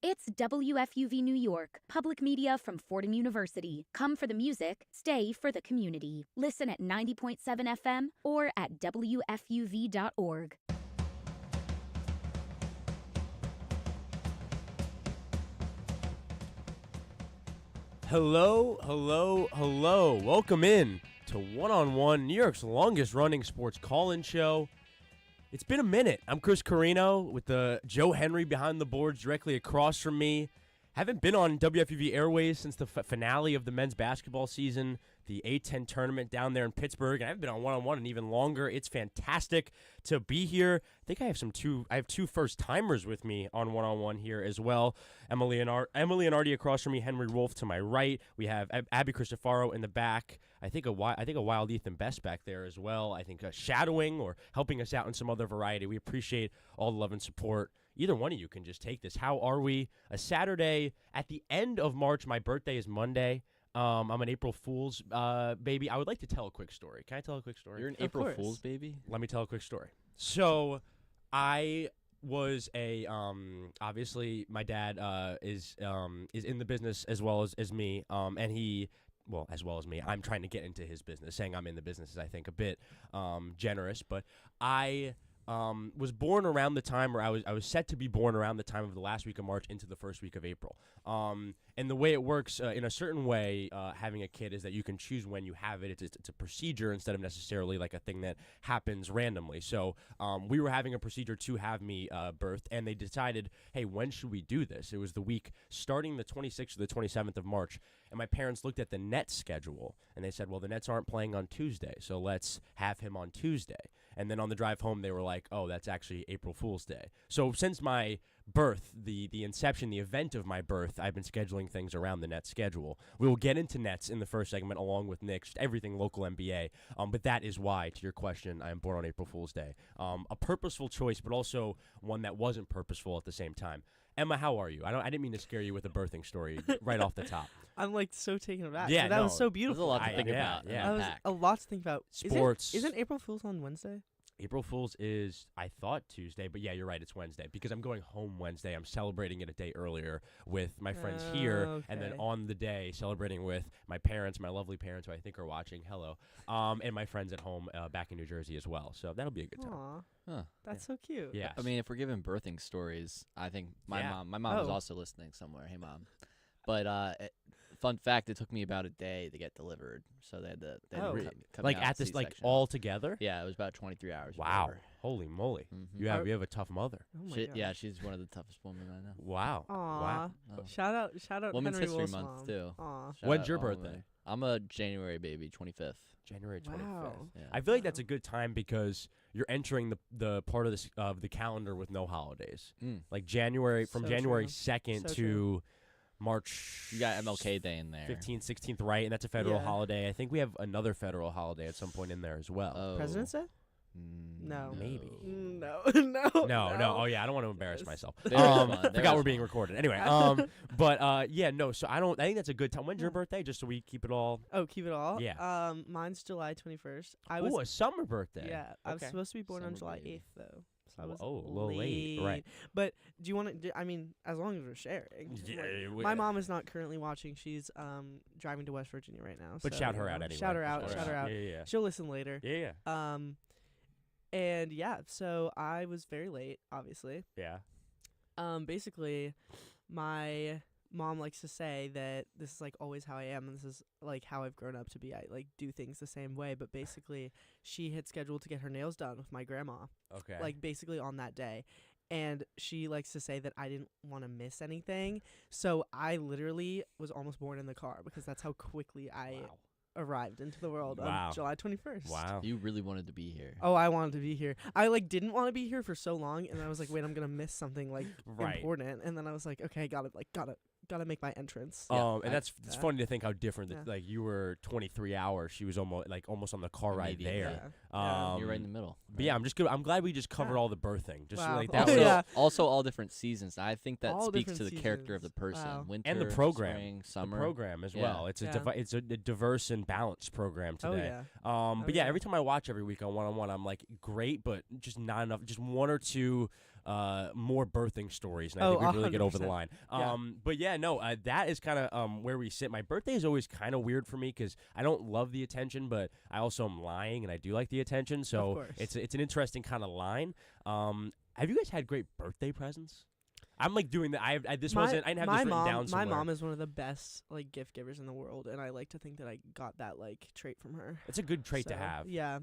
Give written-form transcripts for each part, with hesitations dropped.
It's WFUV New York, public media from Fordham University. Come for the music, stay for the community. Listen at 90.7 FM or at WFUV.org. Hello, hello, hello. Welcome in to One-on-One, New York's longest-running sports call-in show. It's been a minute. I'm Chris Carrino with the Joe Henry behind the boards directly across from me. Haven't been on WFUV Airways since the finale of the men's basketball season, the A-10 tournament down there in Pittsburgh. And I haven't been on One-on-One in even longer. It's fantastic to be here. I think I have two first-timers with me on One-on-One here as well. Emily Leonardi across from me, Henry Wolff to my right. We have Abby Cristofaro in the back. I think a wild Ethan Best back there as well. I think shadowing or helping us out in some other variety. We appreciate all the love and support. Either one of you can just take this. How are we? A Saturday at the end of March. My birthday is Monday. I'm an April Fool's baby. I would like to tell a quick story. Can I tell a quick story? You're an April Fool's baby? Let me tell a quick story. So I was obviously my dad is in the business as well as me. And he, well, as well as me, I'm trying to get into his business. Saying I'm in the business is, I think, a bit generous. But I was born around the time, or I was set to be born around the time of the last week of March into the first week of April. And the way it works in a certain way, having a kid is that you can choose when you have it. It's a procedure instead of necessarily like a thing that happens randomly. So we were having a procedure to have me birthed, and they decided, hey, when should we do this? It was the week starting the 26th or the 27th of March. And my parents looked at the Nets schedule, and they said, well, the Nets aren't playing on Tuesday, so let's have him on Tuesday. And then on the drive home, they were like, oh, that's actually April Fool's Day. So since my birth, the inception, the event of my birth, I've been scheduling things around the Nets schedule. We will get into Nets in the first segment along with Nick, just everything local NBA. But that is why, to your question, I am born on April Fool's Day. A purposeful choice, but also one that wasn't purposeful at the same time. Emma, how are you? I didn't mean to scare you with a birthing story right off the top. I'm like so taken aback. Yeah, that was so beautiful. There's a lot to think about. Yeah. That was a lot to think about. Sports. Isn't April Fool's on Wednesday? April Fool's is, I thought, Tuesday, but yeah, you're right, it's Wednesday. Because I'm going home Wednesday. I'm celebrating it a day earlier with my friends here, and then on the day celebrating with my parents, my lovely parents, who I think are watching, hello, and my friends at home back in New Jersey as well. So that'll be a good time. Aw, Huh. that's so cute. Yeah. I mean, if we're giving birthing stories, I think my mom was also listening somewhere. Hey, Mom. But fun fact, it took me about a day to get delivered. So they had to cut me like out at this, like C-section. all together? Yeah, it was about 23 hours. or Wow. whatever. Holy moly. Mhm. You have a tough mother. Oh my God. Yeah, she's one of the toughest women I know. Wow. Aw. Wow. Oh. Shout out. Women's Henry History Wolff's Month mom. too. Aw. Shout When's out your all birthday? women. I'm a January baby, 25th. January 25th. Wow. Yeah. I feel like that's a good time because you're entering the part of this of the calendar with no holidays. Mm. Like January, from So January true. 2nd So to true. March. You got MLK Day in there. 15th, 16th, right? And that's a federal Yeah. holiday. I think we have another federal holiday at some point in there as well. Oh. President's Day? No. Maybe. No. No. Oh yeah, I don't want to embarrass Yes. myself. There was fun. There Forgot was we're being fun. recorded. Anyway, but yeah, no. So I think that's a good time. When's your birthday? Just so we keep it all. Oh, keep it all? Yeah. Mine's July 21st. Oh, a summer birthday. Yeah, I was Okay. supposed to be born on Summer July baby. 8th, though. So I was a little late. Right. But do you want to? I mean, as long as we're sharing. Like, my mom is not currently watching. She's driving to West Virginia right now. But so, shout you her know, out anyway. Shout her out. Yeah. She'll listen later. Yeah. And yeah, so I was very late, obviously. Yeah. Basically, my mom likes to say that this is like always how I am, and this is like how I've grown up to be. I like do things the same way, but basically, she had scheduled to get her nails done with my grandma, Okay. like basically on that day. And she likes to say that I didn't want to miss anything. So I literally was almost born in the car because that's how quickly I arrived into the world on July 21st. Wow. You really wanted to be here. Oh, I wanted to be here. I like didn't want to be here for so long, and I was like, wait, I'm gonna miss something like important. And then I was like, okay, gotta make my entrance. And it's funny to think how different. Yeah. Like you were 23 hours. She was almost on the car ride there. You're right in the middle. But yeah, I'm glad we just covered all the birthing. Just Wow. like Oh, that. yeah. Also, all different seasons. I think that All speaks to different the character of the seasons. person. Wow. Winter, And the program. spring, summer. The program as Yeah. well. It's Yeah. it's a diverse and balanced program Oh today. yeah. But yeah, every time I watch every week on One-on-One, I'm like, great, but just not enough. Just one or two more birthing stories, and I think we really get over the 100%. line. Yeah. But yeah, no, that is kind of where we sit. My birthday is always kind of weird for me because I don't love the attention, but I also am lying, and I do like the attention. So it's an interesting kind of line. Have you guys had great birthday presents? I'm like doing that. I didn't have this written down somewhere. My mom is one of the best like gift givers in the world, and I like to think that I got that like trait from her. It's a good trait to have. Yeah.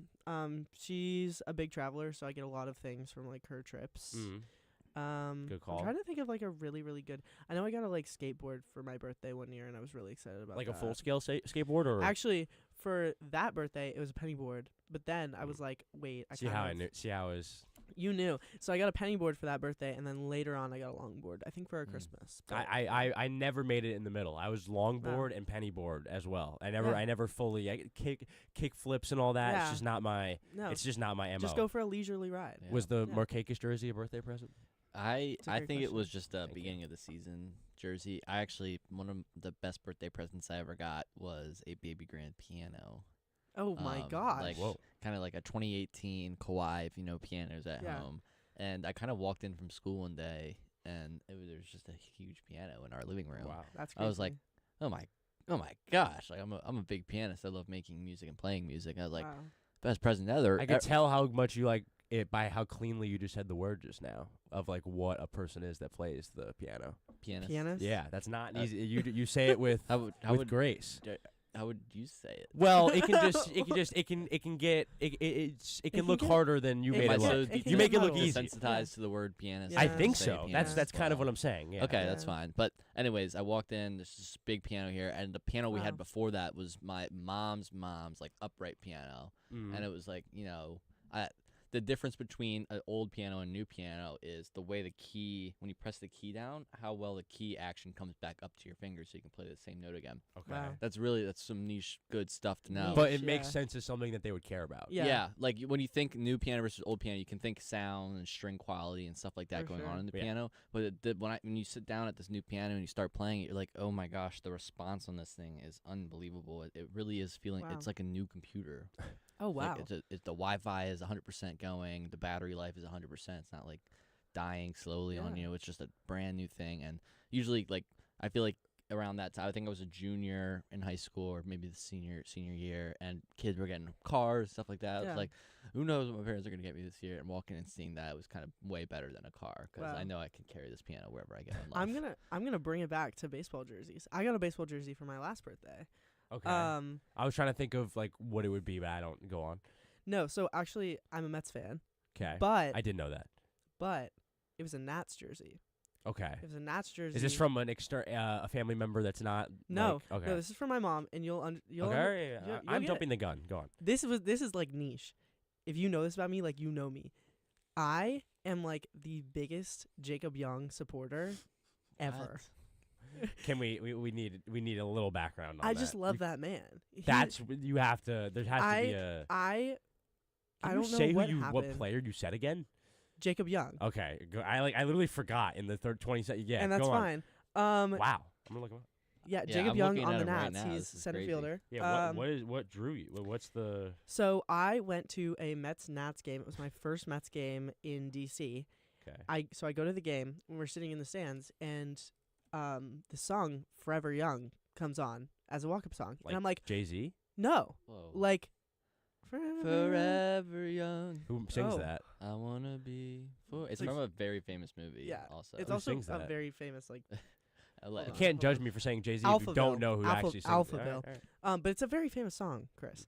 She's a big traveler, so I get a lot of things from like her trips. Good call. I'm trying to think of like a really, really good. I know I got a like skateboard for my birthday one year, and I was really excited about Like that. a full scale skateboard, or Actually, for that birthday, it was a penny board. But then I was like, wait, see how I was. You knew. So I got a penny board for that birthday, and then later on I got a longboard, I think for a Christmas. I never made it in the middle. I was longboard and penny board as well. I never fully kick flips and all that. Yeah. It's just not my No. It's just not my MO. Just go for a leisurely ride. Yeah. Was the Markakis jersey a birthday present? I great think it question. was just a Thank you. beginning of the season jersey. I actually, one of the best birthday presents I ever got was a baby grand piano. Oh my gosh. Like Whoa. kind of like a 2018 Kawhi, if you know pianos at home. And I kind of walked in from school one day, and there was just a huge piano in our living room. Wow. That's crazy. I was like, oh my gosh! Like I'm a big pianist. I love making music and playing music. I was like, wow. best present ever. I could tell how much you like it by how cleanly you just said the word just now of like what a person is that plays the piano. pianist. Pianist? Yeah, that's not easy. You say it with How would grace. how would you say it? Well, it can look get- harder than you it made can it get- look. it can You make get it look muddled. easy. Desensitized to the word pianist. Yeah. I and think say so. pianist That's kind of well. what I'm saying. Yeah. Okay, that's Yeah. fine. But anyways, I walked in. There's this big piano here, and the piano we Wow. had before that was my mom's like upright piano, Mm. and it was like the difference between an old piano and new piano is the way the key, when you press the key down, how well the key action comes back up to your finger so you can play the same note again. Okay. Wow. That's some niche good stuff to know. But it Yeah. makes sense as something that they would care about. Yeah. Like when you think new piano versus old piano, you can think sound and string quality and stuff like that For going sure. on in the Yeah. piano. But when you sit down at this new piano and you start playing it, you're like, oh my gosh, the response on this thing is unbelievable. It really is feeling. Wow. It's like a new computer. Oh wow. Like the Wi-Fi is 100% going. The battery life is 100%. It's not like dying slowly on Yeah. you. It's just a brand new thing. And usually, like I feel like around that time, I think I was a junior in high school or maybe the senior year, and kids were getting cars, stuff like that. I Yeah. was like, who knows what my parents are gonna get me this year? And walking and seeing that was kind of way better than a car because Wow. I know I can carry this piano wherever I go in life. I'm gonna bring it back to baseball jerseys. I got a baseball jersey for my last birthday. Okay. Um, I was trying to think of like what it would be, but I don't go on. no, so actually I'm a Mets fan, Okay. but I didn't know that. it was a Nats jersey. Okay. It was a Nats jersey. Is this from an a family member that's not? No, like, okay. no, this is from my mom, and you'll okay. you'll I'm get jumping the gun. Go on. This is like niche. If you know this about me, like you know me, I am like the biggest Jacob Young supporter ever. Can we need a little background on I that. just love that man. That's you have to. There has to be a. I Can don't you know say what what happened. player you said again? Jacob Young, Okay. I literally forgot in the third 20 seconds. Yeah. and that's go on. fine. Wow. I'm gonna look him up. Yeah, Yeah, Jacob I'm Young looking on at the him right Nats. now. He's This is center crazy. fielder. Yeah. What drew you? What's the? So I went to a Mets Nats game. It was my first Mets game in DC. Okay. I go to the game and we're sitting in the stands, and the song "Forever Young" comes on as a walk-up song, and I'm like, Jay-Z. no, Whoa. like Forever young, Who sings Oh. that? I wanna be. It's Like- from a very famous movie. Yeah, also. It's Who also sings a that? very famous like, LA. You on, can't hold judge on. me for saying Jay-Z if you don't Alphaville. know who actually sings. Alphaville. All right. but it's a very famous song, Chris.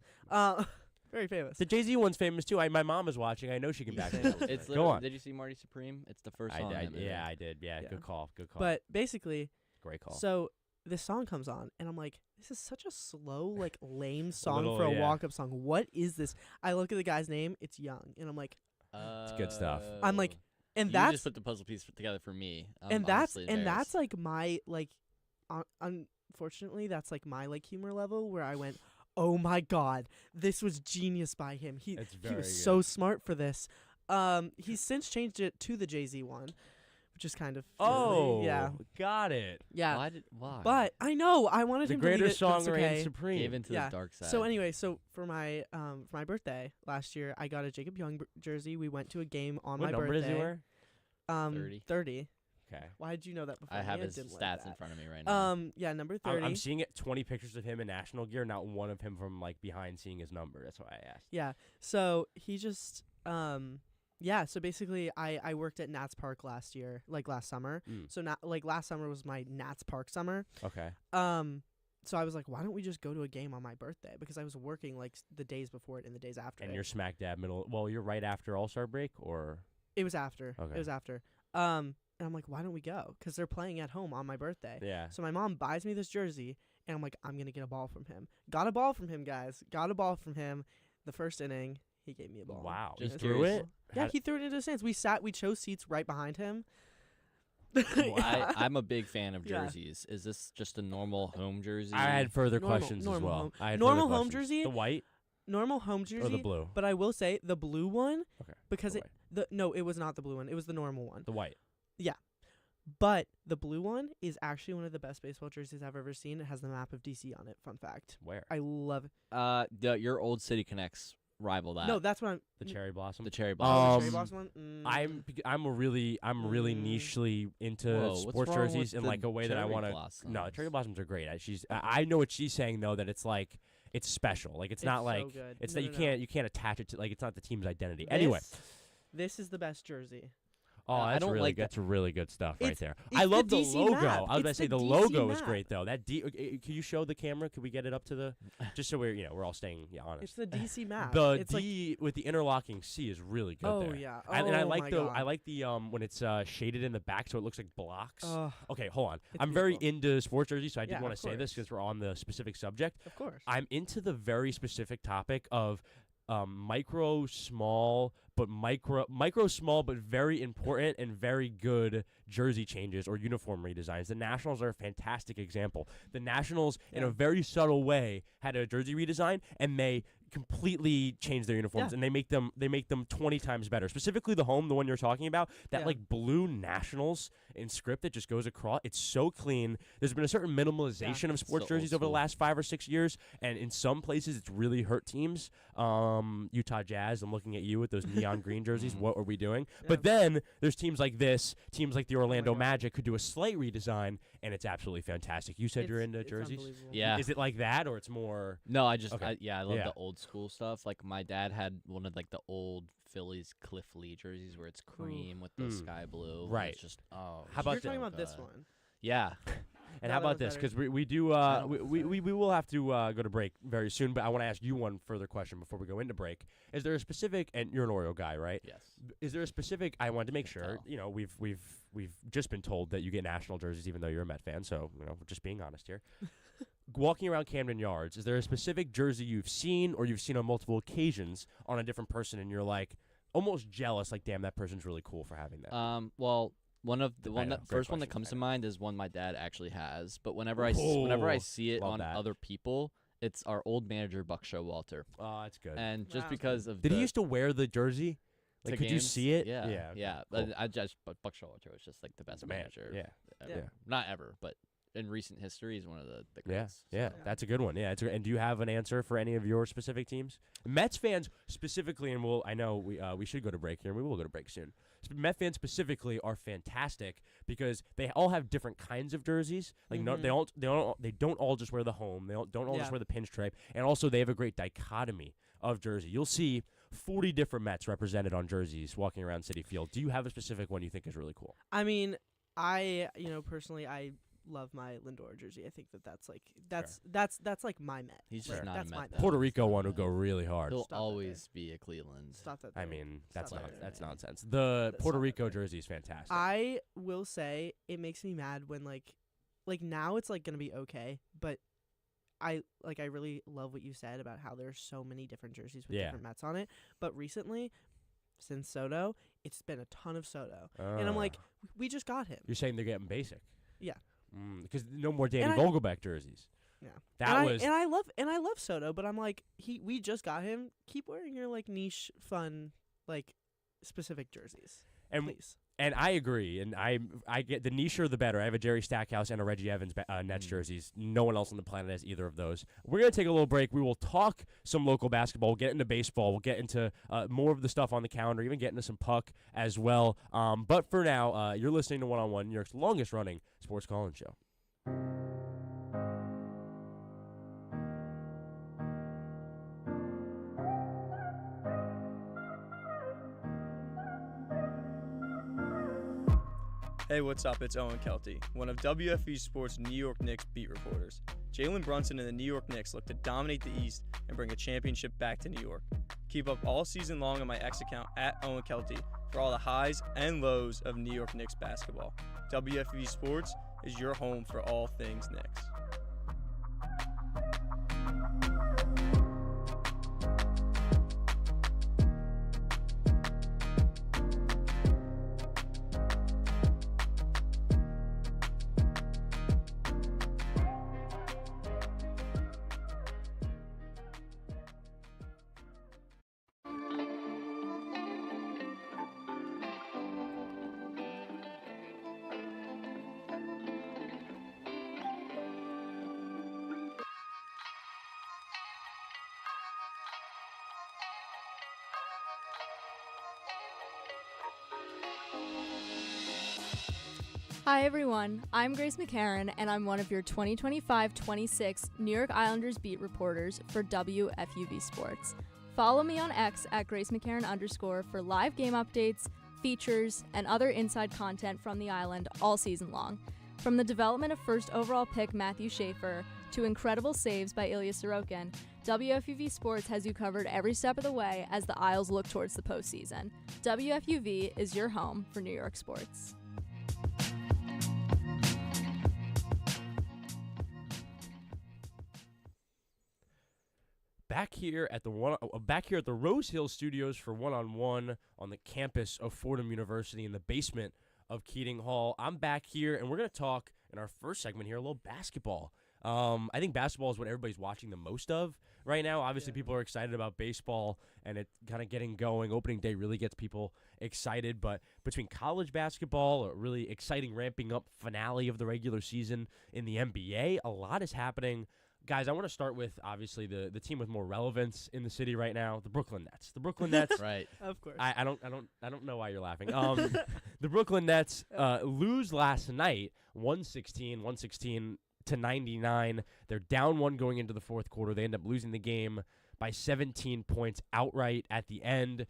Very famous. The Jay-Z one's famous too. My mom is watching. I know she can back it up. It's Go literally- on. Did you see Marty Supreme? It's the first I song. in did. that movie. Yeah, I did. Yeah, Yeah. good call. Good call. But basically, great call. so this song comes on, and I'm like, this is such a slow, like lame song little, for a yeah. walk-up song. What is this? I look at the guy's name. It's Young, and I'm like, It's good stuff. I'm like, and you that's just put the puzzle piece together for me. I'm and that's honestly and that's embarrassed. like my like unfortunately that's like my like humor level where I went, oh my god, this was genius by him. He It's he very was so good. smart for this. He's since changed it to the Jay-Z one, which is kind of oh, yeah got it. Why? but I know I wanted The him greater to lead it, but it's song reigns okay. supreme. Gave into Yeah. the dark side. So anyway, so for my birthday last year, I got a Jacob Young jersey. We went to a game on what my number birthday. does he wear? 30. 30. Okay. Why did you know that before? I have me? his didn't like stats that. in front of me right now. Yeah, number 30. I'm seeing it 20 pictures of him in national gear, not one of him from like behind seeing his number. That's why I asked. Yeah. So he just yeah, so basically I worked at Nats Park last summer. So last summer was my Nats Park summer. Okay. So I was like, why don't we just go to a game on my birthday? Because I was working like the days before it and the days after. And you're smack dab middle. Well, you're right after All-Star break, or it was after. Okay. It was after. And I'm like, why don't we go? Because they're playing at home on my birthday. yeah. So my mom buys me this jersey, and I'm like, I'm going to get a ball from him. Got a ball from him, guys. Got a ball from him. The first inning, he gave me a ball. Wow. Just He threw curious. it. Yeah, he threw it into the stands. We chose seats right behind him. Well, Yeah. I'm a big fan of Yeah. jerseys. Is this just a normal home jersey? I had further Normal- questions as normal well. home- I had normal further home questions. jersey? The white Normal home jersey. or the blue? But I will say the blue one, Okay. because the white. no, it was not the blue one. It was the normal one. The white. But the blue one is actually one of the best baseball jerseys I've ever seen. It has the map of DC on it. Fun fact. Where? I love it. Your old City Connects rival that. No, that's what I'm. The cherry blossom. the cherry Oh, blossom. the Cherry Blossom one? I'm really nichely into Whoa, what's sports wrong with jerseys in the like a way that I cherry want to. blossoms? No, cherry blossoms are great. I know what she's saying though, that it's like it's special. Like it's not so like good. it's No, that no, you can't attach it to, like, it's not the team's identity. This- Anyway. This is the best jersey. Oh, I that's don't really like good. That's really good stuff right It's- there. it's I the love the DC logo. map. I was about to It's say the the DC logo is map. great though. That can you show the camera? Could we get it up to the just so we're all staying honest. It's the DC map. The it's D with the interlocking C is really good oh there. yeah. And I Oh like my the God. when it's shaded in the back so it looks like blocks. Oh, Okay, hold on. It's I'm very beautiful. into sports jerseys, so I did Yeah, want of to say this course. because we're on the specific subject. of course. I'm into the very specific topic of micro small but very important and very good jersey changes or uniform redesigns. The Nationals are a fantastic example. The Nationals, in a very subtle way, had a jersey redesign, and they completely changed their uniforms, Yeah. and they make them 20 times better. Specifically the home, the one you're talking about, that Yeah. like blue Nationals in script that just goes across. It's so clean. There's been a certain minimalization of sports So old jerseys over the school. last 5 or 6 years, and in some places it's really hurt teams. Utah Jazz, I'm looking at you with those neon green jerseys. What are we doing? But then there's teams like this, teams like the Orlando God. Magic who do a slight redesign, and it's absolutely fantastic. You said you're into It's jerseys? unbelievable. Yeah. Is it like that, or it's more? No, I just Okay. I love Yeah. the old school stuff. Like my dad had one of like the old Phillies Cliff Lee jerseys where it's cream with the Mm. sky blue. and Right. It's just How it's about You're so talking about this good. one. Yeah. And No, how that about was this? better. Because we do I don't we will have to go to break very soon. But I want to ask you one further question before we go into break. Is there a specific, and you're an Oreo guy, right? Yes. Is there a specific? I wanted to make Can sure. tell. You know, we've just been told that you get national jerseys, even though you're a Met fan. So we're just being honest here. Walking around Camden Yards, is there a specific jersey you've seen or you've seen on multiple occasions on a different person, and you're like almost jealous, like, damn, that person's really cool for having that? Well, one of the I one know, that great first one that question, comes I to know. mind is one my dad actually has. But whenever I see it love on that. other people, it's our old manager Buck Showalter. Oh, that's good. And just Wow. because of Did the, he used to wear the jersey? to Like, could you games, see it? Yeah, Yeah. yeah. Cool. But Buck Showalter was just like the best Man, manager. yeah. ever. Yeah. Not ever, but in recent history, he's one of the Yeah, greats. yeah, so. that's a good one. Yeah, and do you have an answer for any of your specific teams? Mets fans specifically, and I know we should go to break here, and we will go to break soon. Met fans specifically are fantastic because they all have different kinds of jerseys. Like no, they don't all just wear the home. They don't all just wear the pinstripe, and also they have a great dichotomy of jersey. You'll see 40 different Mets represented on jerseys walking around Citi Field. Do you have a specific one you think is really cool? I mean, personally, I love my Lindor jersey. I think that's like my Met. He's Like, just not that's a my Met. Met. Puerto He's Rico not a one would Met. go really hard. He'll Stop that always be a Cleveland. Stop that. I there. mean, Stop that that's there. nonsense. The That's Puerto not Rico fair. jersey is fantastic. I will say it makes me mad when like now it's like gonna be okay, but I really love what you said about how there's so many different jerseys with Yeah. different Mets on it. But recently, since Soto, it's been a ton of Soto, and I'm like, we just got him. You're saying they're getting basic. Yeah. Because no more Danny And I- Vogelback jerseys. Yeah. That and was. I love Soto, but I'm like we just got him. Keep wearing your like niche, fun, like specific jerseys, and please. And I agree, and I get the nicher the better. I have a Jerry Stackhouse and a Reggie Evans Nets jerseys. No one else on the planet has either of those. We're going to take a little break. We will talk some local basketball. We'll get into baseball. We'll get into more of the stuff on the calendar, even get into some puck as well. But for now, you're listening to One on One, New York's longest-running sports call-in show. Hey, what's up? It's Owen Kelty, one of WFUV Sports' New York Knicks beat reporters. Jalen Brunson and the New York Knicks look to dominate the East and bring a championship back to New York. Keep up all season long on my X account at Owen Kelty for all the highs and lows of New York Knicks basketball. WFUV Sports is your home for all things Knicks. Hi everyone, I'm Grace McCarran and I'm one of your 2025-26 New York Islanders beat reporters for WFUV Sports. Follow me on X at Grace McCarran _ for live game updates, features, and other inside content from the island all season long. From the development of first overall pick Matthew Schaefer to incredible saves by Ilya Sorokin, WFUV Sports has you covered every step of the way as the Isles look towards the postseason. WFUV is your home for New York sports. Back here at the Rose Hill Studios for One on the campus of Fordham University in the basement of Keating Hall. I'm back here, and we're going to talk in our first segment here a little basketball. I think basketball is what everybody's watching the most of right now. Obviously, people are excited about baseball, and it kind of getting going. Opening day really gets people excited, but between college basketball, a really exciting ramping up finale of the regular season in the NBA, a lot is happening. Guys, I want to start with, obviously, the team with more relevance in the city right now, the Brooklyn Nets. The Brooklyn Nets. Right. Of course. I don't know why you're laughing. The Brooklyn Nets lose last night, 116 to 99. They're down one going into the fourth quarter. They end up losing the game by 17 points outright at the end.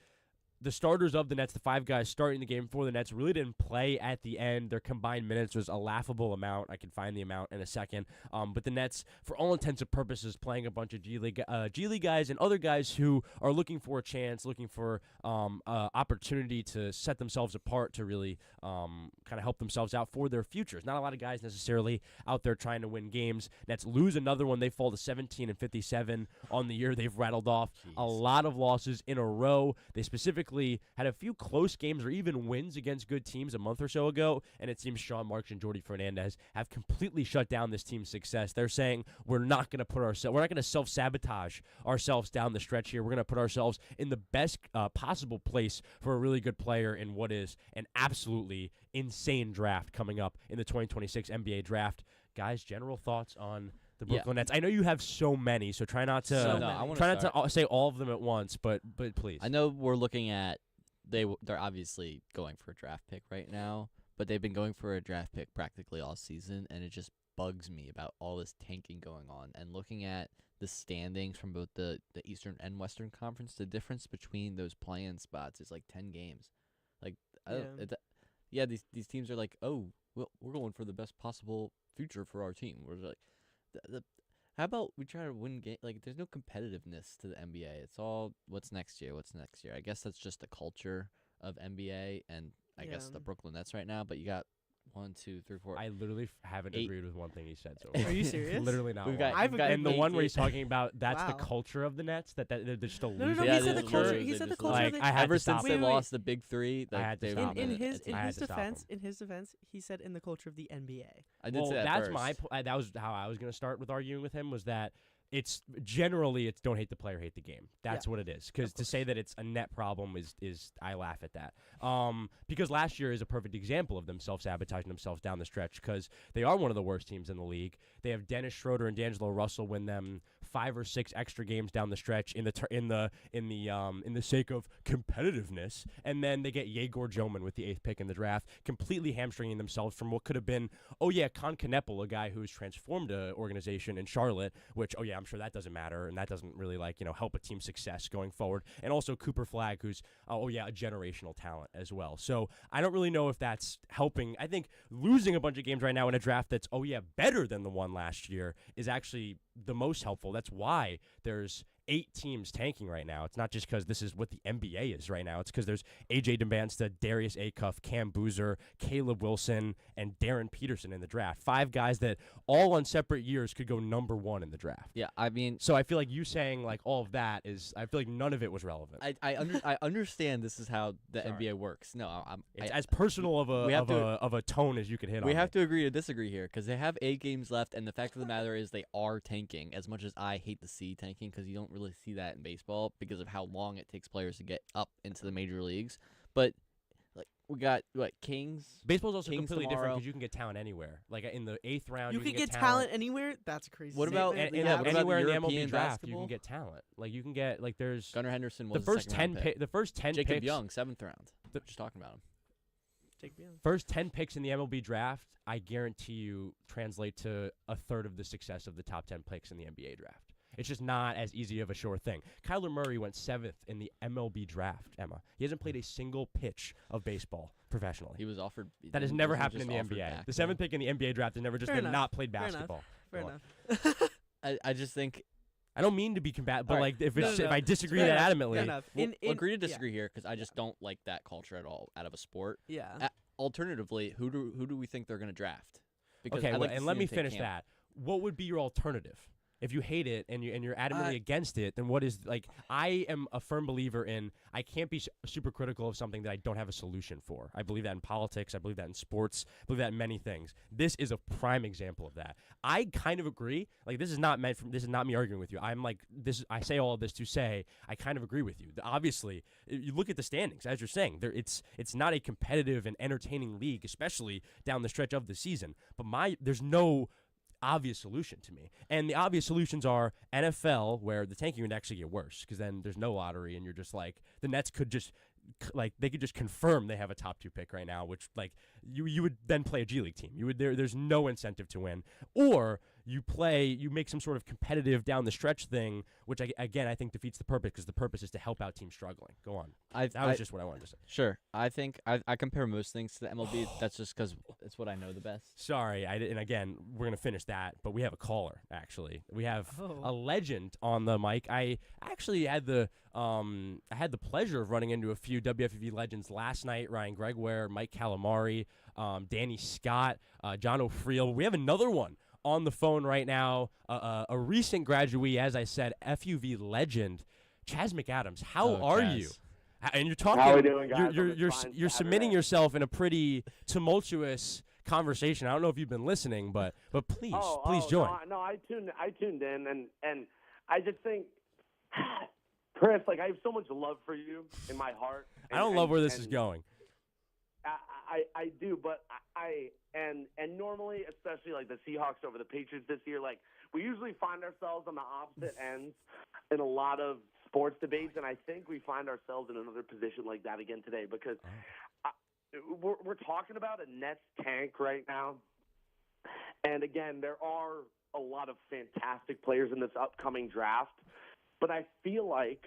The starters of the Nets, the five guys starting the game for the Nets, really didn't play at the end. Their combined minutes was a laughable amount. I can find the amount in a second. But the Nets, for all intents and purposes, playing a bunch of G League guys and other guys who are looking for a chance, looking for opportunity to set themselves apart, to really kind of help themselves out for their futures. Not a lot of guys necessarily out there trying to win games. Nets lose another one. They fall to 17-57 on the year. They've rattled off a lot of losses in a row. They specifically had a few close games or even wins against good teams a month or so ago, and it seems Sean Marks and Jordi Fernandez have completely shut down this team's success. They're saying we're not going to self-sabotage ourselves down the stretch here. We're going to put ourselves in the best possible place for a really good player in what is an absolutely insane draft coming up in the 2026 NBA draft. Guys, general thoughts on the Brooklyn Nets? I know you have so many, so try not to say all of them at once, but please. I know we're looking at they're obviously going for a draft pick right now, but they've been going for a draft pick practically all season, and it just bugs me about all this tanking going on. And looking at the standings from both the Eastern and Western Conference, the difference between those play-in spots is like 10 games. Like, these teams are like, oh, well, we're going for the best possible future for our team. We're like, how about we try to win game? Like, there's no competitiveness to the NBA. It's all what's next year. I guess that's just the culture of NBA and I guess the Brooklyn Nets right now. But you got 1, 2, 3, 4. I literally haven't agreed with one thing he said so far. Are you serious? Literally not. And the one where he's talking about that's the culture of the Nets, that they're just a loser. No, he said the culture. He said the culture. Ever since they lost the big three, I had to stop him. In his defense, he said in the culture of the NBA. I did say that that's first. my that was how I was going to start with arguing with him, was that it's generally don't hate the player, hate the game. That's Yeah, what it is. Because to say that it's a net problem is I laugh at that. Because last year is a perfect example of them self-sabotaging themselves down the stretch, because they are one of the worst teams in the league. They have Dennis Schroeder and D'Angelo Russell win them 5 or 6 extra games down the stretch in the sake of competitiveness, and then they get Yegor Joman with the 8th pick in the draft, completely hamstringing themselves from what could have been, Con Kneppel, a guy who's transformed an organization in Charlotte, which, I'm sure that doesn't matter, and that doesn't really, help a team's success going forward. And also Cooper Flagg, who's, a generational talent as well. So I don't really know if that's helping. I think losing a bunch of games right now in a draft that's, better than the one last year is actually the most helpful. That's why there's 8 teams tanking right now. It's not just because this is what the NBA is right now. It's because there's A.J. Dembinsta, Darius Acuff, Cam Boozer, Caleb Wilson, and Darren Peterson in the draft. 5 guys that all on separate years could go number 1 in the draft. Yeah, I mean, so I feel like you saying all of that is, I feel like none of it was relevant. I understand this is how the Sorry. NBA works. No, It's as personal of a tone as you could hit on. We have to agree to disagree here, because they have 8 games left, and the fact of the matter is they are tanking. As much as I hate to see tanking, because you don't really see that in baseball because of how long it takes players to get up into the major leagues. But we got Kings. Baseball's also Kings completely different tomorrow. because you can get talent anywhere. In the 8th round, You can could get talent anywhere. That's a crazy. What about statement. anywhere in the European MLB draft? basketball? You can get talent. You can get there's Gunnar Henderson was the first 10 pick. the first 10 Jacob picks. Young, 7th round. Just talking about him. Take me on. First 10 picks in the MLB draft, I guarantee you translate to a third of the success of the top 10 picks in the NBA draft. It's just not as easy of a sure thing. Kyler Murray went 7th in the MLB draft, Emma. He hasn't played a single pitch of baseball professionally. He was offered. That has never happened in the NBA. The 7th pick in the NBA draft has never just Fair been enough. not played Fair enough. basketball. Fair Go on. enough. I just think. I don't mean to be combative, but All right. if No, it's, no, if no. I disagree Fair that enough. Fair adamantly, enough. We'll agree to yeah. disagree here, because I just don't like that culture at all out of a sport. Yeah. Alternatively, who do we think they're going to draft? Because okay, I'd like to and see let them me take finish camp. that. What would be your alternative? If you hate it and you're adamantly against it, then what is I am a firm believer in I can't be super critical of something that I don't have a solution for. I believe that in politics. I believe that in sports. I believe that in many things. This is a prime example of that. I kind of agree. This is not this is not me arguing with you. I'm this. I say all of this to say I kind of agree with you. Obviously, you look at the standings as you're saying. It's not a competitive and entertaining league, especially down the stretch of the season. But there's no obvious solution to me. And the obvious solutions are NFL, where the tanking would actually get worse because then there's no lottery and you're just the Nets could just they could just confirm they have a top 2 pick right now, which you would then play a G League team. You would there's no incentive to win. Or you make some sort of competitive down the stretch thing, which I think defeats the purpose, because the purpose is to help out teams struggling. Go on. That was just what I wanted to say. Sure. I think I compare most things to the MLB. That's just because it's what I know the best. Sorry, and again, we're going to finish that, but we have a caller, actually. We have Oh. a legend on the mic. I actually had the pleasure of running into a few WFUV legends last night: Ryan Gregware, Mike Calamari, Danny Scott, John O'Friel. We have another one on the phone right now, a recent graduate, as I said, FUV legend, Chaz McAdams. How are Chaz. you? And you're talking. How are we doing, guys? You're submitting yourself in a pretty tumultuous conversation. I don't know if you've been listening, but please join. No, I tuned in, and I just think, Chris, I have so much love for you in my heart. I don't love where this is going. I do, but and normally, especially the Seahawks over the Patriots this year, we usually find ourselves on the opposite ends in a lot of sports debates, and I think we find ourselves in another position like that again today, because we're talking about a Nets tank right now, and again, there are a lot of fantastic players in this upcoming draft, but I feel like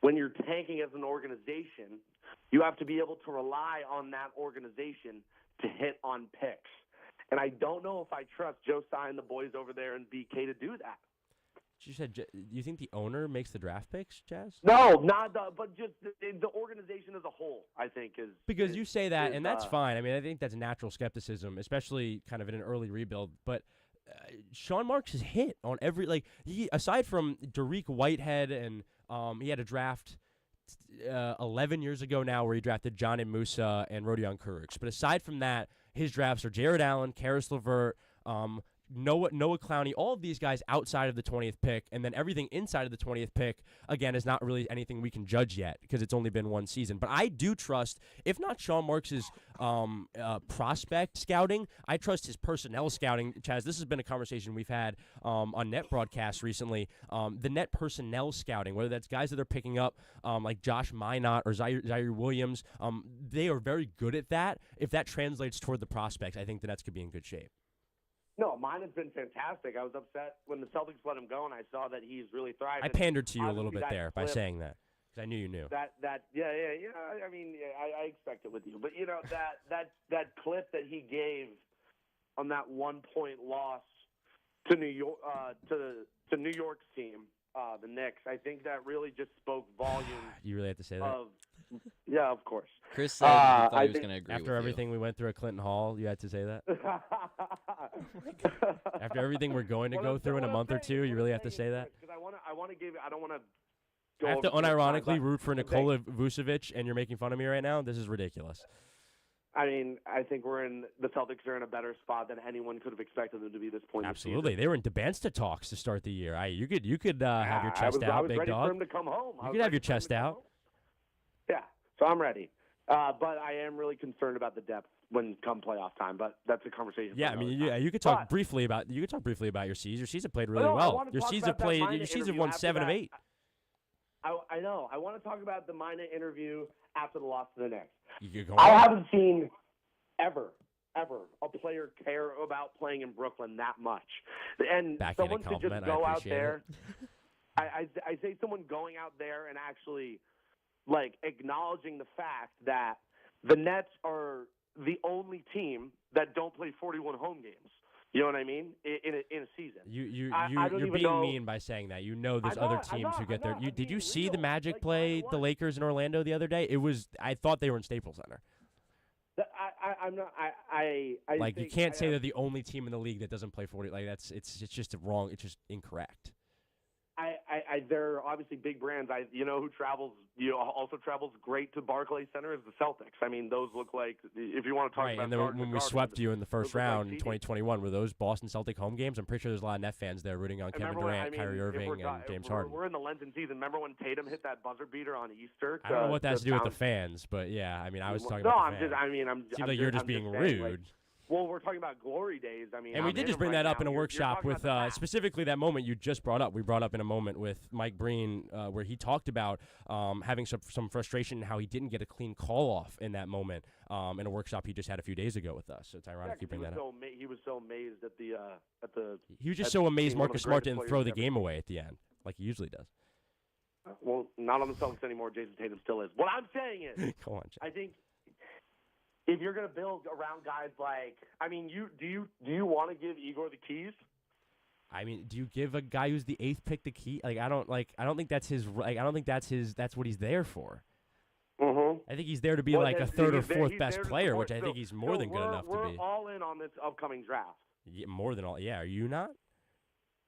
when you're tanking as an organization, you have to be able to rely on that organization to hit on picks. And I don't know if I trust Josiah and the boys over there in BK to do that. You said you think the owner makes the draft picks, Chaz? No, but just the organization as a whole, I think, is... Because you say that, and that's fine. I mean, I think that's natural skepticism, especially kind of in an early rebuild. But Sean Marks has hit on every... aside from Dariq Whitehead, and he had a draft 11 years ago now where he drafted John and Musa and Rodion Kurix. But aside from that, his drafts are Jared Allen, Karis LeVert, Noah Clowney, all of these guys outside of the 20th pick, and then everything inside of the 20th pick, again, is not really anything we can judge yet because it's only been one season. But I do trust, if not Sean Marks's prospect scouting, I trust his personnel scouting. Chaz, this has been a conversation we've had on net broadcasts recently. The net personnel scouting, whether that's guys that they're picking up like Josh Minot or Zaire Williams, they are very good at that. If that translates toward the prospects, I think the Nets could be in good shape. No, mine has been fantastic. I was upset when the Celtics let him go, and I saw that he's really thriving. I pandered to you a little Obviously, bit that there by clip- saying that because I knew you knew. Yeah. I mean, I expect it with you, but that clip that he gave on that 1-point loss to New York to New York's team, the Knicks. I think that really just spoke volumes. You really have to say that. Yeah, of course. Chris said he thought he was think going to agree After with everything we went through at Clinton Hall, you had to say that. After everything we're going to go through in a month or two, you really have to say that. Because I want to give. I don't want to. I have to unironically root for Nikola Vucevic, and you're making fun of me right now. This is ridiculous. I mean, I think the Celtics are in a better spot than anyone could have expected them to be at this point. Absolutely, they were in DeBansta talks to start the year. You could have your chest out, I was big ready dog. for him to come home. You could have your chest out. Yeah, so I'm ready. But I am really concerned about the depth when come playoff time. But that's a conversation. Yeah, I mean, you could talk briefly about your C's. Your C's have played really well. Your C's have played. Your C's have won 7 of 8. I know. I want to talk about the Mina interview after the loss to the Knicks. I haven't seen ever a player care about playing in Brooklyn that much. And Backhanded someone should just compliment. go I out appreciate there. I say someone going out there and actually like acknowledging the fact that the Nets are the only team that don't play 41 home games. You know what I mean? In a season. You're being mean by saying that. You know there's other teams who get there. Did you see the Magic play the Lakers in Orlando the other day? I thought they were in Staples Center. I'm not. You can't say they're the only team in the league that doesn't play 40. Like it's just wrong. It's just incorrect. They're obviously big brands. Who travels, also travels great to Barclays Center is the Celtics. I mean, those look like, if you want to talk about. And then when we swept you in the first round in 2021, were those Boston Celtic home games? I'm pretty sure there's a lot of Net fans there rooting on Kevin Durant, Kyrie Irving, and James Harden. We're in the Lenten season. Remember when Tatum hit that buzzer beater on Easter? I don't know what that has to do with the fans, but yeah, I mean, I was talking about the fans. Seems like you're just being rude. Well, we're talking about glory days. I mean, and we did just bring that up in a workshop with specifically that moment you just brought up. We brought up in a moment with Mike Breen where he talked about having some frustration and how he didn't get a clean call off in that moment in a workshop he just had a few days ago with us. So it's ironic you bring that up. He was so amazed at the. He was just so amazed Marcus Smart didn't throw the game away at the end like he usually does. Well, not on the Celtics anymore. Jason Tatum still is. What I'm saying is, go on, Jay. I think. If you're going to build around guys like, I mean, do you want to give Igor the keys? I mean, do you give a guy who's the 8th pick the key? I don't think that's his. I don't think that's what he's there for. Mm-hmm. I think he's there to be like a third or fourth best player, which I think he's more than good enough to be. We're all in on this upcoming draft. Yeah, more than all. Yeah, are you not?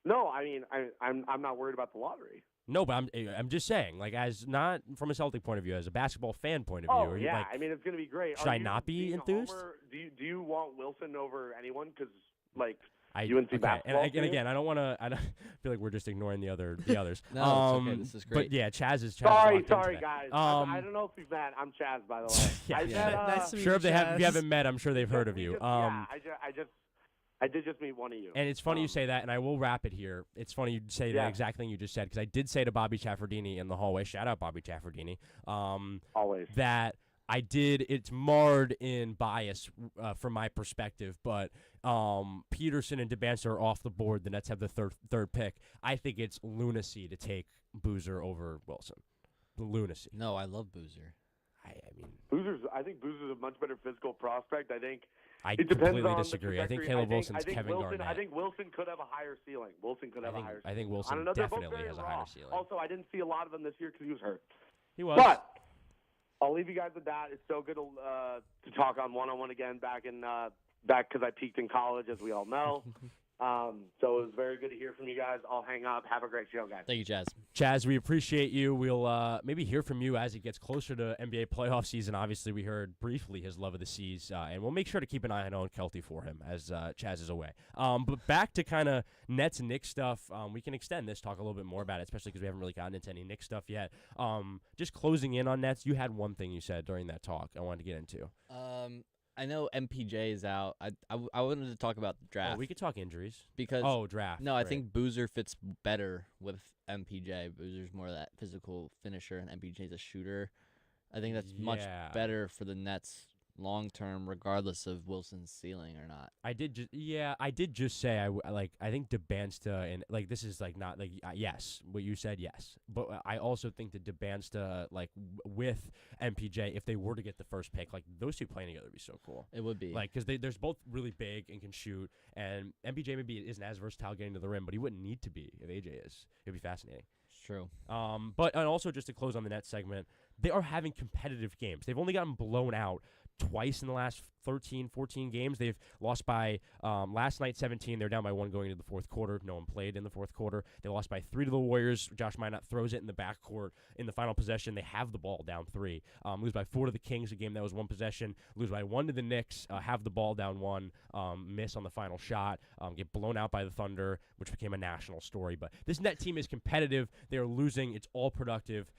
No, I mean, I'm not worried about the lottery. No, but I'm just saying, like, as not from a Celtic point of view, as a basketball fan point of view. Oh, yeah, I mean, it's going to be great. Should I not be enthused? Do you want Wilson over anyone? Because, like, UNC basketball. And again, I don't want to. I feel like we're just ignoring the others. No, it's okay. This is great. But yeah, Chaz is. Sorry, guys. I don't know if we've met. I'm Chaz, by the way. Nice to meet sure, you, if you haven't met, I'm sure they've heard of you. I did just meet one of you. And it's funny you say that, and I will wrap it here. It's funny you say the exact thing you just said, because I did say to Bobby Chaffardini in the hallway, shout out Bobby Chaffardini, always, that it's marred in bias from my perspective, but Peterson and DeBanster are off the board. The Nets have the third pick. I think it's lunacy to take Boozer over Wilson. Lunacy. No, I love Boozer. I think Boozer's a much better physical prospect. I completely disagree. I think Caleb Wilson's Kevin Garnett. I think Wilson could have a higher ceiling. I think Wilson definitely has a higher ceiling. Also, I didn't see a lot of them this year because he was hurt. He was. But I'll leave you guys with that. It's so good to talk on one-on-one again back because I peaked in college, as we all know. So it was very good to hear from you guys. I'll hang up. Have a great show, guys. Thank you, Chaz. Chaz, we appreciate you. We'll maybe hear from you as it gets closer to NBA playoff season. Obviously, we heard briefly his love of the seas, and we'll make sure to keep an eye on Owen Kelty for him as Chaz is away. But back to kind of Nets and Knicks stuff, we can extend this, talk a little bit more about it, especially because we haven't really gotten into any Knicks stuff yet. Just closing in on Nets, you had one thing you said during that talk I wanted to get into. I know MPJ is out. I wanted to talk about the draft. Oh, we could talk injuries. Because draft. No, I right. think Boozer fits better with MPJ. Boozer's more of that physical finisher, and MPJ's a shooter. I think that's much better for the Nets long term, regardless of Wilson's ceiling or not. I did just say I think DeBansta, and like this is like not like yes, what you said, yes, but I also think that DeBansta with MPJ, if they were to get the first pick, like those two playing together would be so cool. It would be because they're both really big and can shoot, and MPJ maybe isn't as versatile getting to the rim, but he wouldn't need to be if AJ is. It'd be fascinating. It's true. And also just to close on the Nets segment, they are having competitive games. They've only gotten blown out twice in the last 13, 14 games. They've lost by last night 17. They're down by 1 going into the fourth quarter. No one played in the fourth quarter. They lost by 3 to the Warriors. Josh Minott throws it in the backcourt in the final possession. They have the ball down 3. Lose by 4 to the Kings, a game that was 1 possession. Lose by 1 to the Knicks. Have the ball down 1. Miss on the final shot. Get blown out by the Thunder, which became a national story. But this Net team is competitive. They are losing. It's all productive.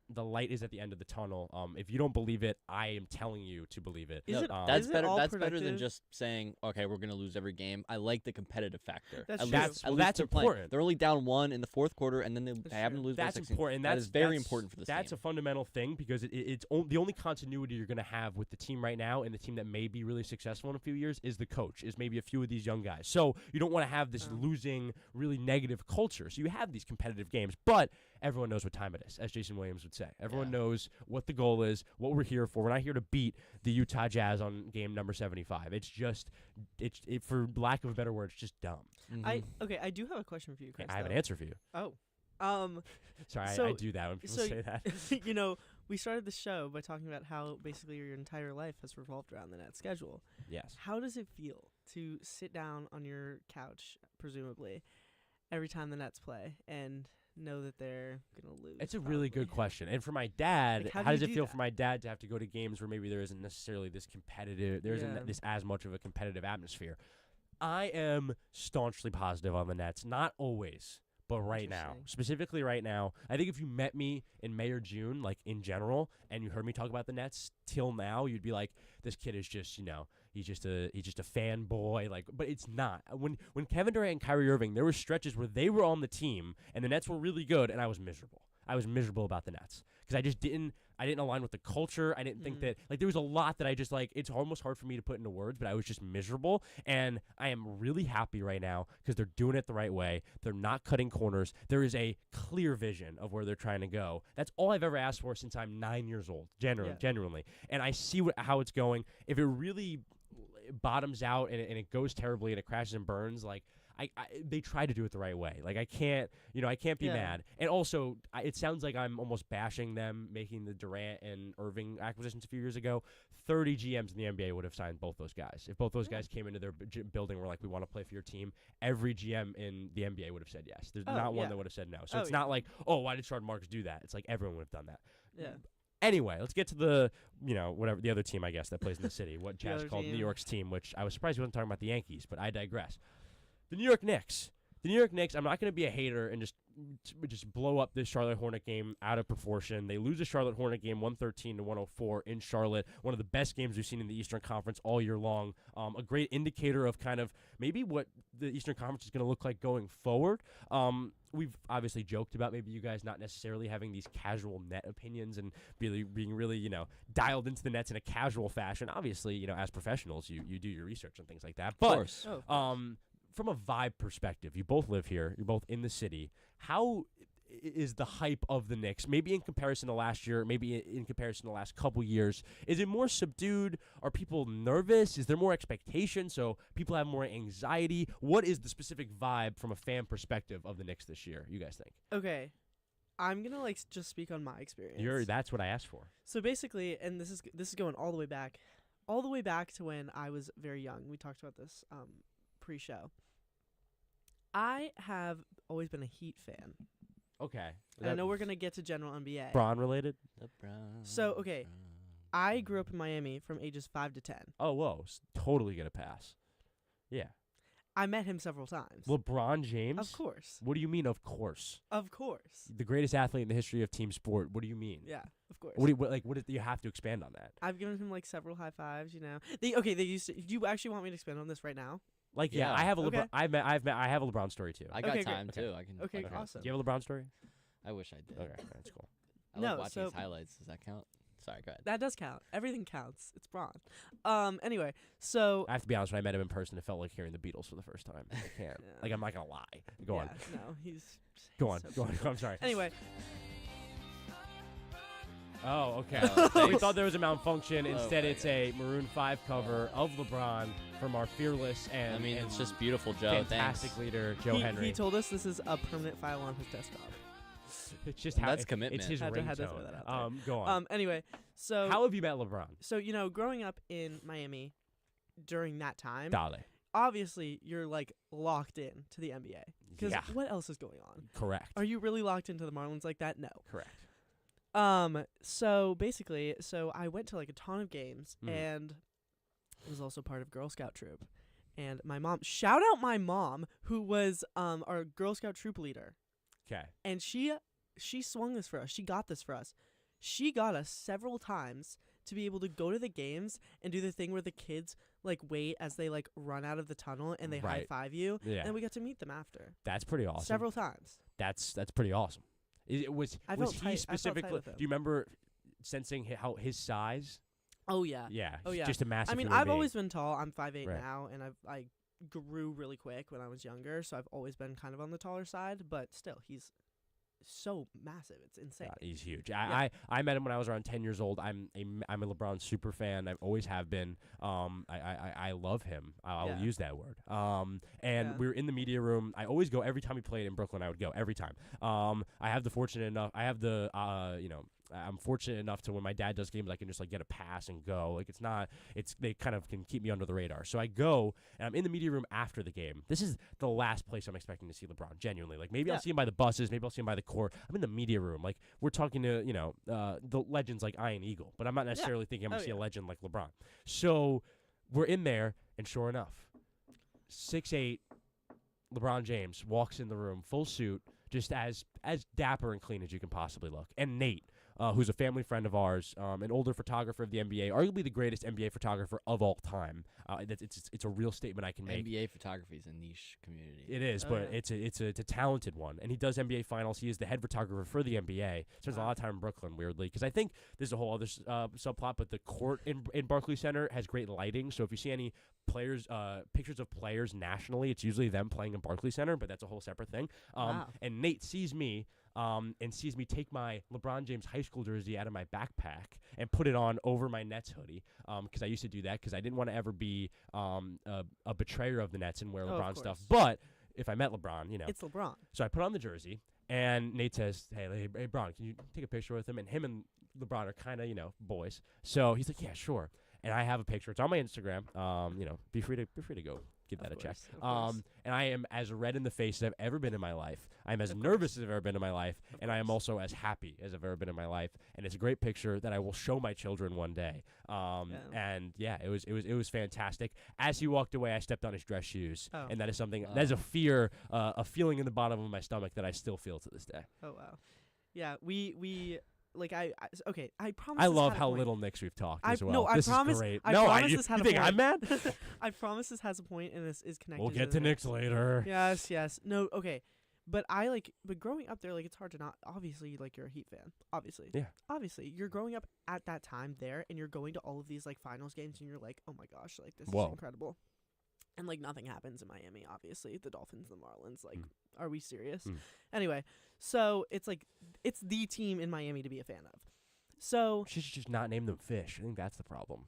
The light is at the end of the tunnel. If you don't believe it, I am telling you to believe it. Is it that's better. all That's better productive? than just saying, okay, we're going to lose every game. I like the competitive factor. That's at true. least, Well, at least that's they're playing. important. They're only down 1 in the fourth quarter, and then they happen to lose by That's 16. important. That is very important for this That's team. a fundamental thing because it's the only continuity you're going to have with the team right now and the team that may be really successful in a few years is the coach, is maybe a few of these young guys. So you don't want to have this losing, really negative culture. So you have these competitive games, but everyone knows what time it is, as Jason Williams would say. Everyone knows what the goal is, what we're here for. We're not here to beat the Utah Jazz on game number 75. It's just, for lack of a better word, it's just dumb. Mm-hmm. I do have a question for you, Chris. I have an answer for you. Oh. Sorry, so- I do that when people so say that. We started the show by talking about how basically your entire life has revolved around the Nets schedule. Yes. How does it feel to sit down on your couch, presumably, every time the Nets play and know that they're going to lose? It's a really good question. And for my dad, Like, how how do does you it do feel that? for my dad to have to go to games where maybe there isn't necessarily this competitive, there isn't Yeah. this as much of a competitive atmosphere? I am staunchly positive on the Nets. Not always, but right now. Interesting. Specifically right now. I think if you met me in May or June, like in general, and you heard me talk about the Nets till now, you'd be like, this kid is just, he's just a fanboy. Like, but it's not. When Kevin Durant and Kyrie Irving, there were stretches where they were on the team and the Nets were really good, and I was miserable. I was miserable about the Nets because I didn't align with the culture. I didn't think that, like, there was a lot that I just, like, it's almost hard for me to put into words, but I was just miserable. And I am really happy right now because they're doing it the right way. They're not cutting corners. There is a clear vision of where they're trying to go. That's all I've ever asked for since I'm 9 years old, genuinely. And I see how it's going. If it really bottoms out and it goes terribly and it crashes and burns, like, they try to do it the right way. Like, I can't be mad. And also, it sounds like I'm almost bashing them making the Durant and Irving acquisitions a few years ago. 30 GMs in the NBA would have signed both those guys. If both those guys came into their building and were like, we want to play for your team, every GM in the NBA would have said yes. There's not one that would have said no. So it's not like, oh, why did Charlotte Marks do that? It's like everyone would have done that. Yeah. Anyway, let's get to the, whatever, the other team, I guess, that plays in the city. What The Chaz other called team. New York's team, which I was surprised he wasn't talking about the Yankees, but I digress. The New York Knicks. The New York Knicks, I'm not going to be a hater and just blow up this Charlotte Hornet game out of proportion. They lose a Charlotte Hornet game 113-104 in Charlotte, one of the best games we've seen in the Eastern Conference all year long. A great indicator of kind of maybe what the Eastern Conference is going to look like going forward. We've obviously joked about maybe you guys not necessarily having these casual net opinions and being really, dialed into the Nets in a casual fashion. Obviously, as professionals, you do your research and things like that. But, of course. from a vibe perspective, you both live here, you're both in the city. How is the hype of the Knicks, maybe in comparison to last year, maybe in comparison to the last couple years? Is it more subdued? Are people nervous? Is there more expectation, so people have more anxiety? What is the specific vibe from a fan perspective of the Knicks this year, you guys think? Okay. I'm going to just speak on my experience. That's what I asked for. So basically, and this is going all the way back to when I was very young. We talked about this pre-show. I have always been a Heat fan. Okay. And I know we're gonna get to general NBA. Braun related. So, okay. I grew up in Miami from ages 5 to 10. Oh, whoa. Totally get a pass. Yeah. I met him several times. LeBron James? Of course. What do you mean, of course? Of course. The greatest athlete in the history of team sport. What do you mean? Yeah, of course. What do you have to expand on that? I've given him like several high fives, you know. They used to. Do you actually want me to expand on this right now? Like, Yeah. I have a Okay. LeBron. I have a LeBron story too. I got Okay, great. time too. I can. Okay, I can- awesome. Do you have a LeBron story? I wish I did. Okay, that's cool. I No, love watching his so- highlights. Does that count? Sorry, go ahead. That does count. Everything counts. It's Braun. Anyway, so I have to be honest. When I met him in person, it felt like hearing the Beatles for the first time. I can't. Yeah. Like, I'm not gonna lie. Go on. yeah, no, he's Go on. so Go on. funny. I'm sorry. Anyway, Oh, okay. Oh, we thanks. thought there was a malfunction. Oh, Instead, my it's a Maroon 5 cover of LeBron from our fearless and I mean, and it's just beautiful, Joe. fantastic Thanks. leader, Joe Henry. he told us this is a permanent file on his desktop. It's just how That's it's commitment. his Had to throw ringtone. that out there. Go on. Anyway, so How have you met LeBron? so you know, growing up in Miami during that time, Dale. obviously you're like locked in to the NBA because Yeah. what else is going on? Correct. Are you really locked into the Marlins like that? No. Correct. So basically, I went to like a ton of games Mhm. and was also part of Girl Scout troop. And my mom, shout out my mom, who was our Girl Scout troop leader. Okay. And she swung this for us. She got this for us. She got us several times to be able to go to the games and do the thing where the kids like wait as they like run out of the tunnel and they high Right. five you. Yeah. And we got to meet them after. That's pretty awesome. Several times. That's pretty awesome. It was I was felt he tight- I felt tight specifically? with him. Do you remember sensing how his size? Oh yeah. Yeah. Oh, he's yeah. Just a massive. I mean, human I've being. always been tall. I'm 5'8" Right. now, and I grew really quick when I was younger, so I've always been kind of on the taller side. But still, he's so massive. It's insane. He's huge. Yeah. I met him when I was around 10 years old. I'm a LeBron super fan. I always have been. I love him. I'll Yeah. use that word. And Yeah. we were in the media room. I always go every time he played in Brooklyn. I would go every time. I have the fortunate enough. I have the I'm fortunate enough to when my dad does games, I can just like get a pass and go. Like they kind of can keep me under the radar. So I go and I'm in the media room after the game. This is the last place I'm expecting to see LeBron. Genuinely, like maybe I'll Yeah. see him by the buses, maybe I'll see him by the court. I'm in the media room, like we're talking to the legends like Ian Eagle, but I'm not necessarily thinking I'm gonna see a legend like LeBron. So we're in there, and sure enough, 6'8" LeBron James walks in the room, full suit, just as dapper and clean as you can possibly look, and Nate. Who's a family friend of ours, an older photographer of the NBA, arguably the greatest NBA photographer of all time. It's a real statement I can make. NBA photography is a niche community. It is, Oh, but yeah. it's a talented one, and he does NBA finals. He is the head photographer for the NBA. Spends a lot of time in Brooklyn, weirdly, because I think there's a whole other subplot. But the court in Barclays Center has great lighting, so if you see any players, pictures of players nationally, it's usually them playing in Barclays Center, but that's a whole separate thing. Wow. And Nate sees me. And sees me take my LeBron James high school jersey out of my backpack and put it on over my Nets hoodie, because I used to do that because I didn't want to ever be a betrayer of the Nets and wear Oh, of LeBron stuff. course. But if I met LeBron, It's LeBron. so I put on the jersey, and Nate says, hey, Bron, can you take a picture with him? And him and LeBron are kind of, boys. So he's like, yeah, sure. And I have a picture. It's on my Instagram. Be free to go give that a check. Of course. And I am as red in the face as I've ever been in my life. I'm as Of nervous course. as I've ever been in my life, Of and I am course. also as happy as I've ever been in my life. And it's a great picture that I will show my children one day. And yeah, it was fantastic. As he walked away, I stepped on his dress shoes, Oh. and that is something that is a fear, a feeling in the bottom of my stomach that I still feel to this day. Oh wow. Yeah, we like I promise. I this love had a how point. little Knicks we've talked I as well. no, I this promise. is great. I no, promise you this had you a think point. I'm mad? I promise this has a point and this is connected. We'll get the to Knicks later. Yes. No, okay. But but growing up there, like, it's hard to not, obviously, like, you're a Heat fan. Obviously. Yeah. Obviously. You're growing up at that time there, and you're going to all of these, like, finals games, and you're like, oh my gosh, like, this Whoa. is incredible. And, like, nothing happens in Miami, obviously. The Dolphins, the Marlins, like, are we serious? Anyway, so it's, like, it's the team in Miami to be a fan of. So. She should just not name them fish. I think that's the problem.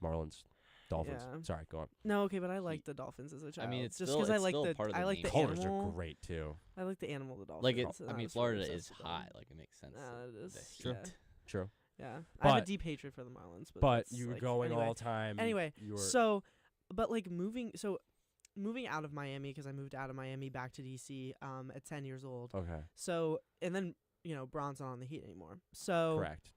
Marlins. Dolphins. Yeah. Sorry, go on. No, okay, but I like the Dolphins as a child. I mean, it's just still- because I it's like still the part of I the like the name. Colors animal. are great too. I like the animal, the Dolphins. Like it, and I mean, was Florida really is obsessed with them. hot. Like it makes sense. It is. the True. Yeah. True. Yeah, I have a But- deep hatred for the Marlins. But it's you were like, going anyway. all time. Anyway, you were so, but like moving, so moving out of Miami, because I moved out of Miami back to DC at 10 years old. Okay. So, and then, Bron's not on the Heat anymore. So Correct.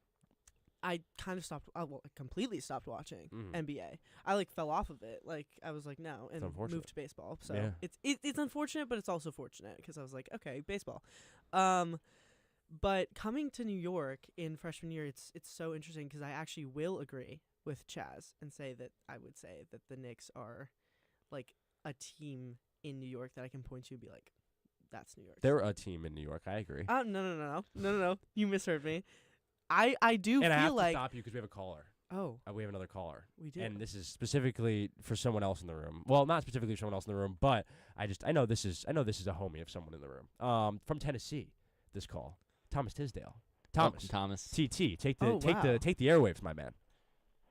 I kind of stopped, I completely stopped watching Mhm. NBA. I fell off of it. I was like, no, and unfortunate. moved to baseball. So Yeah. it's unfortunate, but it's also fortunate because I was like, okay, baseball. But coming to New York in freshman year, it's so interesting because I actually will agree with Chaz and say that I would say that the Knicks are like a team in New York that I can point to and be like, that's New York. They're a team in New York. I agree. No. You misheard me. I do And I have feel like. to stop you because we have a caller. Oh, We have another caller. we do. And this is specifically for someone else in the room. Well, not specifically for someone else in the room, but I know this is a homie of someone in the room. From Tennessee, this call. Thomas Tisdale. Thomas. Thomas. TT. Take Oh, wow. the airwaves, my man.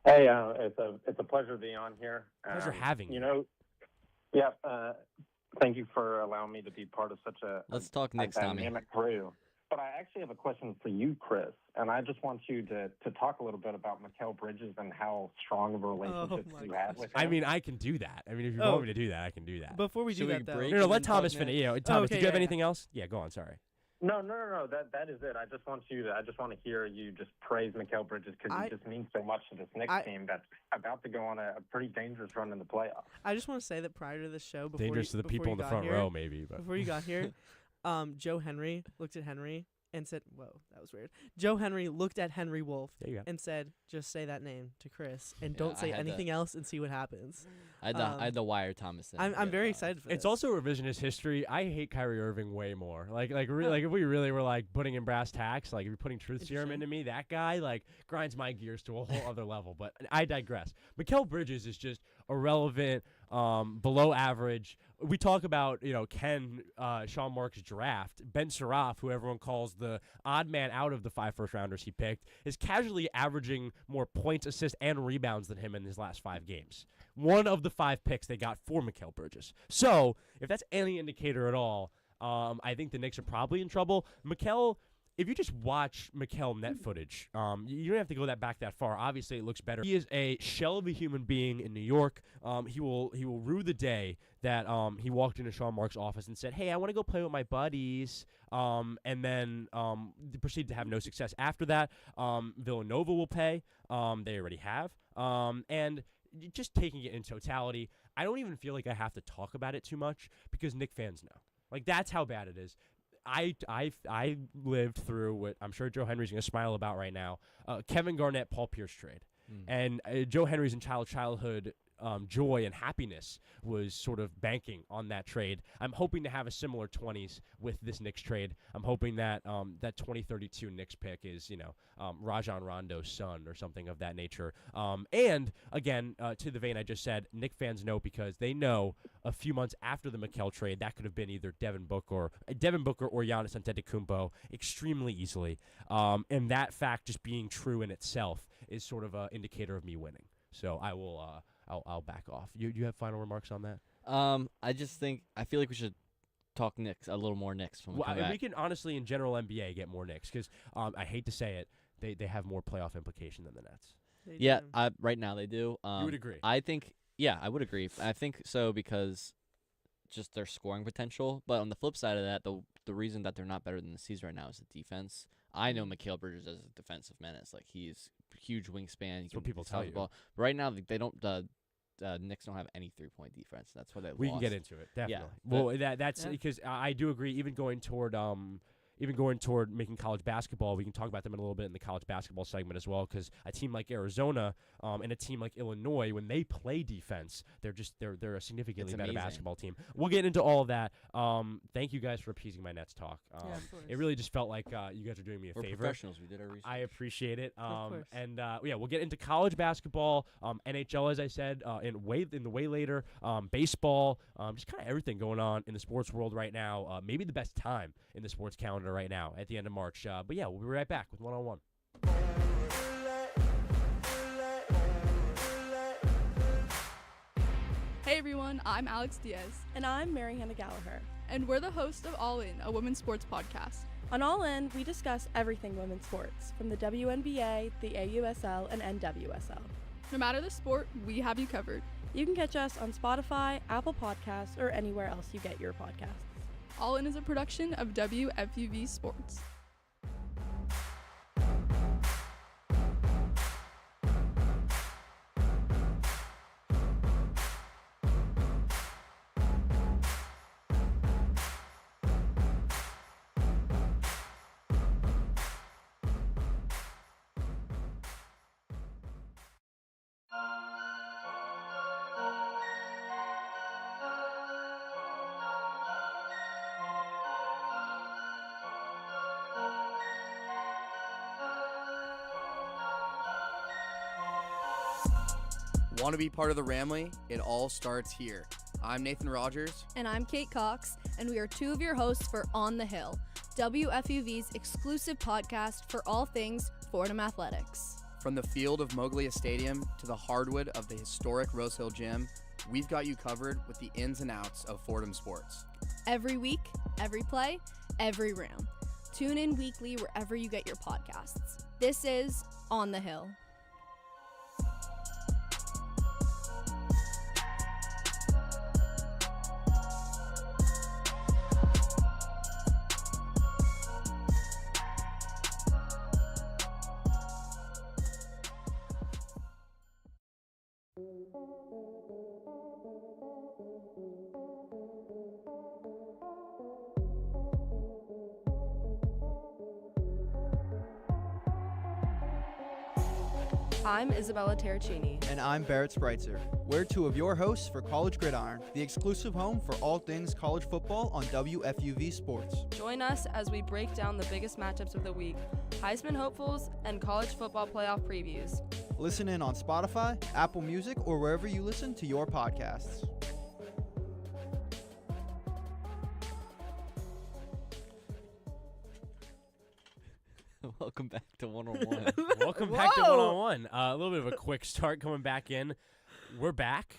Hey, it's a pleasure to be on here. Pleasure having you. Thank you for allowing me to be part of such a Let's talk Knicks, Tommy. dynamic crew. But I actually have a question for you, Chris, and I just want you to talk a little bit about Mikal Bridges and how strong of a relationship my you have gosh. with him. I mean, I can do that. I mean, if you Oh. want me to do that, I can do that. Before we Should do we that, though. break? No, let and talk Thomas finish. Knicks? Thomas, okay, did you have yeah. anything else? Yeah, go on. Sorry. No. That is it. I just want to hear you just praise Mikal Bridges because I- he just means so much to this Knicks I- team that's about to go on a pretty dangerous run in the playoffs. I just want to say that prior to this show, Dangerous to the people in the front row, maybe. But Before you got here, Joe Henry looked at Henry and said, "Whoa, that was weird." Joe Henry looked at Henry Wolff there you go. and said, "Just say that name to Chris and Yeah, don't I say had anything else and see what happens." I had the wire Thomas in. I'm very excited for this. It's also revisionist history. I hate Kyrie Irving way more. Like if we really were putting in brass tacks, if you're putting truth serum Interesting. into me, that guy grinds my gears to a whole other level. But I digress. Mikal Bridges is just irrelevant, below average. We talk about Ken Sean Marks' draft. Ben Saraf, who everyone calls the odd man out of the 5 first-rounders he picked, is casually averaging more points, assists, and rebounds than him in his last 5 games. One of the 5 picks they got for Mikal Bridges. So if that's any indicator at all, I think the Knicks are probably in trouble. Mikal, if you just watch Mikal net footage, you don't have to go back that far. Obviously, it looks better. He is a shell of a human being in New York. He will rue the day that he walked into Sean Marks' office and said, "Hey, I want to go play with my buddies," and then proceeded to have no success after that. Villanova will pay. They already have. And just taking it in totality, I don't even feel like I have to talk about it too much because Knick fans know. That's how bad it is. I lived through what I'm sure Joe Henry's going to smile about right now, Kevin Garnett, Paul Pierce trade. And Joe Henry's childhood joy and happiness was sort of banking on that trade. I'm hoping to have a similar 20s with this Knicks trade. I'm hoping that that 2032 Knicks pick is, Rajon Rondo's son or something of that nature. And again, to the vein I just said, Knicks fans know because they know a few months after the Mikal trade, that could have been either Devin Booker or Giannis Antetokounmpo extremely easily. And that fact just being true in itself is sort of an indicator of me winning. So I will. I'll back off. You have final remarks on that? I feel like we should talk Knicks a little more Knicks when we come back. We can honestly, in general NBA, get more Knicks because I hate to say it, they have more playoff implication than the Nets. They Yeah, do. right now they do. You would agree? I think, yeah, I would agree. I think so because just their scoring potential. But on the flip side of that, the reason that they're not better than the C's right now is the defense. I know Mikal Bridges as a defensive menace. He's huge wingspan. That's what people he tell touches you. the ball. But right now, they don't. Knicks don't have any 3-point defense. That's why they We lost. can get into it, definitely. Yeah, Well, that's Yeah. because I do agree. Even going toward making college basketball, we can talk about them in a little bit in the college basketball segment as well. Because a team like Arizona and a team like Illinois, when they play defense, they're a significantly It's better amazing. basketball team. We'll get into all of that. Thank you guys for appeasing my Nets talk. Yeah, of course. It really just felt like you guys are doing me a We're favor. professionals. We did our research. I appreciate it. Of course. And we'll get into college basketball, NHL, as I said, in the way later, baseball, just kind of everything going on in the sports world right now. Maybe the best time in the sports calendar right now at the end of March. But yeah, we'll be right back with One-on-One. Hey everyone, I'm Alex Diaz. And I'm Mary Hannah Gallagher. And we're the hosts of All In, a women's sports podcast. On All In, we discuss everything women's sports, from the WNBA, the AUSL, and NWSL. No matter the sport, we have you covered. You can catch us on Spotify, Apple Podcasts, or anywhere else you get your podcasts. All In is a production of WFUV Sports. Want to be part of the Ramley? It all starts here. I'm Nathan Rogers. And I'm Kate Cox, and we are two of your hosts for On the Hill, WFUV's exclusive podcast for all things Fordham athletics. From the field of Moglia Stadium to the hardwood of the historic Rose Hill Gym, we've got you covered with the ins and outs of Fordham sports. Every week, every play, every round. Tune in weekly wherever you get your podcasts. This is On the Hill. I'm Isabella Terracini. And I'm Barrett Spreitzer. We're two of your hosts for College Gridiron, the exclusive home for all things college football on WFUV Sports. Join us as we break down the biggest matchups of the week, Heisman hopefuls, and college football playoff previews. Listen in on Spotify, Apple Music, or wherever you listen to your podcasts. Welcome back to 101. Welcome back to 101. A little bit of a quick start coming back in. We're back.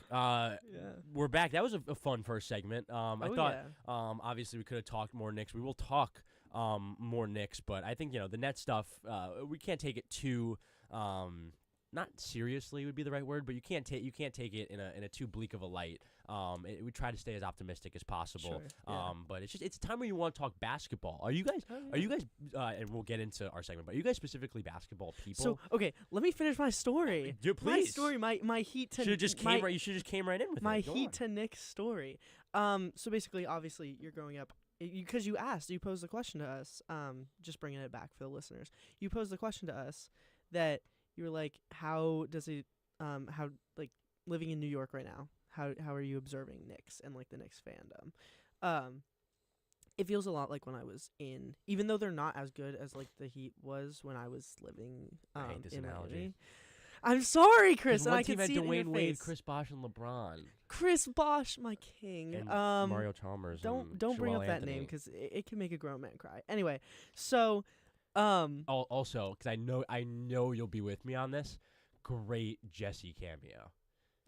We're back. That was a fun first segment. I thought, obviously, we could have talked more Knicks. We will talk more Knicks, but I think, the net stuff, we can't take it too, not seriously would be the right word, but you can't take it in a too bleak of a light. We try to stay as optimistic as possible. Sure, but it's a time where you want to talk basketball. Are you guys? And we'll get into our segment. But are you guys specifically basketball people? So okay, let me finish my story. Please. My story, my Heat to you should have just came right in with my it. Go Heat on. to Knicks story. So basically, obviously, you're growing up. Because you posed the question to us. Just bringing it back for the listeners. You posed the question to us that you were like, how does it, how like living in New York right now? How are you observing Knicks and like the Knicks fandom? It feels a lot like when I was in, even though they're not as good as like the Heat was when I was living. I hate this in analogy. Miami. I'm sorry, Chris, and One I team can had see it in Dwayne your Wade, face. Chris Bosh, and LeBron. Chris Bosh, my king. And Mario Chalmers. Don't and bring Joel up that Anthony. name because it can make a grown man cry. Anyway, so Also, because I know you'll be with me on this. Great Jesse cameo.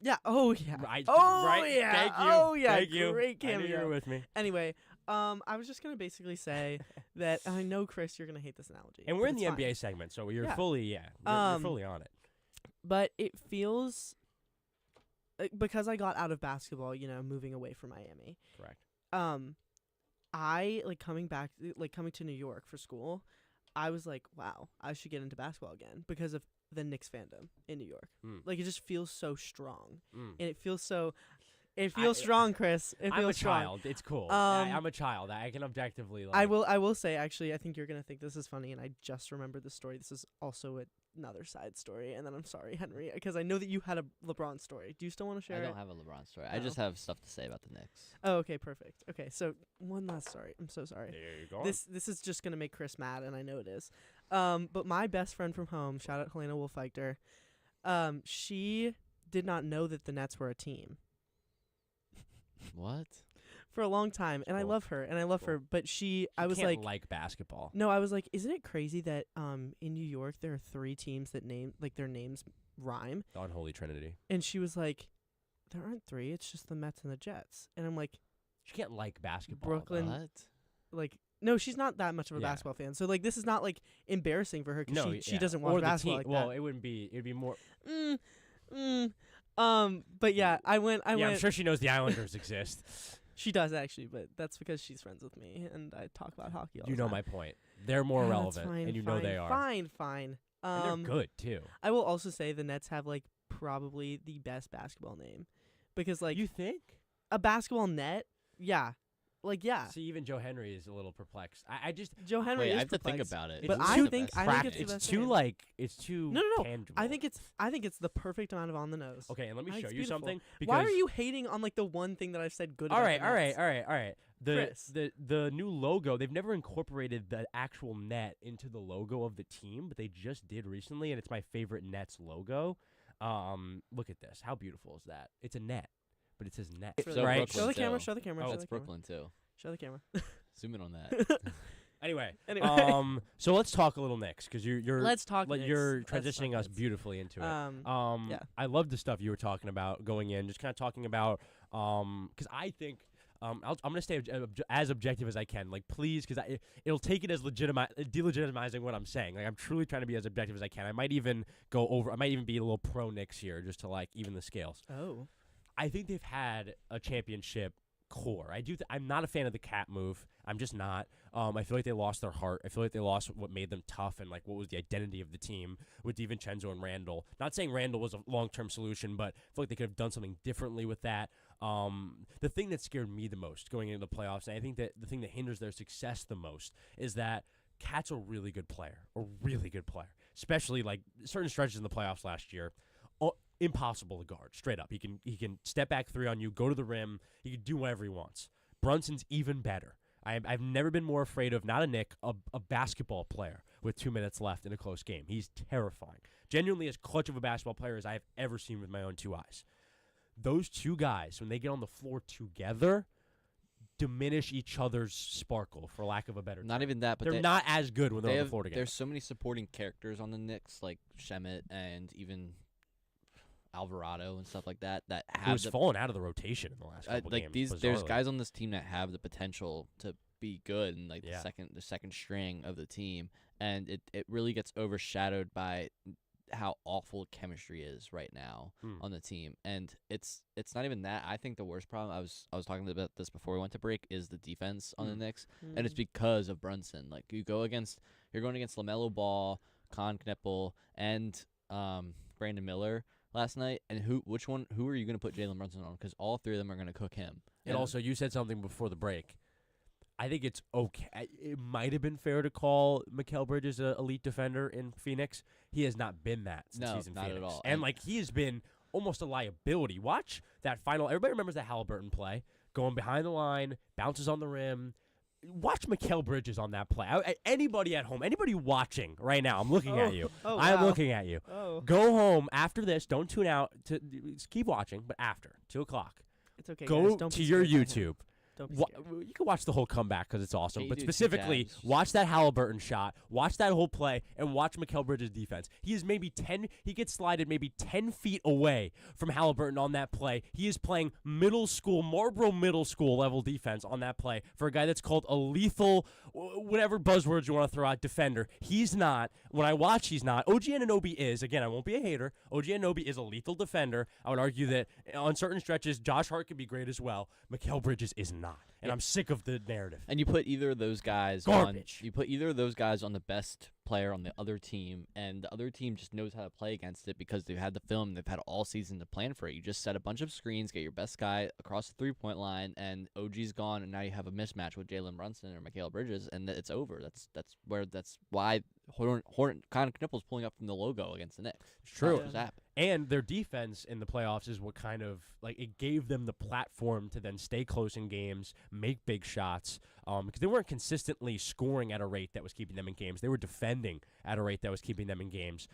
yeah. Oh yeah. Right. Yeah. Thank you. Oh yeah. Thank you. Great I knew you were cameo. with me. Anyway, I was just gonna basically say that I know, Chris, you're gonna hate this analogy, And but we're in it's the fine. NBA segment, so you're Yeah. fully you're fully on it. But it feels because I got out of basketball, moving away from Miami. Correct. I coming to New York for school. I was like, wow, I should get into basketball again because of the Knicks fandom in New York. Like, it just feels so strong, and it feels so. It feels strong, Chris. It feels I'm a strong. child. It's cool. I'm a child. I can objectively. I will say, actually, I think you're gonna think this is funny, and I just remembered the story. This is also another side story, and then I'm sorry, Henry, because I know that you had a LeBron story. Do you still want to share I it? don't have a LeBron story. No. I just have stuff to say about the Knicks. Oh, okay, perfect. Okay, so one last story. I'm so sorry. There you go. This is just gonna make Chris mad, and I know it is. But my best friend from home, shout out Helena Wolfeichter, she did not know that the Nets were a team. What? For a long time, and I Cool. love her, but I was can't like basketball. No, I was like, isn't it crazy that in New York there are 3 teams that their names rhyme? The unholy trinity. And she was like, there aren't 3, it's just the Mets and the Jets. And I'm like, She can't like basketball. Brooklyn. What? like, no, she's not that much of a Yeah. basketball fan. So like, this is not like embarrassing for her because No, she doesn't watch or the basketball team. like Well, that. it wouldn't be. It'd be more. But yeah, I went. I'm sure she knows the Islanders exist. She does actually, but that's because she's friends with me and I talk about hockey all You the know time. my point. They're more Yeah, that's relevant, fine, and you know they are. Fine. And they're good too. I will also say the Nets have like probably the best basketball name, because like You think? a basketball net, yeah, like yeah. See, even Joe Henry is a little perplexed. I just Joe Henry Wait, is I have to think perplexed. about it. But It's I too think practical. it's the best too name. it's too No. tangible. I think it's the perfect amount of on the nose. Okay, and let me I think show it's you beautiful. something. Why are because- you hating on like the one thing that I've said good All about right, the all Nets? right. Chris. The new logo, they've never incorporated the actual net into the logo of the team, but they just did recently, and it's my favorite Nets logo. Look at this. How beautiful is that? It's a net, but it says net, So right? Brooklyn Show the too. camera. Show the camera. Oh, show it's the camera. Brooklyn too. Show the camera. Zoom in on that. Anyway, Anyway. so let's talk a little Knicks, because you're Let's talk Knicks. you're Let's talk transitioning us Knicks. beautifully into it. Yeah. I love the stuff you were talking about going in, just kind of talking about because I think. I'm gonna stay as objective as I can, like please, because it'll take it as delegitimizing what I'm saying. Like I'm truly trying to be as objective as I can. I might even be a little pro Knicks here, just to like even the scales. Oh. I think they've had a championship core. I'm not a fan of the cat move. I'm just not. I feel like they lost their heart. I feel like they lost what made them tough and like what was the identity of the team with DiVincenzo and Randall. Not saying Randall was a long-term solution, but I feel like they could have done something differently with that. The thing that scared me the most going into the playoffs, and I think that the thing that hinders their success the most, is that Cat's a really good player, especially like certain stretches in the playoffs last year. Impossible to guard, straight up. He can step back three on you, go to the rim. He can do whatever he wants. Brunson's even better. I've never been more afraid of, not a Nick, a basketball player with 2 minutes left in a close game. He's terrifying. Genuinely as clutch of a basketball player as I have ever seen with my own two eyes. Those two guys, when they get on the floor together, diminish each other's sparkle, for lack of a better term. Not even that, but they're not as good when they're on the floor together. There's so many supporting characters on the Knicks, like Shemet and even Alvarado and stuff like that have fallen out of the rotation in the last couple games. There's guys on this team that have the potential to be good and like Yeah. the second string of the team, and it really gets overshadowed by how awful chemistry is right now on the team. And it's not even that. I think the worst problem, I was talking about this before we went to break, is the defense on the Knicks, and it's because of Brunson. Like you're going against LaMelo Ball, Con Knippel, and Brandon Miller last night, and who are you going to put Jalen Brunson on? Because all three of them are going to cook him. And also, you said something before the break. I think it's okay. It might have been fair to call Mikal Bridges an elite defender in Phoenix. He has not been that since he's in not Phoenix. at all. And like he has been almost a liability. Watch that final. Everybody remembers that Halliburton play, going behind the line, bounces on the rim. Watch Mikal Bridges on that play. Anybody at home, anybody watching right now, I'm looking at you. Oh, I'm wow. looking at you. Oh. Go home after this. Don't tune out. Just keep watching, but after 2:00. It's okay. Go guys. Don't to be your scared by him. YouTube. Don't be scared. You can watch the whole comeback because it's awesome. Yeah, But you do two specifically, tabs. watch that Halliburton shot. Watch that whole play, and watch Mikal Bridges' defense. He is maybe 10. He gets slided maybe 10 feet away from Halliburton on that play. He is playing Marlboro Middle School level defense on that play for a guy that's called a lethal, whatever buzzwords you want to throw out, defender. He's not. When I watch, he's not. OG Anunoby is. Again, I won't be a hater. OG Anunoby is a lethal defender. I would argue that on certain stretches, Josh Hart could be great as well. Mikal Bridges is not. And I'm sick of the narrative. And you put either of those guys Garbage. on the best player on the other team, and the other team just knows how to play against it because they've had the film, they've had all season to plan for it. You just set a bunch of screens, get your best guy across the 3-point line, and OG's gone, and now you have a mismatch with Jalen Brunson or Mikal Bridges, and it's over. That's why Con Knippel's pulling up from the logo against the Knicks. It's true. That's what's happened. And their defense in the playoffs is what kind of like it gave them the platform to then stay close in games, make big shots, because they weren't consistently scoring at a rate that was keeping them in games. They were defending at a rate that was keeping them in games.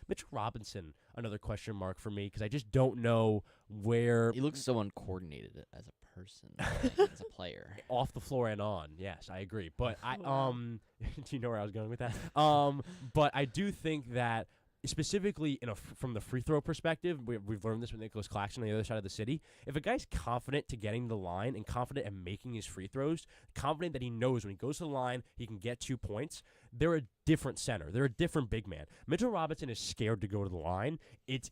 Mitchell Robinson, another question mark for me because I just don't know where He looks so uncoordinated as a person, as a player. off the floor and on. Yes, I agree. But do you know where I was going with that? But I do think that specifically from the free throw perspective, we've learned this with Nicholas Claxton on the other side of the city. If a guy's confident to getting the line and confident in making his free throws, confident that he knows when he goes to the line he can get 2 points, they're a different center. They're a different big man. Mitchell Robinson is scared to go to the line. It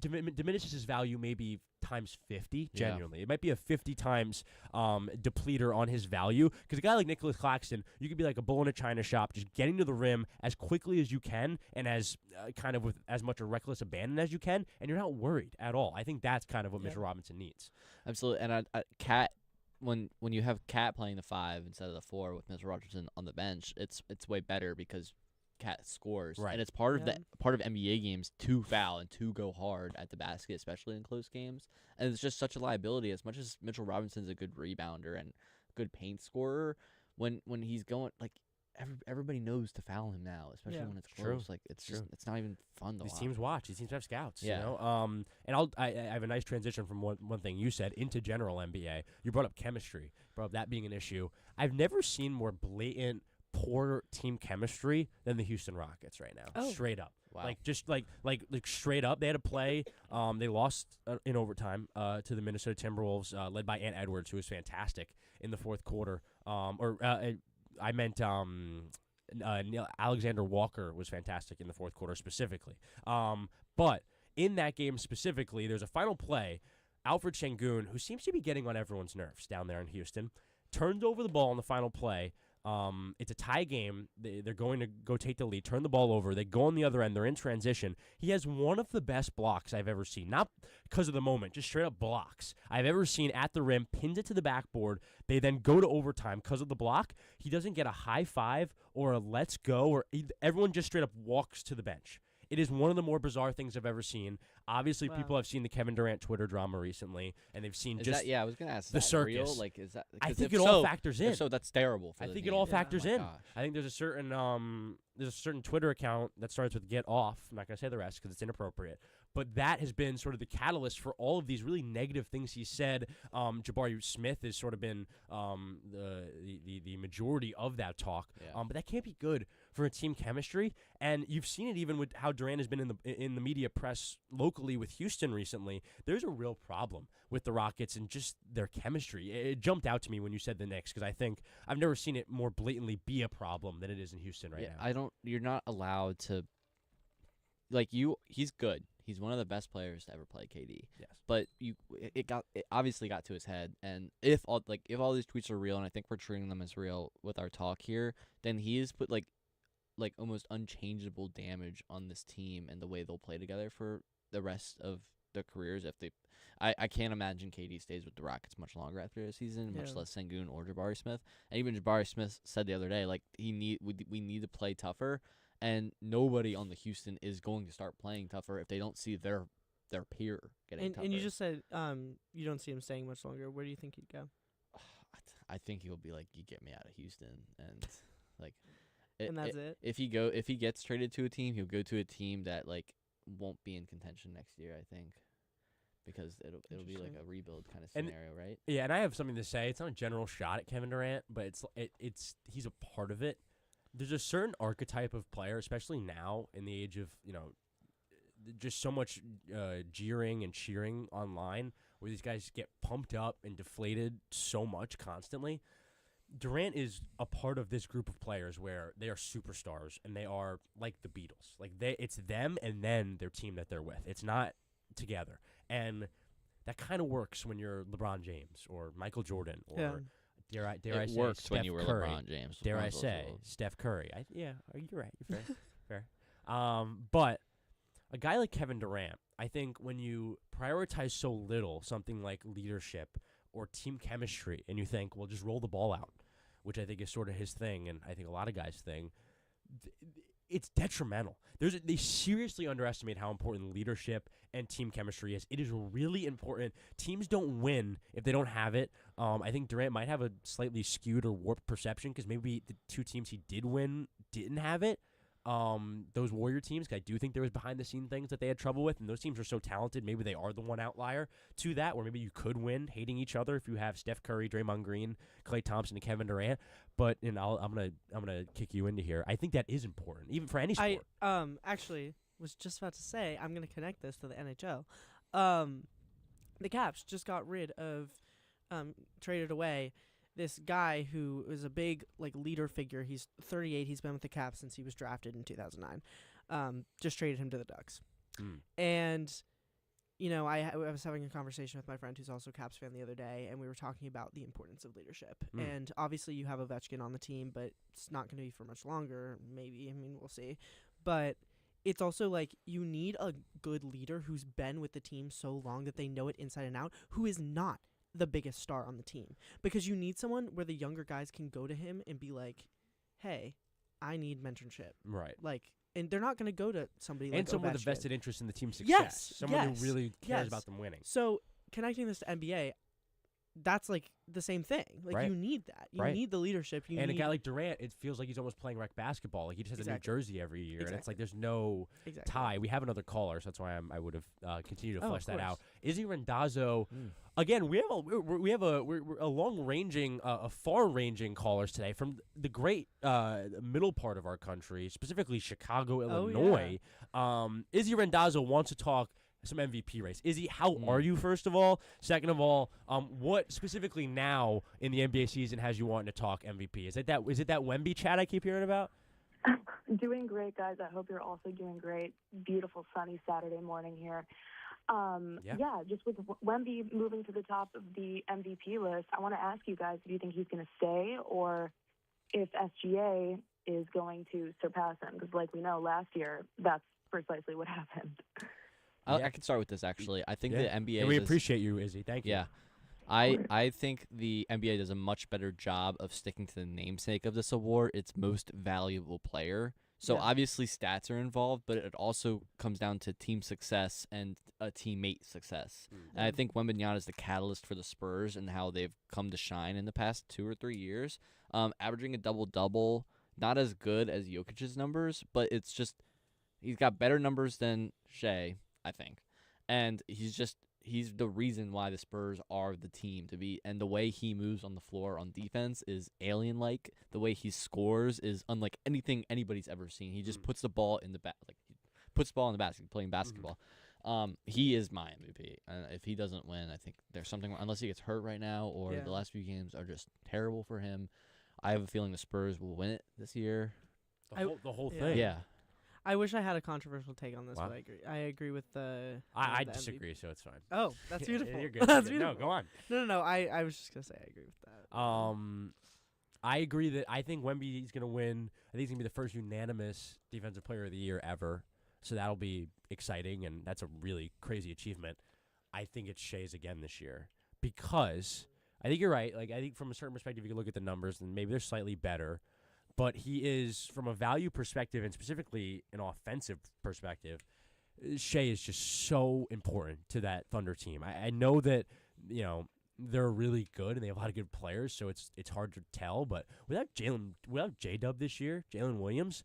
diminishes his value maybe times 50, genuinely. It might be a 50 times depleter on his value, because a guy like Nicholas Claxton, you could be like a bull in a china shop, just getting to the rim as quickly as you can and as kind of with as much a reckless abandon as you can, and you're not worried at all. I think that's kind of what Mitchell Robinson needs. Absolutely. And Cat, when you have Cat playing the 5 instead of the 4 with Mitchell Robinson on the bench, it's way better because Cat scores, right. And it's part of NBA games to foul and to go hard at the basket, especially in close games. And it's just such a liability. As much as Mitchell Robinson's a good rebounder and good paint scorer, when he's going, like, everybody knows to foul him now, especially when it's close. True. Like, it's it's not even fun to watch. These teams watch. These teams have scouts. Yeah. You know. And I have a nice transition from one thing you said into general NBA. You brought up chemistry. Brought up that being an issue. I've never seen more blatant poor team chemistry than the Houston Rockets right now. Oh. Straight up. Wow. Like just like straight up. They had to play. They lost in overtime to the Minnesota Timberwolves, led by Ant Edwards, who was fantastic in the fourth quarter. I meant Alexander Walker was fantastic in the fourth quarter specifically. But in that game specifically, there's a final play. Alfred Şengün, who seems to be getting on everyone's nerves down there in Houston, turned over the ball on the final play. It's a tie game. They're going to go take the lead, turn the ball over. They go on the other end. They're in transition. He has one of the best blocks I've ever seen. Not because of the moment, just straight up blocks I've ever seen at the rim, pins it to the backboard. They then go to overtime because of the block. He doesn't get a high five or a let's go, or everyone just straight up walks to the bench. It is one of the more bizarre things I've ever seen. Obviously, people have seen the Kevin Durant Twitter drama recently, and they've seen I was going to ask, the is that circus. real? Like, is that? I think it all factors in. So that's terrible. For I the think team. it all factors in. Gosh. I think there's a certain Twitter account that starts with "get off." I'm not going to say the rest because it's inappropriate. But that has been sort of the catalyst for all of these really negative things he said. Jabari Smith has sort of been the majority of that talk. Yeah. But that can't be good for a team chemistry. And you've seen it even with how Durant has been in the media press locally with Houston recently. There's a real problem with the Rockets and just their chemistry. It jumped out to me when you said the Knicks, because I think I've never seen it more blatantly be a problem than it is in Houston right now. You're not allowed to. He's good. He's one of the best players to ever play KD. Yes. But it obviously got to his head, and if all these tweets are real, and I think we're treating them as real with our talk here, then he has put like almost unchangeable damage on this team and the way they'll play together for the rest of their careers. I can't imagine KD stays with the Rockets much longer after the season, much less Şengün or Jabari Smith. And even Jabari Smith said the other day, like, we need to play tougher. And nobody on the Houston is going to start playing tougher if they don't see their peer getting tougher. And you just said you don't see him staying much longer. Where do you think he'd go? I think he'll be like, you get me out of Houston, and like, and that's it. If he gets traded to a team, he'll go to a team that like won't be in contention next year, I think, because it'll be like a rebuild kind of scenario, right? Yeah, and I have something to say. It's not a general shot at Kevin Durant, but he's a part of it. There's a certain archetype of player, especially now in the age of, just so much jeering and cheering online, where these guys get pumped up and deflated so much constantly. Durant is a part of this group of players where they are superstars, and they are like the Beatles. Like, it's them and then their team that they're with. It's not together. And that kind of works when you're LeBron James or Michael Jordan or dare I say worked Steph when you were Curry. LeBron James. Dare I say Steph Curry. You're right. You're fair. But a guy like Kevin Durant, I think when you prioritize so little something like leadership or team chemistry, and you think, well, just roll the ball out, which I think is sort of his thing, and I think a lot of guys' thing, it's detrimental. They seriously underestimate how important leadership and team chemistry is. It is really important. Teams don't win if they don't have it. I think Durant might have a slightly skewed or warped perception because maybe the two teams he did win didn't have it. Those Warrior teams, 'cause I do think there was behind-the-scene things that they had trouble with, and those teams are so talented, maybe they are the one outlier to that, where maybe you could win hating each other if you have Steph Curry, Draymond Green, Klay Thompson, and Kevin Durant. But I'm gonna kick you into here. I think that is important, even for any sport. I actually was just about to say I'm gonna connect this to the NHL. The Caps just got rid of, traded away this guy who is a big leader figure. He's 38. He's been with the Caps since he was drafted in 2009. Just traded him to the Ducks. And I was having a conversation with my friend who's also a Caps fan the other day, and we were talking about the importance of leadership. And obviously you have Ovechkin on the team, but it's not going to be for much longer. Maybe. I mean, we'll see. But it's also you need a good leader who's been with the team so long that they know it inside and out, who is not the biggest star on the team. Because you need someone where the younger guys can go to him and be like, hey, I need mentorship. Right. And they're not going to go to somebody like And someone with a Ovechkin. vested interest in the team's success. Yes. Someone who really cares about them winning. So connecting this to NBA, that's the same thing. Right. You need that. You Right. need the leadership. And a guy like Durant, it feels like he's almost playing rec basketball. He just has a new jersey every year, and it's there's no tie. We have another caller, so that's why I would have continued to flesh that out. Izzy Randazzo, again, we're a long-ranging, far-ranging callers today from the great middle part of our country, specifically Chicago, Illinois. Izzy Randazzo wants to talk some MVP race. Izzy, how are you, first of all? Second of all, what specifically now in the NBA season has you wanting to talk MVP? Is it that Wemby chat I keep hearing about? Doing great, guys. I hope you're also doing great. Beautiful sunny Saturday morning here. Just with Wemby moving to the top of the MVP list, I want to ask you guys, do you think he's going to stay, or if SGA is going to surpass him? Because like we know, last year, that's precisely what happened. I can start with this, actually. I think the NBA... And we appreciate you, Izzy. Thank you. Yeah. I think the NBA does a much better job of sticking to the namesake of this award, its most valuable player. So obviously stats are involved, but it also comes down to team success and a teammate success. And I think Wembanyama is the catalyst for the Spurs and how they've come to shine in the past 2 or 3 years. Averaging a double-double, not as good as Jokic's numbers, but it's just he's got better numbers than Shea, I think. And he's the reason why the Spurs are the team to beat. And the way he moves on the floor on defense is alien-like. The way he scores is unlike anything anybody's ever seen. He just puts the ball in the puts the ball in the basket, playing basketball. He is my MVP. If he doesn't win, I think there's something wrong, unless he gets hurt right now or the last few games are just terrible for him. I have a feeling the Spurs will win it this year. The whole thing. Yeah. I wish I had a controversial take on this, Wow. but I agree with the. I the disagree, MVP. so it's fine. Oh, that's beautiful. You're good. That's You're good. beautiful. No, go on. No. I was just gonna say I agree with that. I agree that I think Wemby is gonna win. I think he's gonna be the first unanimous Defensive Player of the Year ever. So that'll be exciting, and that's a really crazy achievement. I think it's Shea's again this year because I think you're right. I think from a certain perspective, you can look at the numbers, and maybe they're slightly better. But he is, from a value perspective and specifically an offensive perspective, Shea is just so important to that Thunder team. I know that, they're really good and they have a lot of good players, so it's hard to tell. But without J-Dub this year, Jalen Williams,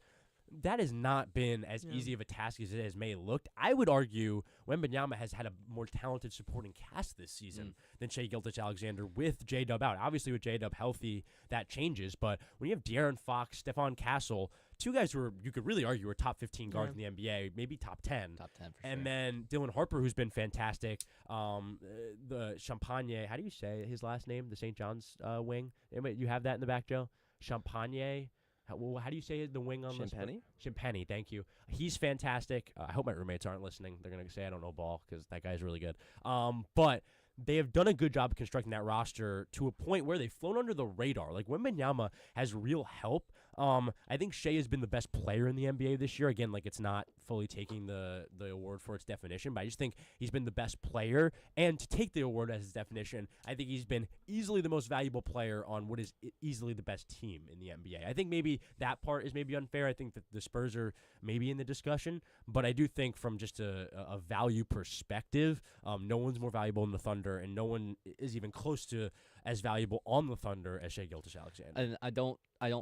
that has not been as easy of a task as it has may looked. I would argue Wembanyama has had a more talented supporting cast this season than Shai Gilgeous-Alexander with J-Dub out. Obviously, with J-Dub healthy, that changes. But when you have De'Aaron Fox, Stephon Castle, two guys who you could really argue are top 15 guards in the NBA, maybe top 10. Top 10 for and sure. then Dylan Harper, who's been fantastic. The Champagne, how do you say his last name? The St. John's wing. You have that in the back, Joe? Champagne. How do you say the wing on this? Champagne, thank you. He's fantastic. I hope my roommates aren't listening. They're going to say I don't know ball because that guy's really good. But they have done a good job of constructing that roster to a point where they've flown under the radar. Like, Wembanyama has real help. I think Shea has been the best player in the NBA this year. Again, it's not fully taking the award for its definition, but I just think he's been the best player. And to take the award as his definition, I think he's been easily the most valuable player on what is easily the best team in the NBA. I think maybe that part is maybe unfair. I think that the Spurs are maybe in the discussion, but I do think from just a value perspective, no one's more valuable than the Thunder, and no one is even close to as valuable on the Thunder as Shai Gilgeous-Alexander. And I don't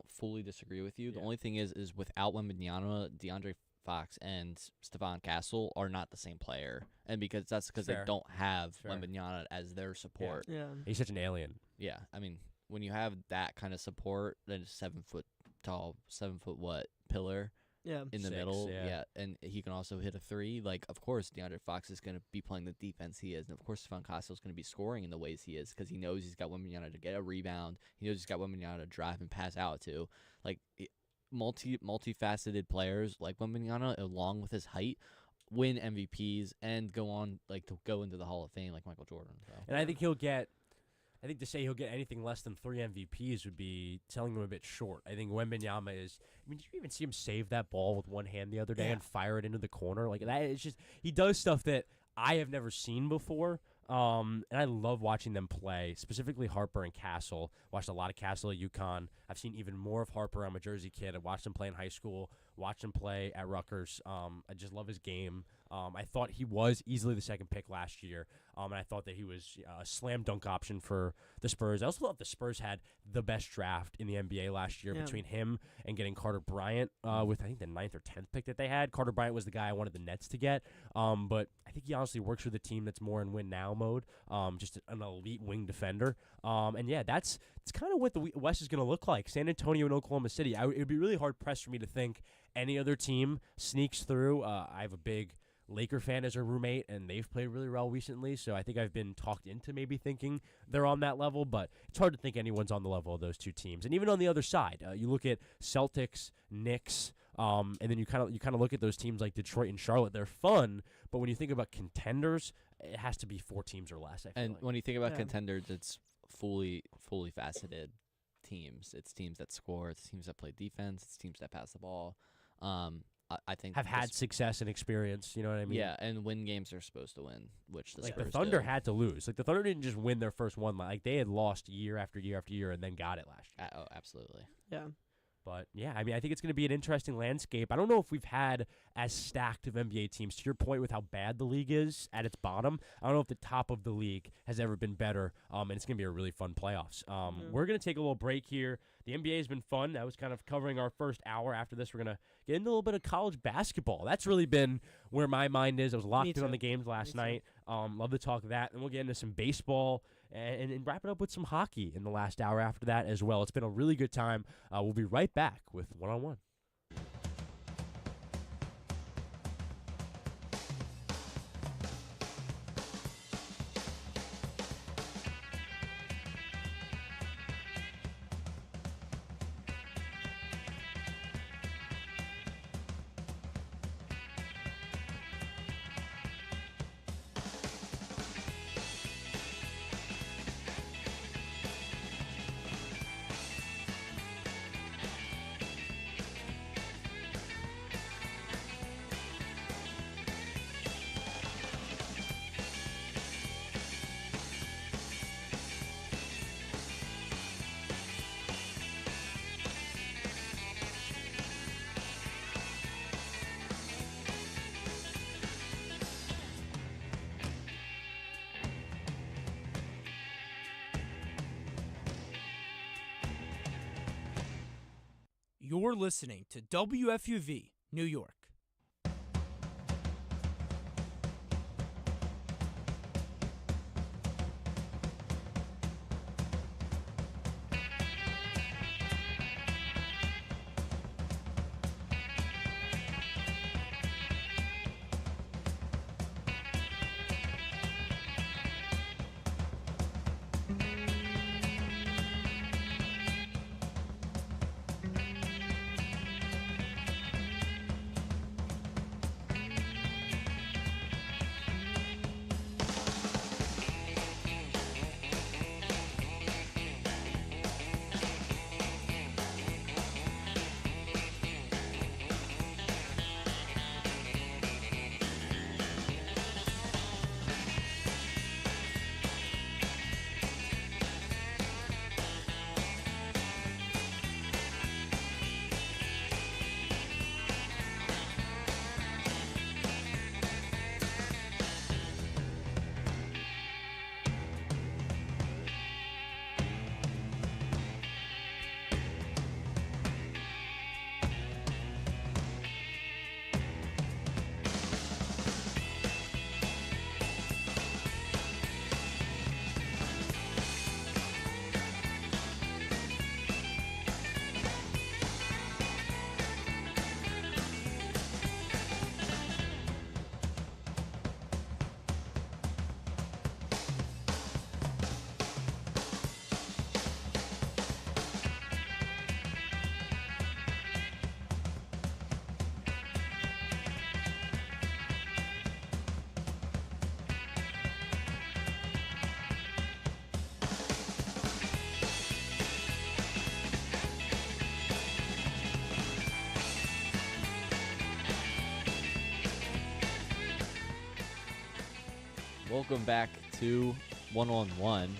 fully disagree with you. The only thing is without Wembanyama, DeAndre Fox and Stephon Castle are not the same player, and because they don't have Wembanyama as their support. Yeah, he's such an alien. Yeah, I mean, when you have that kind of support, then 7 foot tall, 7 foot pillar, in the middle. Yeah, and he can also hit a three. Like, of course, DeAndre Fox is going to be playing the defense he is, and of course, Stephon Castle is going to be scoring in the ways he is because he knows he's got Wembanyama to get a rebound. He knows he's got Wembanyama to drive and pass out to. Like, multifaceted players like Wembanyama, along with his height, win MVPs and go on to go into the Hall of Fame like Michael Jordan. So. And I think to say he'll get anything less than 3 MVPs would be selling him a bit short. I think Wembanyama is. I mean, did you even see him save that ball with one hand the other day and fire it into the corner like that? It's just he does stuff that I have never seen before. And I love watching them play, specifically Harper and Castle. Watched a lot of Castle at UConn. I've seen even more of Harper. I'm a Jersey kid. I watched him play in high school, watched him play at Rutgers. I just love his game. I thought he was easily the second pick last year, and I thought that he was a slam dunk option for the Spurs. I also thought the Spurs had the best draft in the NBA last year between him and getting Carter Bryant with, I think, the 9th or 10th pick that they had. Carter Bryant was the guy I wanted the Nets to get, but I think he honestly works with a team that's more in win-now mode, just an elite wing defender. And, yeah, it's kind of what the West is going to look like. San Antonio and Oklahoma City. It would be really hard-pressed for me to think any other team sneaks through. I have a big Laker fan as a roommate, and they've played really well recently, so I think I've been talked into maybe thinking they're on that level, but it's hard to think anyone's on the level of those two teams. And even on the other side, you look at Celtics, Knicks, and then you kind of look at those teams like Detroit and Charlotte. They're fun, but when you think about contenders, it has to be 4 teams or less. I feel like. When you think about contenders, it's fully faceted teams. It's teams that score. It's teams that play defense. It's teams that pass the ball. I think have had success and experience, you know what I mean? Yeah, and win games they're supposed to win, which the Spurs the Thunder do. had to lose. Like the Thunder didn't just win their first one. Like they had lost year after year after year and then got it last year. Oh, absolutely. Yeah. But, yeah, I mean, I think it's going to be an interesting landscape. I don't know if we've had as stacked of NBA teams. To your point with how bad the league is at its bottom, I don't know if the top of the league has ever been better, and it's going to be a really fun playoffs. We're going to take a little break here. The NBA has been fun. That was kind of covering our first hour. After this, we're going to get into a little bit of college basketball. That's really been where my mind is. I was locked in on the games last night. Love to talk that. And we'll get into some baseball and wrap it up with some hockey in the last hour after that as well. It's been a really good time. We'll be right back with One-on-One. You're listening to WFUV, New York. Welcome back to One on One.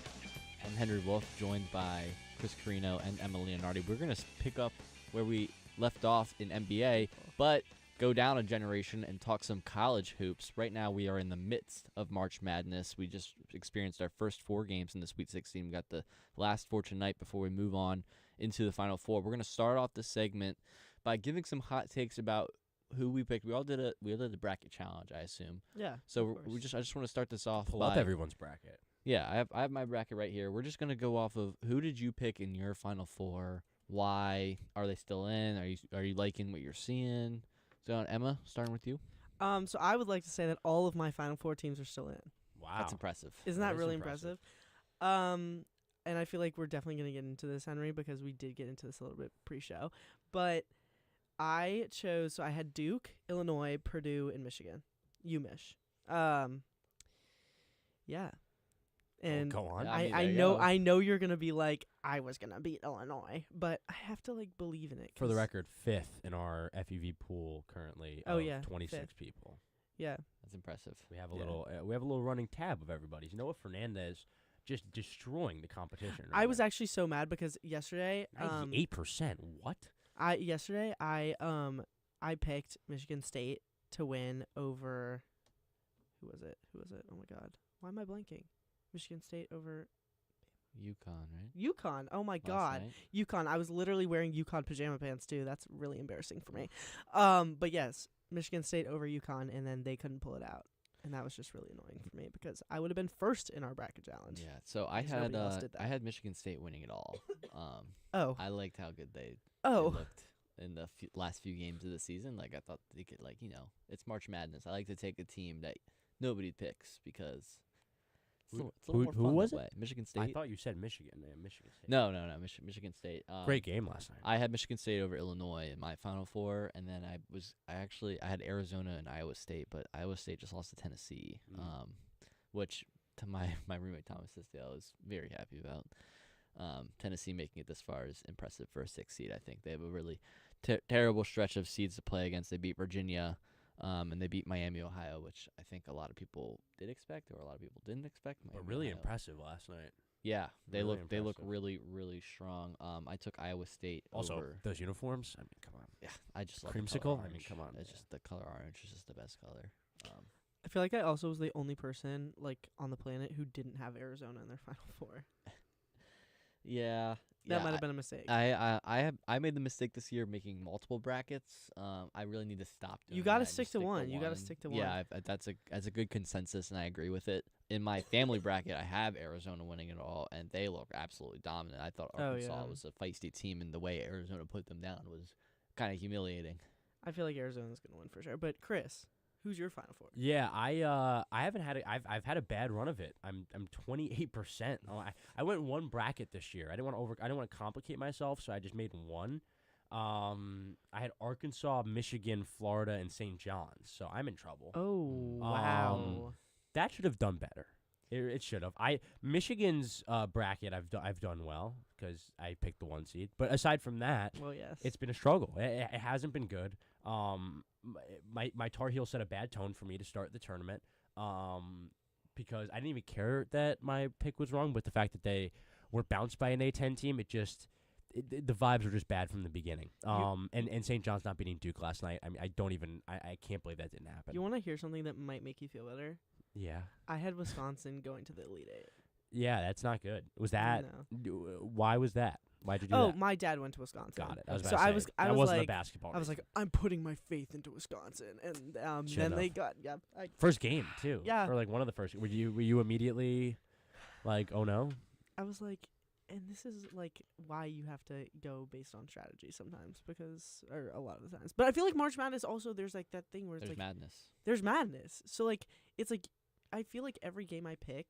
I'm Henry Wolff, joined by Chris Carrino and Emma Leonardi. We're going to pick up where we left off in NBA, but go down a generation and talk some college hoops. Right now, we are in the midst of March Madness. We just experienced our first 4 games in the Sweet 16. We got the last 4 tonight before we move on into the Final Four. We're going to start off this segment by giving some hot takes about who we picked. We all did the bracket challenge, I assume. Yeah. So I just want to start this off. Pull up everyone's bracket. Yeah, I have my bracket right here. We're just gonna go off of who did you pick in your Final Four? Why are they still in? Are you liking what you're seeing? So Emma, starting with you. So I would like to say that all of my Final Four teams are still in. Wow, that's impressive. Isn't that really impressive? And I feel like we're definitely gonna get into this, Henry, because we did get into this a little bit pre-show. But I had Duke, Illinois, Purdue, and Michigan. UMich. Yeah. And go on. I know you're gonna be like, I was gonna beat Illinois, but I have to believe in it. For the record, 5th in our FUV pool currently. Oh, of yeah, 26 5th. people. Yeah, that's impressive. We have a little running tab of everybody's. Noah Fernandez just destroying the competition. I was actually so mad because yesterday, 98%. What? I picked Michigan State to win over. Who was it? Oh my God, why am I blanking? Michigan State over UConn, right? UConn. Oh my God, UConn. I was literally wearing UConn pajama pants too. That's really embarrassing for me. But yes, Michigan State over UConn, and then they couldn't pull it out, and that was just really annoying for me because I would have been first in our bracket challenge. Yeah. So I had Michigan State winning it all. I liked how good they looked in the last few games of the season. Like I thought they could, it's March Madness. I like to take a team that nobody picks because. It's a little more fun was that it? Way. Michigan State. I thought you said Michigan. Michigan State. No. Michigan State. Great game last night. I had Michigan State over Illinois in my Final Four, and then I had Arizona and Iowa State, but Iowa State just lost to Tennessee, which to my roommate Thomas Tisdale is very happy about. Tennessee making it this far is impressive for a 6th seed. I think they have a really terrible stretch of seeds to play against. They beat Virginia. And they beat Miami, Ohio, which I think a lot of people did expect, or a lot of people didn't expect. But really impressive last night. Yeah, they look really, really strong. I took Iowa State. Also, over those uniforms. I mean, come on. Yeah, I just love creamsicle. The color I mean, come on. It's just the color orange is just the best color. I feel like I also was the only person on the planet who didn't have Arizona in their Final Four. Yeah. That might have been a mistake. I made the mistake this year making multiple brackets. I really need to stop doing. You got to stick to one. You got to stick to one. Yeah, that's a good consensus, and I agree with it. In my family bracket, I have Arizona winning it all, and they look absolutely dominant. I thought Arkansas was a feisty team, and the way Arizona put them down was kind of humiliating. I feel like Arizona's going to win for sure. But Chris, who's your Final Four? Yeah, I haven't had I've had a bad run of it. I'm 28%. I went one bracket this year. I didn't want to complicate myself, so I just made one. I had Arkansas, Michigan, Florida, and St. John's, so I'm in trouble. Oh, wow. That should have done better. It should have. Michigan's bracket I've done well because I picked the 1 seed. But aside from that, well, yes, it's been a struggle. It hasn't been good. My Tar Heels set a bad tone for me to start the tournament because I didn't even care that my pick was wrong, but the fact that they were bounced by an A10 team, the vibes were just bad from the beginning. And St. John's not beating Duke last night. I mean, I can't believe that didn't happen. You want to hear something that might make you feel better? Yeah. I had Wisconsin going to the Elite Eight. Yeah, that's not good. Was that? No. Why was that? Why'd you do that? Oh, my dad went to Wisconsin. Got it. I was like, a basketball. I was like, I'm putting my faith into Wisconsin, and then they got first game too. Yeah, or like one of the first. Were you immediately like, oh no? I was like, and this is like why you have to go based on strategy sometimes, or a lot of the times. But I feel like March Madness also there's like that thing where it's there's like madness. There's madness. So like it's like I feel like every game I pick,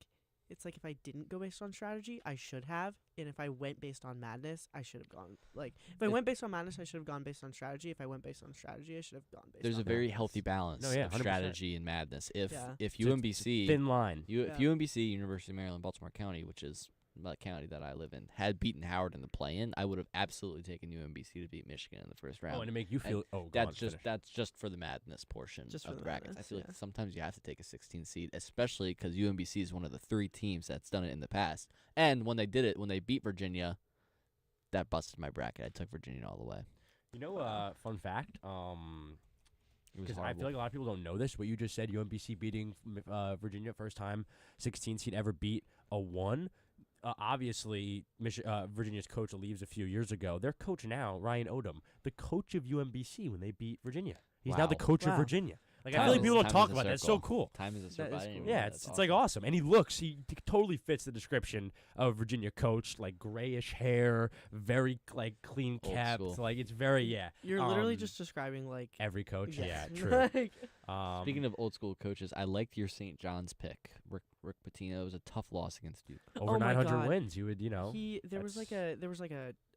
it's like if I didn't go based on strategy, I should have, and if I went based on madness, I should have gone. Like if I went based on madness, I should have gone based on strategy. If I went based on strategy, I should have gone based. There's on a very madness. healthy balance of 100%. strategy and madness. If it's UMBC thin line, if UMBC, University of Maryland, Baltimore County, which is county that I live in, had beaten Howard in the play-in, I would have absolutely taken UMBC to beat Michigan in the first round. Oh, and to make you feel that's just for the madness portion Just of for the the brackets. I madness, feel yeah. like sometimes you have to take a 16 seed, especially because UMBC is one of the 3 teams that's done it in the past. And when they did it, when they beat Virginia, that busted my bracket. I took Virginia all the way. You know, fun fact. It was Because I horrible. feel like a lot of people don't know this. What you just said, UMBC beating Virginia, first time 16 seed ever beat a 1. Obviously, Virginia's coach leaves a few years ago. Their coach now, Ryan Odom, the coach of UMBC when they beat Virginia. He's now the coach of Virginia. Like, I feel like people don't talk about that. It's so cool. Time is a circle. I didn't even Yeah, know it's that's like awesome. And he totally fits the description of Virginia coach, like grayish hair, very like clean Old kept. school. Like it's very You're literally just describing like every coach. Yes. Yeah, true. Like- Speaking of old school coaches, I liked your St. John's pick. Rick Pitino. It was a tough loss against Duke. Over Oh my 900 God. wins, you would, There was like a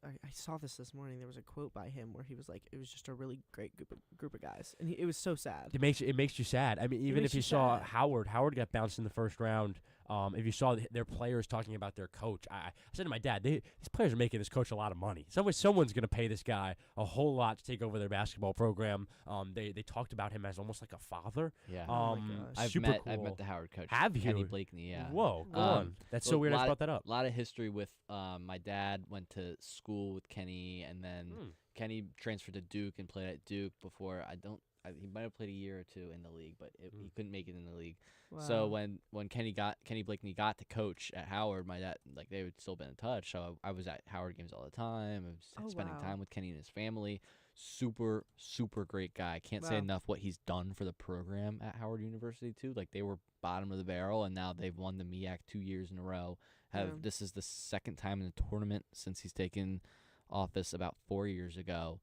I saw this morning. There was a quote by him where he was like, it was just a really great group of guys, and it was so sad. It makes you sad. I mean, even if makes you you saw sad. Howard got bounced in the first round. If you saw their players talking about their coach, I said to my dad, these players are making this coach a lot of money. Someone's going to pay this guy a whole lot to take over their basketball program. They talked about him as almost like a father. Yeah. I've I've met the Howard coach. Have you? Kenny Blakeney, yeah. Whoa, go on. That's so weird I brought that up. A lot of history with my dad went to school with Kenny, and then Kenny transferred to Duke and played at Duke before. He might have played a year or 2 in the league, but he couldn't make it in the league. So when Kenny Blakeney got to coach at Howard, my dad, like, they would still been in touch. So I was at Howard games all the time. I was spending time with Kenny and his family. Super, super great guy. Can't say enough what he's done for the program at Howard University too. Like, they were bottom of the barrel, and now they've won the MEAC 2 years in a row. This is the second time in the tournament since he's taken office about 4 years ago.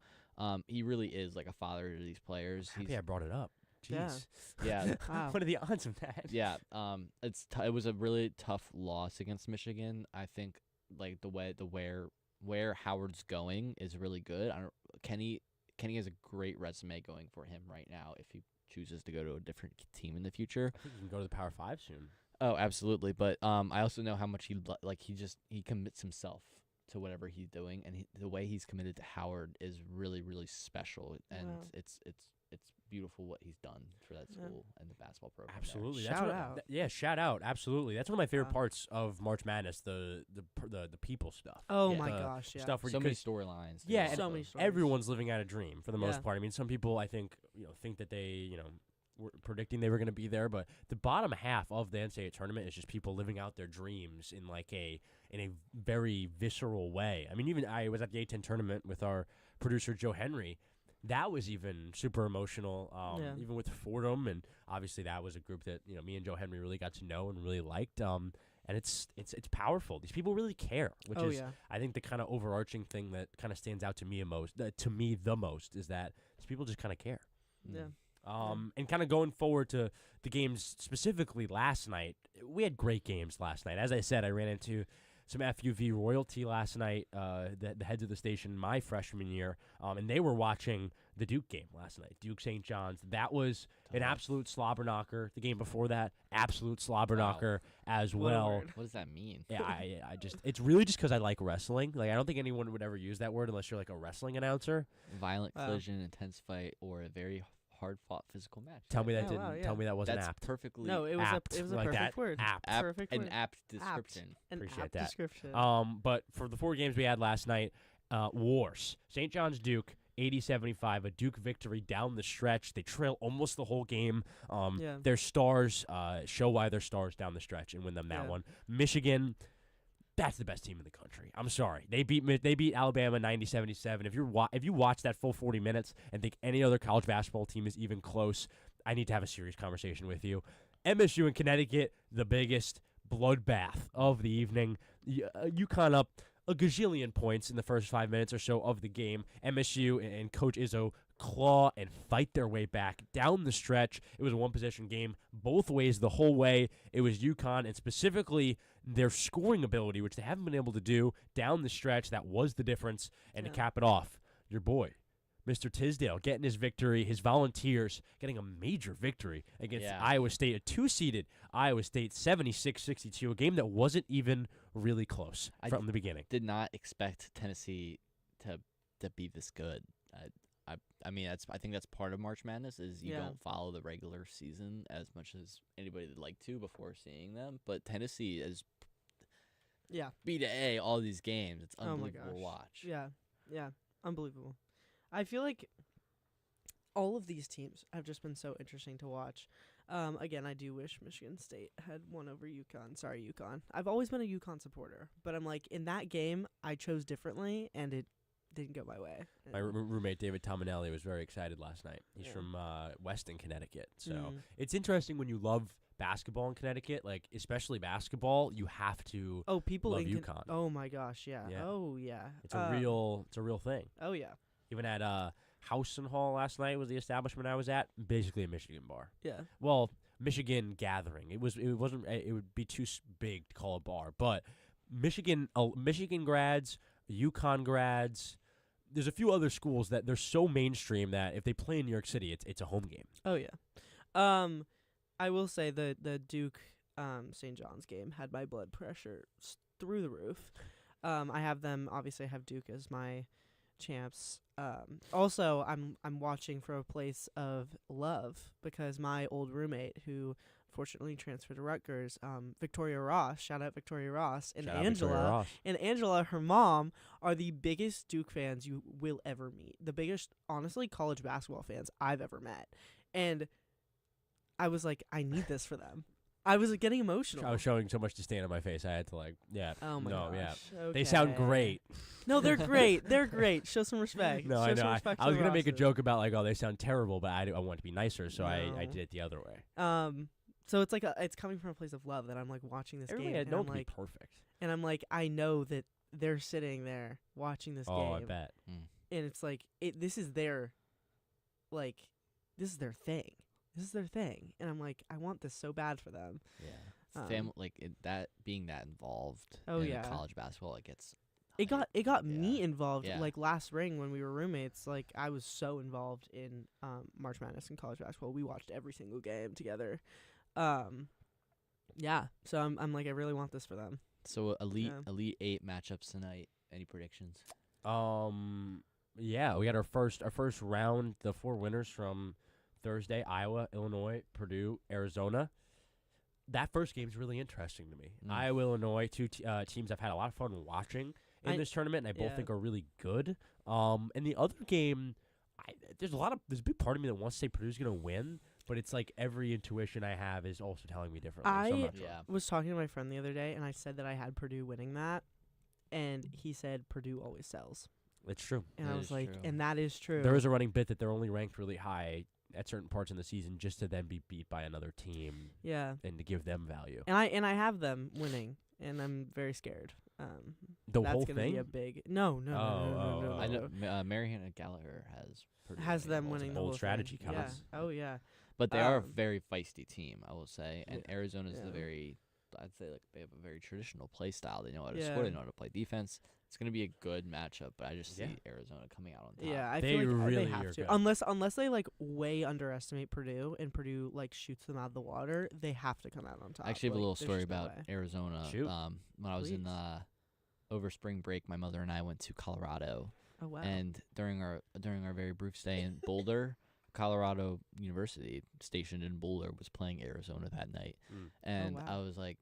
He really is like a father to these players. Happy I brought it up. Jeez. Yeah. What are the odds of that? Yeah. It was a really tough loss against Michigan. I think like where Howard's going is really good. Kenny has a great resume going for him right now if he chooses to go to a different team in the future. I think he can go to the Power 5 soon. Oh, absolutely. But I also know how much he commits himself to whatever he's doing, and the way he's committed to Howard is really, really special, and it's beautiful what he's done for that school and the basketball program. Absolutely, Shout out. Shout out. Absolutely, that's one of my favorite parts of March Madness. The people stuff. Oh my gosh, yeah. Stuff where so many storylines. Yeah, so and many stories. everyone's living out a dream for the most Yeah. part. I mean, some people I think think that they were predicting they were going to be there, but the bottom half of the NCAA tournament is just people living out their dreams in a very visceral way. I mean, even I was at the A-10 tournament with our producer Joe Henry. That was even super emotional, even with Fordham, and obviously that was a group that me and Joe Henry really got to know and really liked. And it's powerful. These people really care, which is I think the kind of overarching thing that kind of stands out to me the most is that these people just kind of care. Yeah. And kind of going forward to the games specifically last night, we had great games last night. As I said, I ran into some FUV royalty last night, the heads of the station my freshman year, and they were watching the Duke game last night, Duke St. John's. That was an absolute slobber knocker. The game before that, absolute slobber knocker as well. What does that mean? Yeah, I just it's really just because I like wrestling. Like, I don't think anyone would ever use that word unless you're like a wrestling announcer. Violent collision, intense fight, or a very hard-fought physical match. Tell me that didn't. Tell me that wasn't That's apt. perfectly. No, it was apt. it was a Like perfect that. word. Apt. Perfect An word. apt description. An Appreciate apt that. description. But for the 4 games we had last night, wars. St. John's Duke 80-75, a Duke victory down the stretch. They trail almost the whole game. Their stars show why they're stars down the stretch and win them that one. Michigan, that's the best team in the country. I'm sorry. They beat Alabama 90-77. If you watch that full 40 minutes and think any other college basketball team is even close, I need to have a serious conversation with you. MSU in Connecticut, the biggest bloodbath of the evening. UConn up a gazillion points in the first 5 minutes or so of the game. MSU and Coach Izzo claw and fight their way back down the stretch. It was a one-possession game both ways the whole way. It was UConn, and specifically their scoring ability, which they haven't been able to do down the stretch. That was the difference. And to cap it off, your boy, Mr. Tisdale getting his victory, his Volunteers getting a major victory against Iowa State, a 2-seeded Iowa State, 76-62, a game that wasn't even really close from the beginning. Did not expect Tennessee to be this good. I mean, I think that's part of March Madness is you don't follow the regular season as much as anybody would like to before seeing them. But Tennessee is B to A all these games. It's unbelievable to watch. Yeah, unbelievable. I feel like all of these teams have just been so interesting to watch. Again, I do wish Michigan State had won over UConn. Sorry, UConn. I've always been a UConn supporter, but I'm like, in that game, I chose differently, and it didn't go my way. My roommate, David Tominelli, was very excited last night. He's from Weston, Connecticut. So it's interesting when you love basketball in Connecticut, like especially basketball, you have to love UConn. Oh, my gosh, yeah. Oh, yeah. It's a real thing. Oh, yeah. Even at House and Hall last night was the establishment I was at, basically a Michigan bar. Yeah. Well, Michigan gathering. It wasn't. It would be too big to call a bar, but Michigan grads, UConn grads. There's a few other schools that they're so mainstream that if they play in New York City, it's a home game. Oh yeah. I will say the Duke St. John's game had my blood pressure through the roof. I have Duke as my champs. Also, I'm watching from a place of love because my old roommate, who fortunately transferred to Rutgers, Victoria Ross, shout out Victoria Ross, and Angela, her mom, are the biggest Duke fans you will ever meet. The biggest, honestly, college basketball fans I've ever met. And I was like, I need this for them. I was getting emotional. I was showing so much disdain on my face. I had to Oh my gosh. Yeah. Okay. They sound great. No, they're great. They're great. Show some respect. No, I know. I was gonna make a joke about they sound terrible, but I want to be nicer, so I did it the other way. So it's it's coming from a place of love that I'm watching this game. And don't be perfect. And I'm I know that they're sitting there watching this game. Oh, I bet. And it's this is their this is their thing. This is their thing, and I'm I want this so bad for them. Yeah, that being that involved. In college basketball, it got me involved. Last spring when we were roommates, I was so involved in March Madness and college basketball. We watched every single game together. Yeah. So I'm I really want this for them. So Elite 8 matchups tonight. Any predictions? Yeah, we got our first round. The 4 winners from Thursday: Iowa, Illinois, Purdue, Arizona. That first game's really interesting to me. Iowa, Illinois, two teams I've had a lot of fun watching in this tournament, and I both think are really good. And the other game, there's a big part of me that wants to say Purdue's going to win, but it's every intuition I have is also telling me differently. I was talking to my friend the other day, and I said that I had Purdue winning that, and he said Purdue always sells. It's true. And I was and that is true. There is a running bit that they're only ranked really high at certain parts in the season just to then be beat by another team. Yeah. And to give them value. And I have them winning, and I'm very scared. The that's whole gonna thing? Be a big no. I know Mary Hannah Gallagher has them winning the whole strategy thing. counts. Yeah. Oh yeah. But they are a very feisty team, I will say, and Arizona's I'd say they have a very traditional play style. They know how to score. They know how to play defense. It's going to be a good matchup, but I just see Arizona coming out on top. Yeah, I feel they have to. Unless they way underestimate Purdue and Purdue shoots them out of the water, they have to come out on top. I actually have a little story about Arizona. When I was in over spring break, my mother and I went to Colorado. Oh wow! And during our very brief stay in Boulder, Colorado University, stationed in Boulder, was playing Arizona that night, and I was like,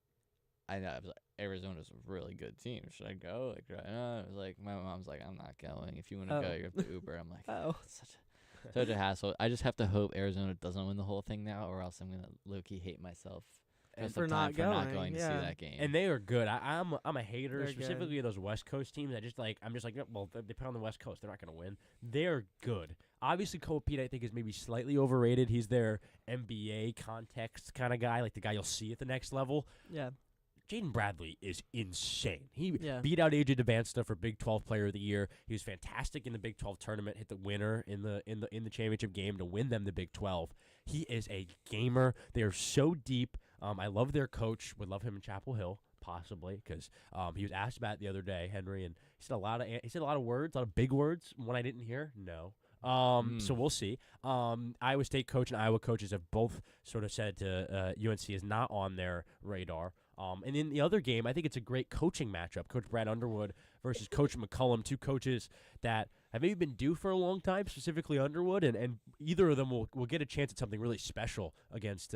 Arizona's a really good team. Should I go? I was my mom's like, I'm not going. If you want to go, you have to Uber. I'm like, such a hassle. I just have to hope Arizona doesn't win the whole thing now, or else I'm gonna low-key hate myself for not going to see that game. And they are good. I'm a hater, They're specifically good. of those West Coast teams. I'm just well, they play on the West Coast. They're not going to win. They're good. Obviously, Cole Pete, I think, is maybe slightly overrated. He's their NBA context kind of guy, the guy you'll see at the next level. Yeah. Jaden Bradley is insane. He beat out AJ DeBansta for Big 12 Player of the Year. He was fantastic in the Big 12 tournament. Hit the winner in the championship game to win them the Big 12. He is a gamer. They are so deep. I love their coach. Would love him in Chapel Hill possibly because he was asked about it the other day, Henry, and he said a lot of words, a lot of big words. One I didn't hear. No. So we'll see. Iowa State coach and Iowa coaches have both sort of said to UNC is not on their radar. And in the other game, I think it's a great coaching matchup. Coach Brad Underwood versus Coach McCullum, two coaches that have maybe been due for a long time, specifically Underwood, and either of them will get a chance at something really special against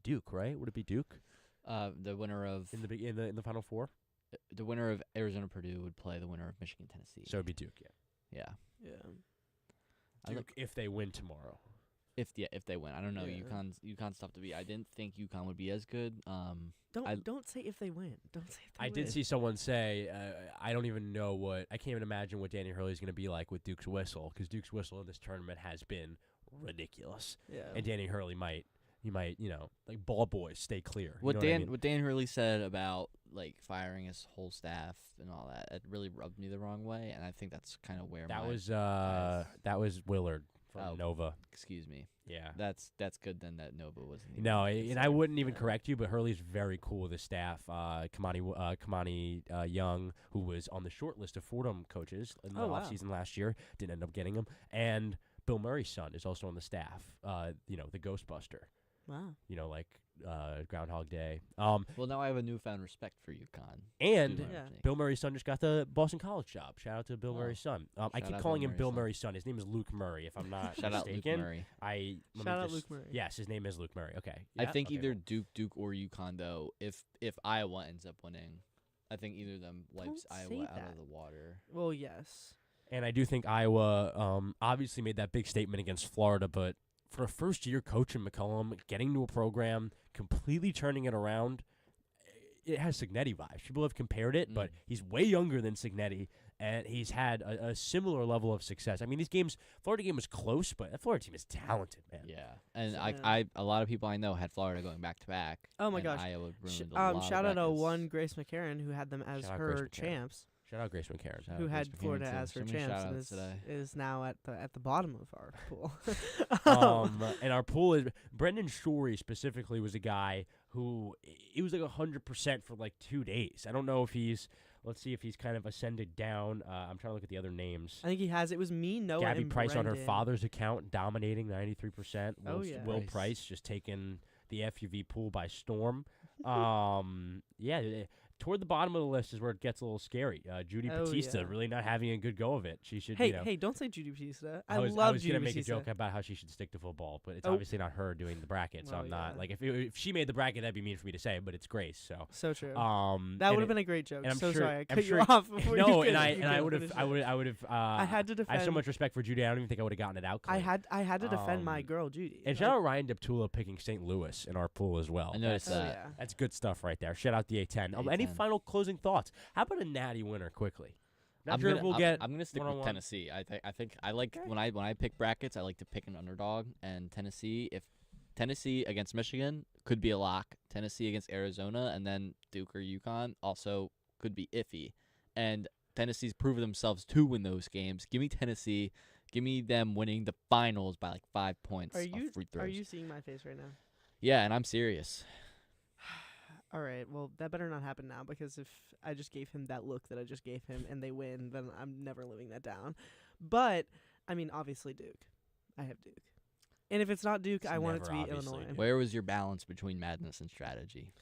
Duke, right? Would it be Duke? The winner of in the Final Four. The winner of Arizona Purdue would play the winner of Michigan Tennessee. So it'd be Duke, yeah. Duke if they win tomorrow. If they win, I don't know. Yeah. UConn's tough to beat. I didn't think UConn would be as good. Don't say if they win. Don't say if they win. I did see someone say, I don't even know I can't even imagine what Danny Hurley's going to be like with Duke's whistle, because Duke's whistle in this tournament has been ridiculous. Yeah. And Danny Hurley might, like ball boys, stay clear. What Dan Hurley said about like firing his whole staff and all that, it really rubbed me the wrong way, and I think that's kind of where that was Willard from Nova. Excuse me. Yeah. That's good then that Nova wasn't. No, and I wouldn't even correct you, but Hurley's very cool with his staff. Kamani Young, who was on the short list of Fordham coaches in the offseason last year, didn't end up getting him, and Bill Murray's son is also on the staff. The Ghostbuster. Wow. Like Groundhog Day. Well, now I have a newfound respect for UConn. And Bill Murray's son just got the Boston College job. Shout out to Bill Murray's son. I keep calling him Bill Murray's son. His name is Luke Murray, if I'm not Shout mistaken. out Luke Murray. Shout out Luke Murray. Yes, his name is Luke Murray. Okay. I think either Duke or UConn, though, if Iowa ends up winning, I think either of them wipes Iowa out of the water. Well, yes. And I do think Iowa obviously made that big statement against Florida, but for a first-year coach in McCullum, getting to a program, completely turning it around, it has Signetti vibes. People have compared it, but he's way younger than Signetti, and he's had a similar level of success. I mean, Florida game was close, but that Florida team is talented, man. Yeah, and I a lot of people I know had Florida going back-to-back. Oh, my gosh. Iowa ruined a lot shout of out to brackets. one Grace McCarron who had them as her champs. Shout out Grace McCarron. Who had Florida as her champs and is now at the bottom of our pool. And our pool is Brendan Shorey specifically was a guy who he was like 100% for like 2 days. I don't know if let's see if he's kind of ascended down. I'm trying to look at the other names. I think he has. It was me, Noah, Gabby and Price Brendan. on her father's account, dominating 93%. Will Price. Price just taking the FUV pool by storm. Toward the bottom of the list is where it gets a little scary. Judy Batista really not having a good go of it. She should. Hey, don't say Judy Batista. I was love going Judy to make Batista. a joke about how she should stick to football, but it's obviously not her doing the bracket, so I'm not like if she made the bracket, that'd be mean for me to say, but it's Grace. So true. That would have been a great joke. And I'm so sure, sorry, I I'm cut sure you off. Before no, you I would have. I had to defend. I have so much respect for Judy. I don't even think I would have gotten it out. I had to defend my girl Judy. And shout out Ryan Deptula picking St. Louis in our pool as well. I noticed that. That's good stuff right there. Shout out the A10. Any final closing thoughts? How about a natty winner quickly? I'm gonna stick with Tennessee. I think I like when I pick brackets, I like to pick an underdog, and if Tennessee against Michigan could be a lock. Tennessee against Arizona, and then Duke or UConn also could be iffy. And Tennessee's proven themselves to win those games. Give me Tennessee. Give me them winning the finals by like 5 points. Off free throws. Are you seeing my face right now? Yeah, and I'm serious. All right, well, that better not happen now, because if I just gave him that look that I just gave him and they win, then I'm never living that down. But, I mean, obviously Duke. I have Duke. And if it's not Duke, I want it to be Illinois. Where was your balance between madness and strategy?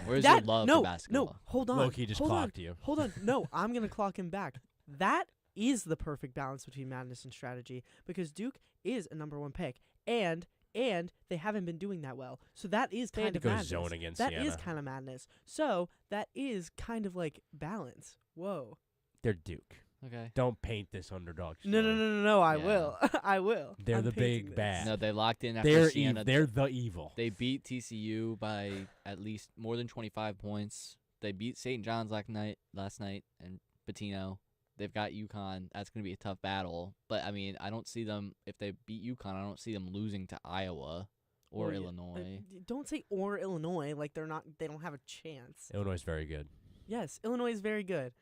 Where's your love for basketball? No, hold on. Loki just clocked you. Hold on. No, I'm going to clock him back. That is the perfect balance between madness and strategy, because Duke is a #1 pick, and they haven't been doing that well. So that is kind of madness. Zone against that Siena. is kind of madness. So that is kind of like balance. Whoa. They're Duke. Okay. Don't paint this underdog story. No. I will. I will. They're I'm the big painting bad. No, they locked in after Siena. They're the evil. They beat TCU by at least more than 25 points. They beat St. John's last night and Patino. They've got UConn. That's going to be a tough battle. But, I mean, I don't see them, if they beat UConn, I don't see them losing to Iowa or Illinois. Don't say or Illinois like they don't have a chance. Illinois is very good. Yes, Illinois is very good.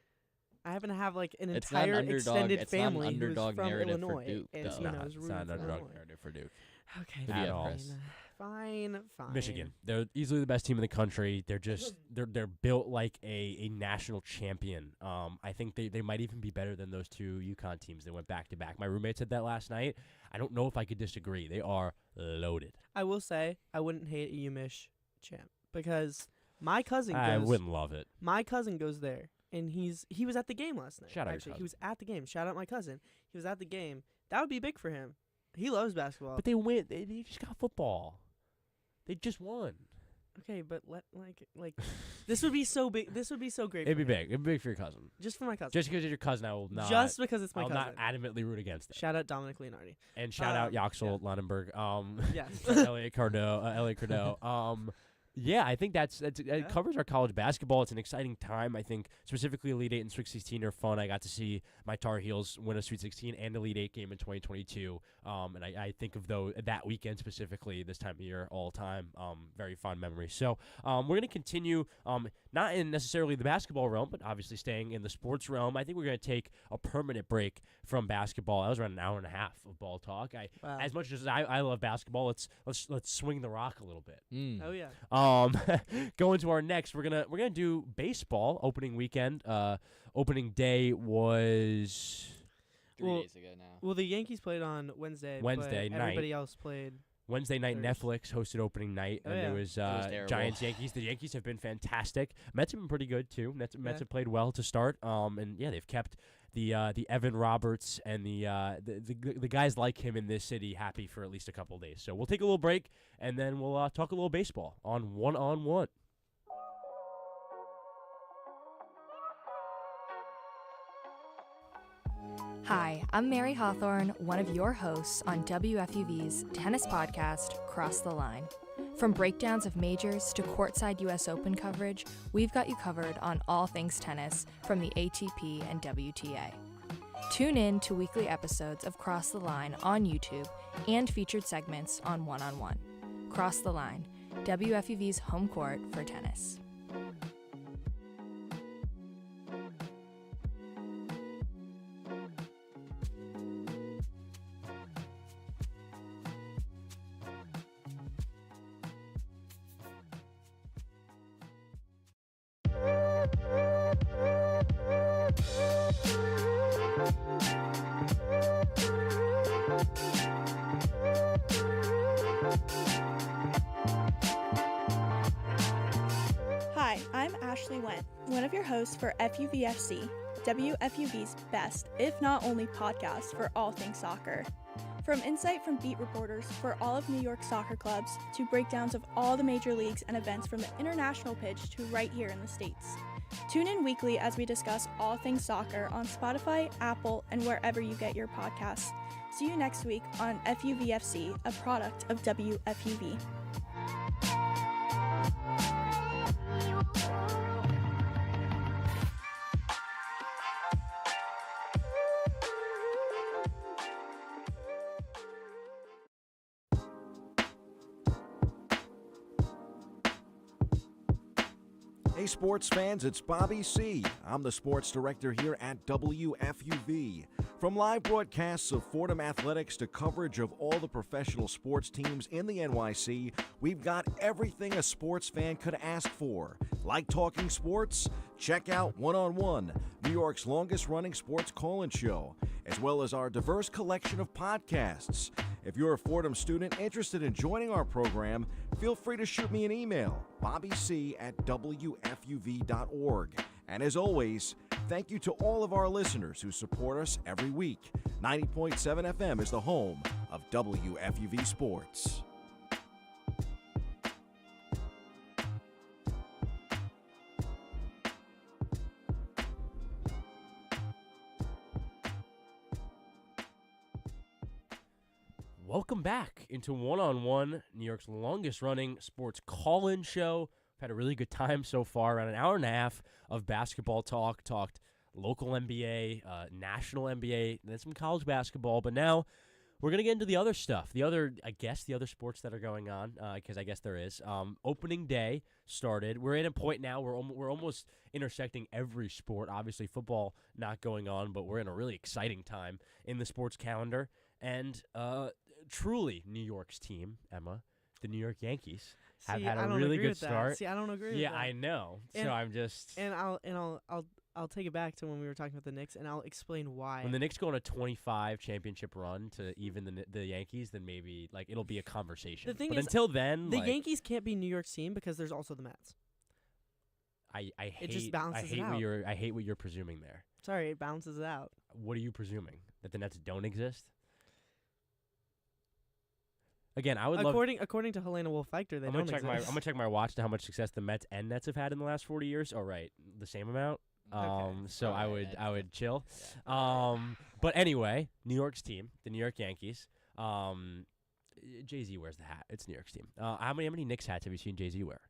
I happen to have like an It's entire not an underdog, extended it's family not an underdog who's from narrative Illinois. for Duke, and though. It's not an underdog narrative for Duke. Okay, Who do you have, all. Chris? Fine. Michigan. They're easily the best team in the country. They're just they're built like a national champion. I think they might even be better than those two UConn teams that went back to back. My roommate said that last night. I don't know if I could disagree. They are loaded. I will say I wouldn't hate a UMich champ because my cousin goes. I wouldn't love it. My cousin goes there, and he was at the game last night. Shout out your actually, cousin. he was at the game. Shout out my cousin. He was at the game. That would be big for him. He loves basketball. But they win. They just got football. They just won. Okay, but this would be so big. This would be so great. It'd be big. It'd be big for your cousin. Just for my cousin. Just because it's your cousin, I will not. Just because it's my I'll cousin. not adamantly root against it. Shout out Dominic Leonardi. And shout out Yaxel Lunenburg. Yes. Elliot Cardo. Yeah, I think it covers our college basketball. It's an exciting time. I think specifically Elite 8 and Sweet 16 are fun. I got to see my Tar Heels win a Sweet 16 and Elite 8 game in 2022. And I think of that weekend specifically this time of year all time. Very fond memories. So we're going to continue, not in necessarily the basketball realm, but obviously staying in the sports realm. I think we're going to take a permanent break from basketball. That was around an hour and a half of ball talk. As much as I love basketball, let's swing the rock a little bit. Oh yeah. Going to our next, we're gonna do baseball opening weekend. Opening day was 3 days ago now. Well, the Yankees played on Wednesday. Wednesday but night. Everybody else played Wednesday night. Thursday. Netflix hosted opening night, and yeah. it was terrible. Giants Yankees. The Yankees have been fantastic. Mets have been pretty good too. Mets have played well to start. And yeah, they've kept the Evan Roberts and the guys like him in this city happy for at least a couple of days. So we'll take a little break, and then we'll talk a little baseball on one-on-one. Hi, I'm Mary Hawthorne, one of your hosts on WFUV's tennis podcast, Cross the Line. From breakdowns of majors to courtside U.S. Open coverage, we've got you covered on all things tennis from the ATP and WTA. Tune in to weekly episodes of Cross the Line on YouTube and featured segments on One-on-One. Cross the Line, WFUV's home court for tennis. Hi, I'm Ashley Went, one of your hosts for FUVFC, WFUV's best, if not only podcast for all things soccer. From insight from beat reporters for all of New York soccer clubs to breakdowns of all the major leagues and events from the international pitch to right here in the States. Tune in weekly as we discuss all things soccer on Spotify, Apple, and wherever you get your podcasts. See you next week on FUVFC, a product of WFUV. Hey sports fans, it's Bobby C. I'm the sports director here at WFUV. From live broadcasts of Fordham Athletics to coverage of all the professional sports teams in the NYC, we've got everything a sports fan could ask for. Like talking sports? Check out One-on-One, New York's longest-running sports call-in show, as well as our diverse collection of podcasts. If you're a Fordham student interested in joining our program, feel free to shoot me an email, bobbyc@wfuv.org. And as always, thank you to all of our listeners who support us every week. 90.7 FM is the home of WFUV Sports. Welcome back into One-on-One, New York's longest-running sports call-in show. We've had a really good time so far, around an hour and a half of basketball talk. Talked local NBA, national NBA, and then some college basketball. But now we're going to get into the other stuff, the other sports that are going on, because I guess there is. Opening day started. We're at a point now where we're almost intersecting every sport. Obviously, football not going on, but we're in a really exciting time in the sports calendar. And truly, New York's team, Emma, the New York Yankees have See, had I a don't really agree good with that. start. See, I don't agree with Yeah, that. I know. And- So I'm just. And I'll take it back to when we were talking about the Knicks, and I'll explain why. When the Knicks go on a 25 championship run to even the Yankees, then maybe like it'll be a conversation. The thing but is, until then, the like, Yankees can't be New York's team because there's also the Mets. I hate It just balances it out. I hate what you're presuming there. Sorry, it balances it out. What are you presuming? That the Nets don't exist? Again, I would love. According to Helena Wolff-Eichter, they I'm don't gonna check exist. I'm gonna check my watch to how much success the Mets and Nets have had in the last 40 years. Oh, right, the same amount. So I would chill. But anyway, New York's team, the New York Yankees. Jay-Z wears the hat. It's New York's team. How many Knicks hats have you seen Jay-Z wear?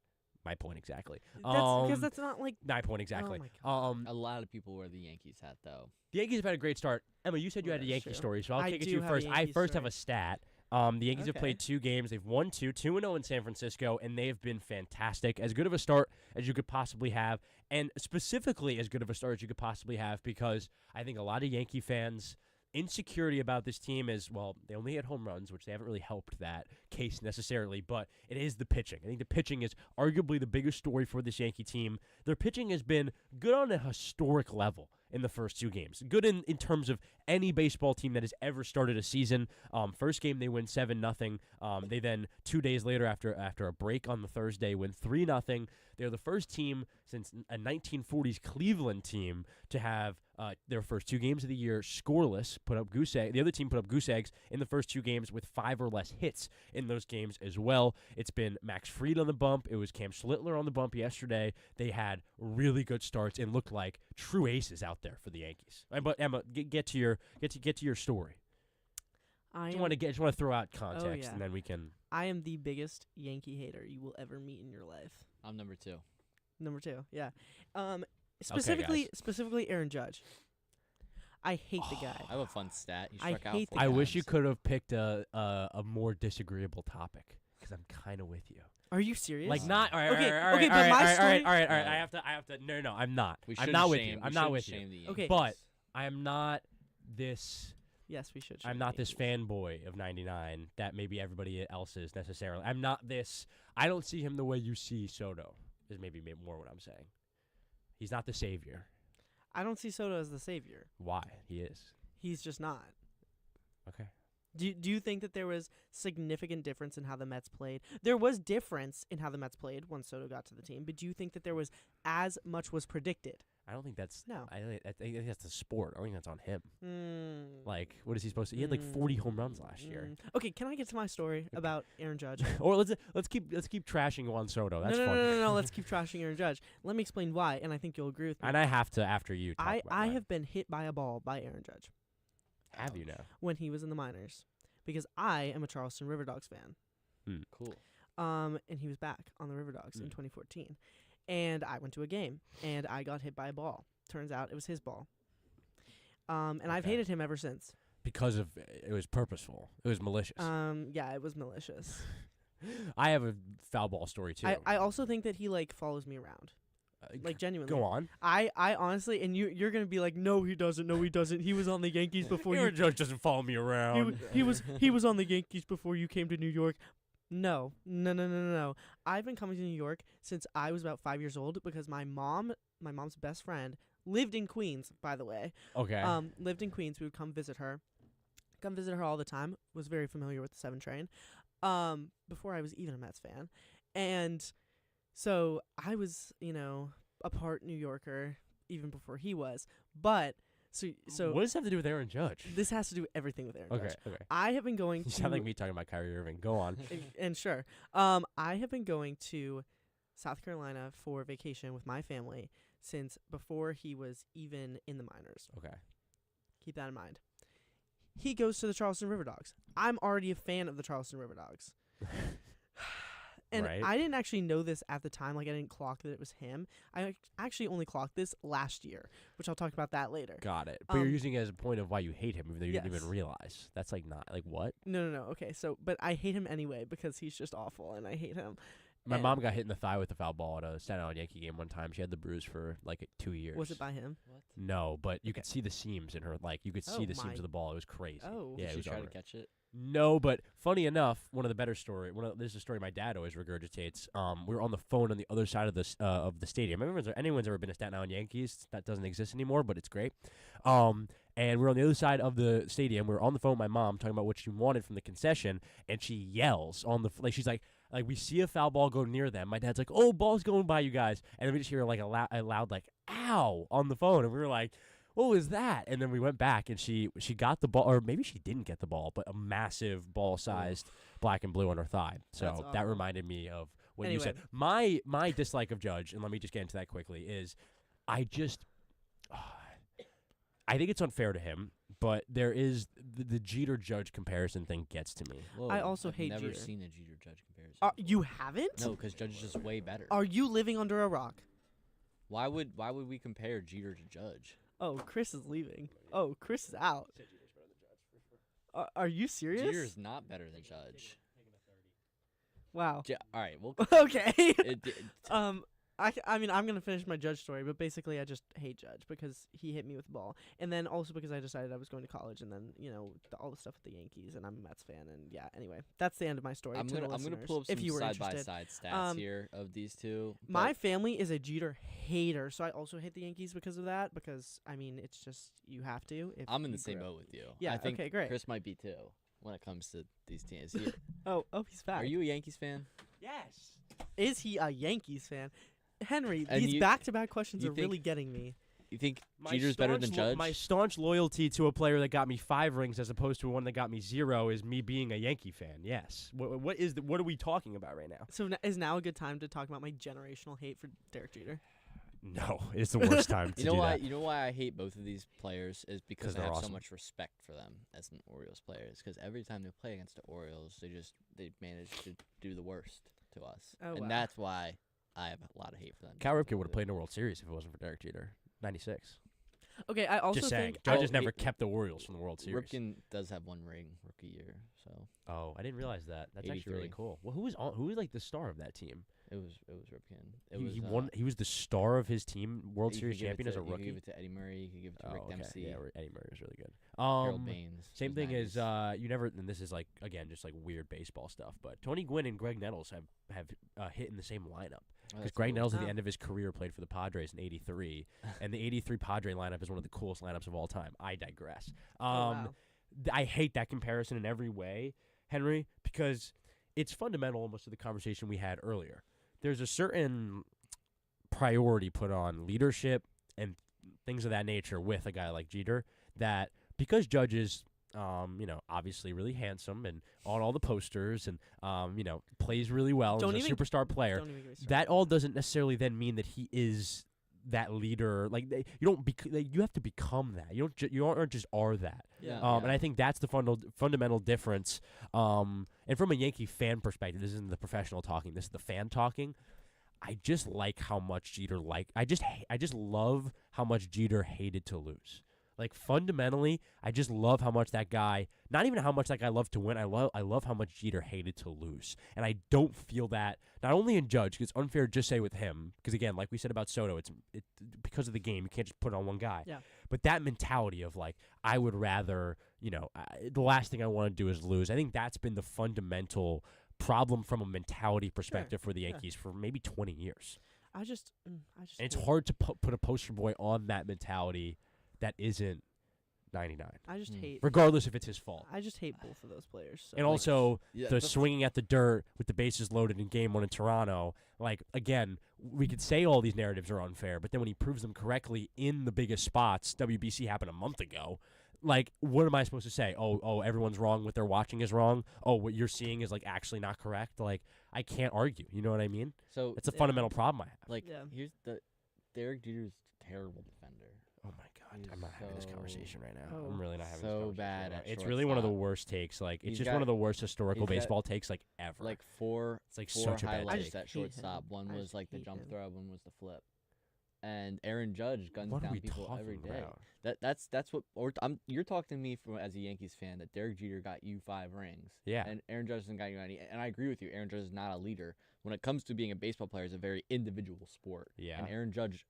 My point exactly. Because that's not like. My point exactly. Oh my A lot of people wear the Yankees hat though. The Yankees have had a great start. Emma, you said you had a That's Yankee true. story, so I'll I take it to do you have a first. I Yankee first have story. a stat. The Yankees have Okay. played 2 games. They've won 2, 2-0 in San Francisco, and they have been fantastic. As good of a start as you could possibly have, and specifically as good of a start as you could possibly have, because I think a lot of Yankee fans' insecurity about this team is, well, they only hit home runs, which they haven't really helped that case necessarily, but it is the pitching. I think the pitching is arguably the biggest story for this Yankee team. Their pitching has been good on a historic level in the first 2 games. Good in terms of any baseball team that has ever started a season. First game, they win 7-0. They then, 2 days later, after a break on the Thursday, win 3-0. They're the first team since a 1940s Cleveland team to have their first 2 games of the year scoreless, put up goose egg. The other team put up goose eggs in the first 2 games with 5 or less hits in those games as well. It's been Max Fried on the bump. It was Cam Schlittler on the bump yesterday. They had really good starts and looked like true aces out there for the Yankees. But Emma, get to your story. I Just want to throw out context, yeah. and then we can. I am the biggest Yankee hater you will ever meet in your life. I'm number 2. Number 2, yeah. Specifically Aaron Judge. I hate the guy. I have a fun stat. He I struck out hate 4 I times. wish you could have picked a more disagreeable topic, because I'm kind of with you. Are you serious? Like not. All right, Okay, all right, okay, all but right, my all right, story- all right. I have to. No, I'm not. We I'm shouldn't not with shame- you. we I'm not shouldn't with shame the you. Yankees. Okay. But I am not this. Yes, we should. I'm not this fanboy of 99 that maybe everybody else is necessarily. I'm not this. I don't see him the way you see Soto. Is maybe more what I'm saying. He's not the savior. I don't see Soto as the savior. Why? He is. He's just not. Okay. Do you think that there was significant difference in how the Mets played? There was difference in how the Mets played once Soto got to the team, but do you think that there was as much was predicted? I don't think that's. No. I think that's the sport. I don't think that's on him. Mm. Like, what is he supposed to? He had like 40 home runs last year. Okay, can I get to my story about Aaron Judge? Or let's keep trashing Juan Soto. That's no, fun. No. Let's keep trashing Aaron Judge. Let me explain why, and I think you'll agree with me. And I have to after you. Talk about I mine. have been hit by a ball by Aaron Judge. Have you now? When he was in the minors, because I am a Charleston River Dogs fan. Cool. And he was back on the River Dogs in 2014, and I went to a game and I got hit by a ball. Turns out it was his ball. And I've hated him ever since. Because of it was purposeful. It was malicious. Yeah, it was malicious. I have a foul ball story too. I also think that he follows me around. Like genuinely. Go on. I honestly, and you're gonna be like, no, he doesn't. No, he doesn't. He was on the Yankees before you. Aaron Judge doesn't follow me around. He was on the Yankees before you came to New York. No. I've been coming to New York since I was about 5 years old because my mom's best friend lived in Queens, by the way. Okay. Lived in Queens. We would come visit her all the time. Was very familiar with the 7 train. Before I was even a Mets fan, and so I was, a part New Yorker even before he was. But so what does that have to do with Aaron Judge? This has to do with everything with Aaron Judge. Okay. I have been going You to sound like me talking about Kyrie Irving. Go on. and sure. I have been going to South Carolina for vacation with my family since before he was even in the minors. Okay. Keep that in mind. He goes to the Charleston River Dogs. I'm already a fan of the Charleston River Dogs. And Right. I didn't actually know this at the time. Like, I didn't clock that it was him. I actually only clocked this last year, which I'll talk about that later. Got it. But you're using it as a point of why you hate him, even though you didn't yes. even realize. That's what? No. Okay, so, but I hate him anyway because he's just awful, and I hate him. My mom got hit in the thigh with a foul ball at a Staten Island Yankee game one time. She had the bruise for like 2 years. Was it by him? What? No, but you could see the seams in her. Like you could see the seams of the ball. It was crazy. Oh, yeah. Did It she was try to catch it? No, but funny enough, one of the better story. This is a story my dad always regurgitates. We were on the phone on the other side of the stadium. Anyone's ever been to Staten Island Yankees? That doesn't exist anymore, but it's great. And we're on the other side of the stadium. We were on the phone with my mom talking about what she wanted from the concession, and she yells on the she's like we see a foul ball go near them. My dad's like, "Oh, ball's going by you guys," and then we just hear like a loud like "ow" on the phone, and we were like, what was that? And then we went back, and she got the ball, or maybe she didn't get the ball, but a massive ball-sized black and blue on her thigh. So that reminded me of what you said. My dislike of Judge, and let me just get into that quickly, is I think it's unfair to him, but there is the Jeter-Judge comparison thing gets to me. Whoa, I also hate Jeter. Never Jeter. seen a Jeter-Judge comparison. You haven't? No, because Judge is just way better. Are you living under a rock? Why would we compare Jeter to Judge? Oh, Chris is leaving. Oh, Chris is out. Are you serious? Jeter is not better than Judge. Wow. All right, well. Okay. I mean, I'm gonna finish my Judge story, but basically, I just hate Judge because he hit me with the ball, and then also because I decided I was going to college, and then all the stuff with the Yankees, and I'm a Mets fan, and yeah. Anyway, that's the end of my story. I'm gonna pull up some side by side stats here of these two. My family is a Jeter hater, so I also hate the Yankees because of that. Because I mean, it's just you have to. I'm in the same boat with you. Yeah. I think okay. Great. Chris might be too when it comes to these teams. Oh, he's back. Are you a Yankees fan? Yes. Is he a Yankees fan? Henry, And these back-to-back questions are think- really getting me. You think Jeter's better than Judge? My staunch loyalty to a player that got me 5 rings as opposed to one that got me 0 is me being a Yankee fan. Yes. What are we talking about right now? So is now a good time to talk about my generational hate for Derek Jeter? No, it's the worst time to do that. You know why I hate both of these players is because I they're have awesome. so much respect for them as an Orioles players. Because every time they play against the Orioles, they manage to do the worst to us, and that's why I have a lot of hate for them. Cal Ripken would have played in the World Series if it wasn't for Derek Jeter. 96. Okay, I also just saying. think Judge has never kept the Orioles from the World Series. Ripken does have 1 ring rookie year, so. Oh, I didn't realize that. That's 83. actually really cool. Well, who was like the star of that team? It was Ripken. He won. He was the star of his team, World Series champion as a You rookie. could give it to Eddie Murray. You could give it to Rick Dempsey. Yeah, Eddie Murray was really good. Harold Baines. Same thing as you never. And this is like again just like weird baseball stuff. But Tony Gwynn and Greg Nettles have hit in the same lineup. Because Greg Nettles at the end of his career played for the Padres in '83, and the '83 Padre lineup is one of the coolest lineups of all time. I digress. I hate that comparison in every way, Henry, because it's fundamental almost to the conversation we had earlier. There's a certain priority put on leadership and things of that nature with a guy like Jeter that because Judge is obviously really handsome and on all the posters and, plays really well as a superstar player, that all doesn't necessarily then mean that he is that leader. Like you have to become that. You aren't just are that. Yeah. And I think that's the fundamental difference. And from a Yankee fan perspective, this isn't the professional talking. This is the fan talking. I just like how much Jeter I just love how much Jeter hated to lose. Like fundamentally, I just love how much that guy, not even how much that guy loved to win, I love how much Jeter hated to lose. And I don't feel that, not only in Judge, because it's unfair to just say with him, because again, like we said about Soto, it's because of the game, you can't just put it on one guy. Yeah. But that mentality of like, I would rather, the last thing I want to do is lose. I think that's been the fundamental problem from a mentality perspective for the Yankees for maybe 20 years. And it's hard to put a poster boy on that mentality that isn't 99. I just hate, regardless if it's his fault. I just hate both of those players. So and also the swinging at the dirt with the bases loaded in Game 1 in Toronto. Like again, we could say all these narratives are unfair, but then when he proves them correctly in the biggest spots, WBC happened a month ago. Like, what am I supposed to say? Oh, everyone's wrong. What they're watching is wrong. Oh, what you're seeing is like actually not correct. Like, I can't argue. You know what I mean? So it's a fundamental problem I have. Like, here's Derek Jeter's a terrible defender. Oh my God, I'm not having this conversation right now. Oh. I'm really not having so this conversation bad right at now. It's really one of the worst takes. Like, it's just one of the worst historical baseball takes like ever. Like four such a bad highlights take. at shortstop. One was like the jump throw. One was the flip. and Aaron Judge guns What are down we people every talking day. about? That's what you're talking to me from as a Yankees fan that Derek Jeter got you 5 rings. Yeah. And Aaron Judge hasn't got you any. And I agree with you. Aaron Judge is not a leader. When it comes to being a baseball player, it's a very individual sport. Yeah. And Aaron Judge,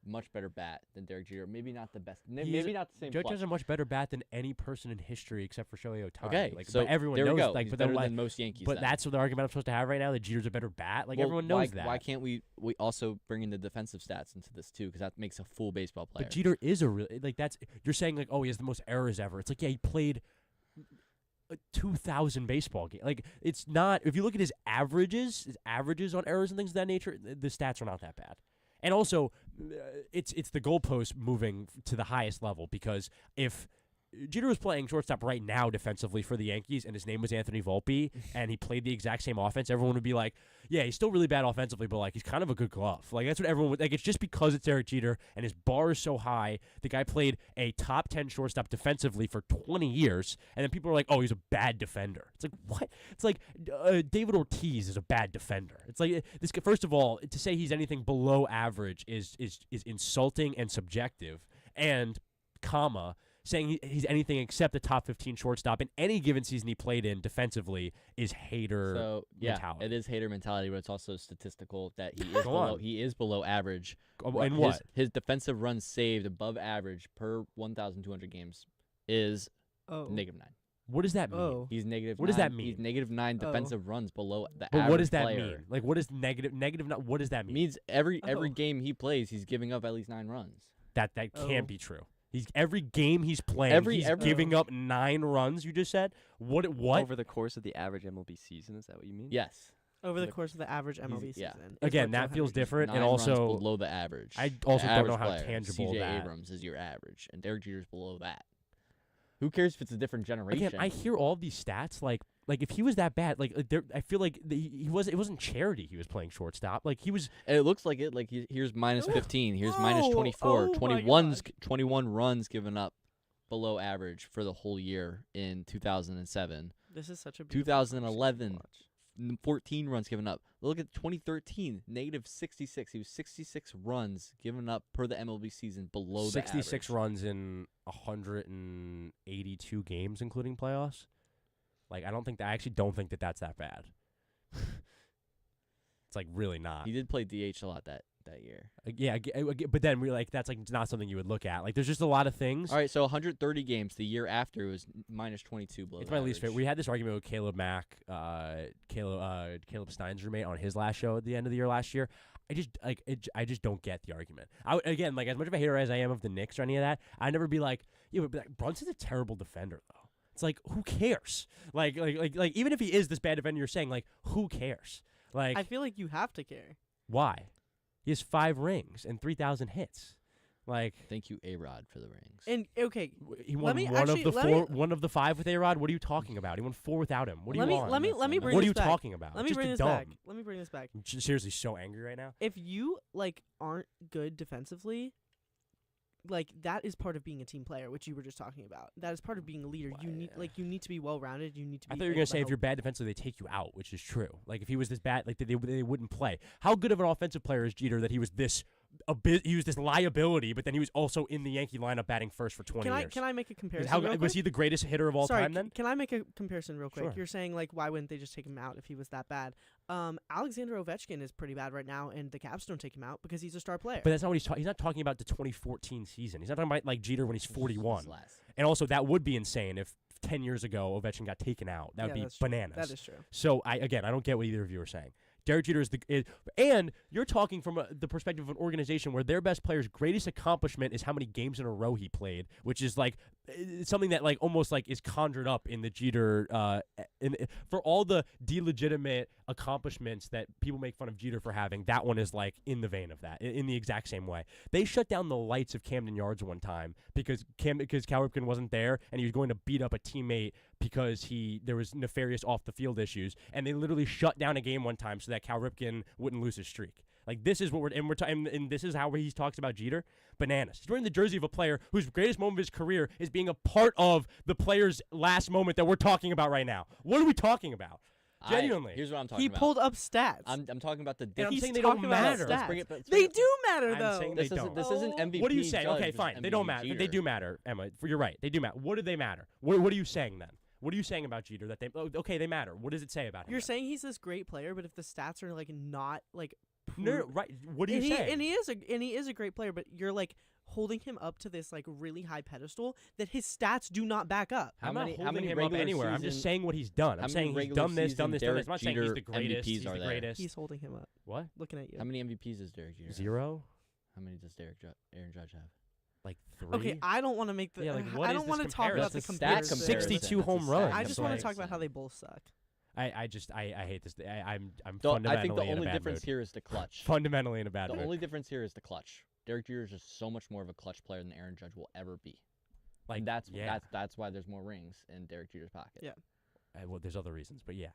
much better bat than Derek Jeter. Maybe not the best. Maybe not the same. Judge plus. has a much better bat than any person in history except for Shohei Ohtani. Okay, Like, so but everyone there we knows. go. Like, He's but better then than most Yankees. But then. that's what the argument I'm supposed to have right now. That Jeter's a better bat. Like Well, everyone knows that. Why can't we also bring in the defensive stats into this too? Because that makes a full baseball player. But Jeter is a real like that's you're saying like he has the most errors ever. It's like he played 2,000 baseball games. Like it's not. If you look at his averages on errors and things of that nature, the stats are not that bad. And also, it's the goalpost moving to the highest level because if Jeter was playing shortstop right now defensively for the Yankees, and his name was Anthony Volpe, and he played the exact same offense, everyone would be like, yeah, he's still really bad offensively, but like he's kind of a good glove. Like that's what everyone would like. It's just because it's Derek Jeter and his bar is so high. The guy played a top 10 shortstop defensively for 20 years, and then people are like, oh, he's a bad defender. It's like what? It's like David Ortiz is a bad defender. It's like this. First of all, to say he's anything below average is insulting and subjective, and saying he's anything except a top 15 shortstop in any given season he played in defensively is hater mentality. It is hater mentality, but it's also statistical that he is below average. And what? His defensive runs saved above average per 1,200 games is -9. What does that mean? He's negative. What does that mean? He's -9 defensive runs below the but average what does that player. mean? Like what is negative? What does that mean? Means every game he plays, he's giving up at least 9 runs. That can't be true. Every game he's playing, he's giving up 9 runs. You just said what? Over the course of the average MLB season, is that what you mean? Yes. Over the course of the average MLB season. Again, that feels different, 9 and also runs below the average. I also don't know how player, tangible CJ that. Abrams is your average, and Derek Jeter's below that. Who cares if it's a different generation? Again, I hear all these stats like if he was that bad, I feel like it wasn't charity. He was playing shortstop. Like he was. And it looks like it. Like here's -15. Here's -24. 21 runs given up below average for the whole year in 2007. This is such a 2011. 14 runs given up. Look at 2013, -66. He was 66 runs given up per the MLB season below 66 the average. runs in 182 games, including playoffs. Like I actually don't think that's that bad. It's like really not. He did play DH a lot that year. Yeah, but then we're like that's like not something you would look at. Like there's just a lot of things. All right, so 130 games. The year after was -22 below. It's my least favorite. We had this argument with Caleb Mack, Caleb Stein's roommate, on his last show at the end of the year last year. I just don't get the argument. Again, like as much of a hater as I am of the Knicks or any of that, I'd never be like, Brunson's a terrible defender though. It's like who cares? Like even if he is this bad defender, you're saying like who cares? Like I feel like you have to care. Why? He has 5 rings and 3,000 hits. Like thank you, A-Rod, for the rings. And okay, he won one of the 5 with A-Rod. What are you talking about? He won 4 without him. What are you on? Let me bring What this are you back. talking about? Let me Just bring this dumb. back. Let me bring this back. I'm seriously so angry right now. If you aren't good defensively, that is part of being a team player, which you were just talking about. That is part of being a leader. You need to be well rounded. You need to be. I thought you were gonna say if you're bad defensively, they take you out, which is true. Like if he was this bad, like they wouldn't play. How good of an offensive player is Jeter that he was this liability, but then he was also in the Yankee lineup batting first for 20 years? Can I make a comparison? Was he the greatest hitter of all time then? Can I make a comparison real quick? Sure. You're saying why wouldn't they just take him out if he was that bad? Alexander Ovechkin is pretty bad right now, and the Caps don't take him out because he's a star player. But that's not what he's not talking about the 2014 season. He's not talking about like Jeter when he's 41. And also that would be insane if 10 years ago Ovechkin got taken out. That would be bananas. That is true. So I don't get what either of you are saying. Derek Jeter and you're talking from the perspective of an organization where their best player's greatest accomplishment is how many games in a row he played, which is something that almost is conjured up in the Jeter for all the delegitimate accomplishments that people make fun of Jeter for having. That one is in the vein of that, in the exact same way. They shut down the lights of Camden Yards one time because Cal Ripken wasn't there and he was going to beat up a teammate because there was nefarious off the field issues, and they literally shut down a game one time so that Cal Ripken wouldn't lose his streak. This is what and this is how he talks about Jeter. Bananas. He's wearing the jersey of a player whose greatest moment of his career is being a part of the player's last moment that we're talking about right now. What are we talking about? Genuinely. Here's what I'm talking He about. pulled up stats. I'm talking about the And difference. I'm He's saying they don't talking about matter. stats. They do matter, though. I'm saying This they isn't- don't. this isn't MVP. What are you saying? judge, Okay, this is fine. They don't matter. MVP They Jeter. do matter, Emma. You're right. They do matter. What do they matter? What are you saying then? What are you saying about Jeter? That they okay, they matter. What does it say about him? You're saying he's this great player, but if the stats are like not like No, right. What are you saying? And he is a great player, but you're like holding him up to this like really high pedestal that his stats do not back up. I'm not holding him up regular anywhere. I'm just season- saying what he's done. how I'm many saying he's regular done this, season done this, done this. I'm not saying he's Derek the greatest. Jeter He's the MVPs are there? greatest. He's holding him up. What? Looking at you. How many MVPs does Derek Jeter have? 0? How many does Aaron Judge have? Like 3. Okay, I don't want to make the. Yeah, like, what I is don't this want to talk about comparison? the That's a stat comparison. comparison. 62 That's a home stat runs. I just want to talk comparison. about how they both suck. I hate this. I'm Though fundamentally I think the in a only bad difference mood. here is the clutch. Fundamentally in a bad The mood. only difference here is the clutch. Derek Jeter is just so much more of a clutch player than Aaron Judge will ever be. Like That's yeah. that's why there's more rings in Derek Jeter's pocket. Yeah. Well, there's other reasons, but yeah.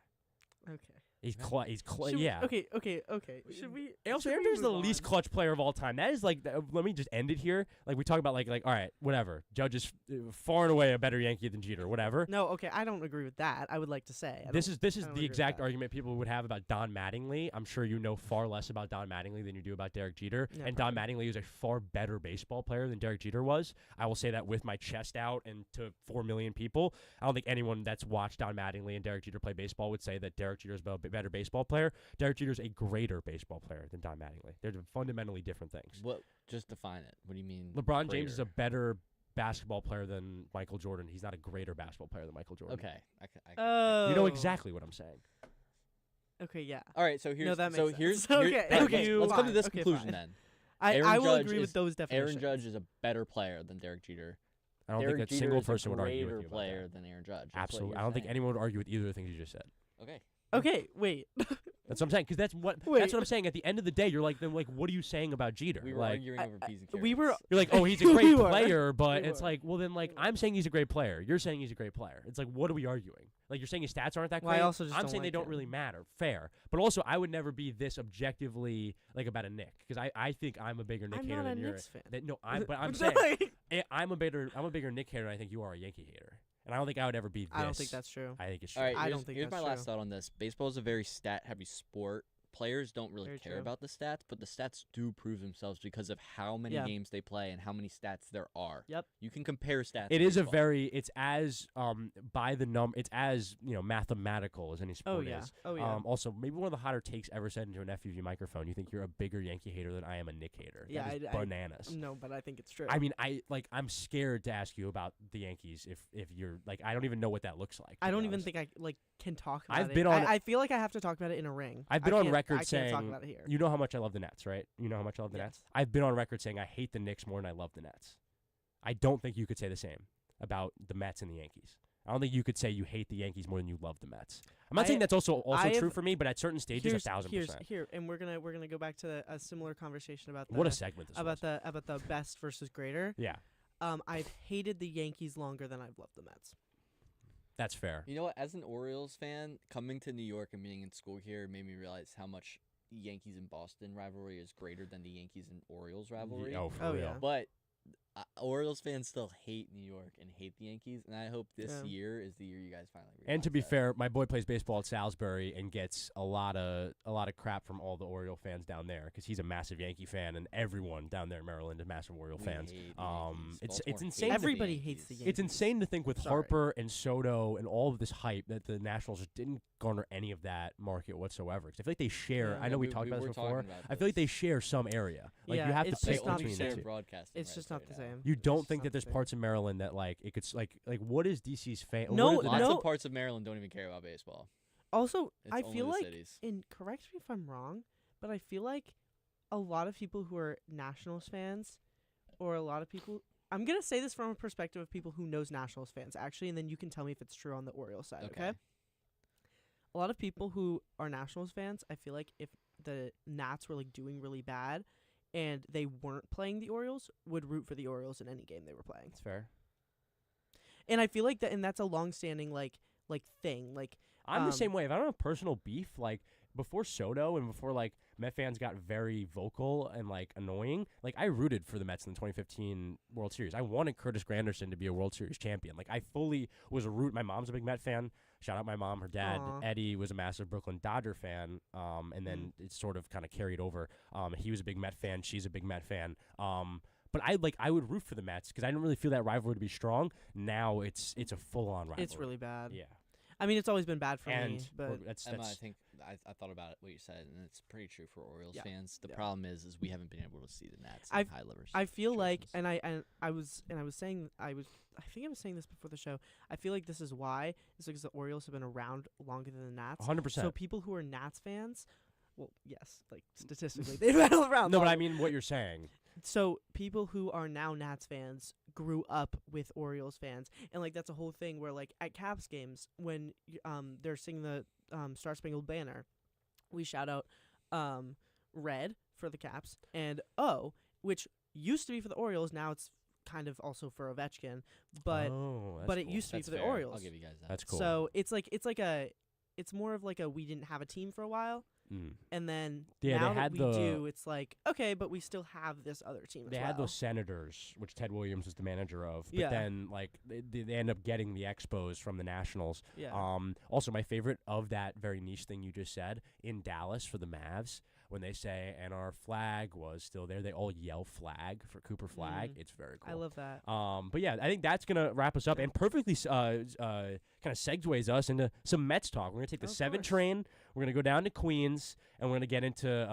Okay. He's Should yeah. Okay. Should we? Also, should Aaron we Judge is the move least on? clutch player of all time. That is like, let me just end it here. Like we talk about, like all right, whatever. Judge is far and away a better Yankee than Jeter. Whatever. No, okay, I don't agree with that. I would like to say This is I don't agree the with exact that. argument people would have about Don Mattingly. I'm sure you know far less about Don Mattingly than you do about Derek Jeter. Yeah, and Don Mattingly is a far better baseball player than Derek Jeter was. I will say that with my chest out and to 4 million people. I don't think anyone that's watched Don Mattingly and Derek Jeter play baseball would say that Derek Jeter is a better baseball player. Derek Jeter is a greater baseball player than Don Mattingly. They're fundamentally different things. What? Just define it. What do you mean? LeBron James is a greater? better basketball player than Michael Jordan. He's not a greater basketball player than Michael Jordan. Okay. Oh. You know exactly what I'm saying. Okay, yeah. All right. So here's. No, that makes so sense. here's. Okay, here- okay, Let's come to fine, this okay, conclusion fine. then. I Aaron will Judge agree with is- those definitions. Aaron Judge is a better player than Derek Jeter. I don't Derek think a Jeter single is person would argue with greater you about player that. than Aaron Judge. That's what Absolutely. you're I don't think saying. anyone would argue with either of the things you just said. Okay. Okay, wait. That's what I'm saying. Because that's what I'm saying. At the end of the day, you're like, then like, what are you saying about Jeter? We were like, arguing over peas and carrots. We were. you're like, oh, he's a We great were. player, but We it's were. like, well, then like, I'm saying he's a great player. You're saying he's a great player. It's like, what are we arguing? Like, you're saying his stats aren't that Well, I great. also just I'm don't saying they like don't him. really matter. Fair, but also I would never be this objectively like about a Nick because I think I'm a bigger Nick I'm hater not a than you're. Knicks fan. No, but I'm saying I'm a bigger Nick hater. Than I think you are a Yankee hater, and I don't think I would ever be this. I don't think that's true. I think it's All true. right. I Here's, don't think here's that's my last true. thought on this. Baseball is a very stat-heavy sport. Players don't really Very care true. about the stats, but the stats do prove themselves because of how many Yeah. games they play and how many stats there are. Yep. You can compare stats. It in is a baseball. very. It's as by the it's as mathematical as any sport yeah. is. Oh, yeah. Also, maybe one of the hotter takes ever said into an FUV microphone. You think you're a bigger Yankee hater than I am a Nick hater? Yeah, That is I- bananas. No, but I think it's true. I mean, I'm scared to ask you about the Yankees if you're like I don't even know what that looks like. I to don't be even honest. think I can talk about I've it. been on- I feel like I have to talk about it in a ring. I've been I on can't- record I can't saying talk about it here. you know how much I love the Nets, right? You know how much I love the Nets. I've been on record saying I hate the Knicks more than I love the Nets. I don't think you could say the same about the Mets and the Yankees. I don't think you could say you hate the Yankees more than you love the Mets. I'm not saying that's also true for me, but at certain stages, 1,000%. Here, and we're gonna go back to a similar conversation about What a segment this about the best versus greater. Yeah. I've hated the Yankees longer than I've loved the Mets. That's fair. You know what? As an Orioles fan, coming to New York and being in school here made me realize how much Yankees and Boston rivalry is greater than the Yankees and Orioles rivalry. Oh, for real. yeah. But Orioles fans still hate New York and hate the Yankees, and I hope this year is the year you guys finally realize And to be that. fair, my boy plays baseball at Salisbury and gets a lot of crap from all the Oriole fans down there because he's a massive Yankee fan, and everyone down there in Maryland is massive Oriole fans. hate the Yankees. It's Baltimore insane. hates the Everybody hates the Yankees. It's insane to think with Sorry. Harper and Soto and all of this hype that the Nationals just didn't garner any of that market whatsoever. 'Cause I feel like they share. Yeah. I know we we- talked we about were this before. talking about I feel like they share some area. Like Yeah, you have it's to just pick not between the the same. two. Broadcasting It's just rights not right the now. same. You It's don't just think not that the there's same. parts of Maryland that like it could like what is DC's fan? No, what is- Lots no. of parts of Maryland don't even care about baseball. Also, It's I only feel the like, cities. and correct me if I'm wrong, but I feel like a lot of people who are Nationals fans, or a lot of people, I'm gonna say this from a perspective of people who knows Nationals fans actually, and then you can tell me if it's true on the Orioles side. Okay. A lot of people who are Nationals fans, I feel like if the Nats were like doing really bad, and they weren't playing the Orioles, would root for the Orioles in any game they were playing. It's fair. And I feel like that, and that's a long-standing like thing. Like I'm the same way. If I don't have personal beef, like before Soto and before like Met fans got very vocal and like annoying. Like I rooted for the Mets in the 2015 World Series. I wanted Curtis Granderson to be a World Series champion. Like I fully was a root. My mom's a big Met fan. Shout out my mom. Her dad, Eddie, was a massive Brooklyn Dodger fan. And then it sort of kind of carried over. He was a big Met fan. She's a big Met fan. But I would root for the Mets because I didn't really feel that rivalry to be strong. Now it's a full-on rivalry. It's really bad. Yeah. I mean, it's always been bad for me. But Emma, I think I thought about what you said, and it's pretty true for Orioles fans. The Yeah. problem is we haven't been able to see the Nats in high levers. I feel like, and I was saying I think I was saying this before the show. I feel like this is why. It's because the Orioles have been around longer than the Nats. 100%. So people who are Nats fans, well, yes, like statistically, they've been around. No, but longer. I mean what you're saying. So people who are now Nats fans grew up with Orioles fans, and like that's a whole thing where like at Caps games when they're singing the Star Spangled Banner, we shout out Red for the Caps and O, which used to be for the Orioles. Now it's kind of also for Ovechkin, but it cool. used to be That's for the fair. Orioles. I'll give you guys that. That's cool. So it's more of like a we didn't have a team for a while. And then now that we do, it's like, okay, but we still have this other team as They well. had those Senators, which Ted Williams was the manager of. But Yeah. then, like, they end up getting the Expos from the Nationals. Yeah. Also, my favorite of that very niche thing you just said, in Dallas for the Mavs, when they say, and our flag was still there, they all yell flag for Cooper Flag. It's very cool. I love that. But yeah, I think that's going to wrap us up and perfectly kind of segues us into some Mets talk. We're going to take the 7 train. We're going to go down to Queens, and we're going to get into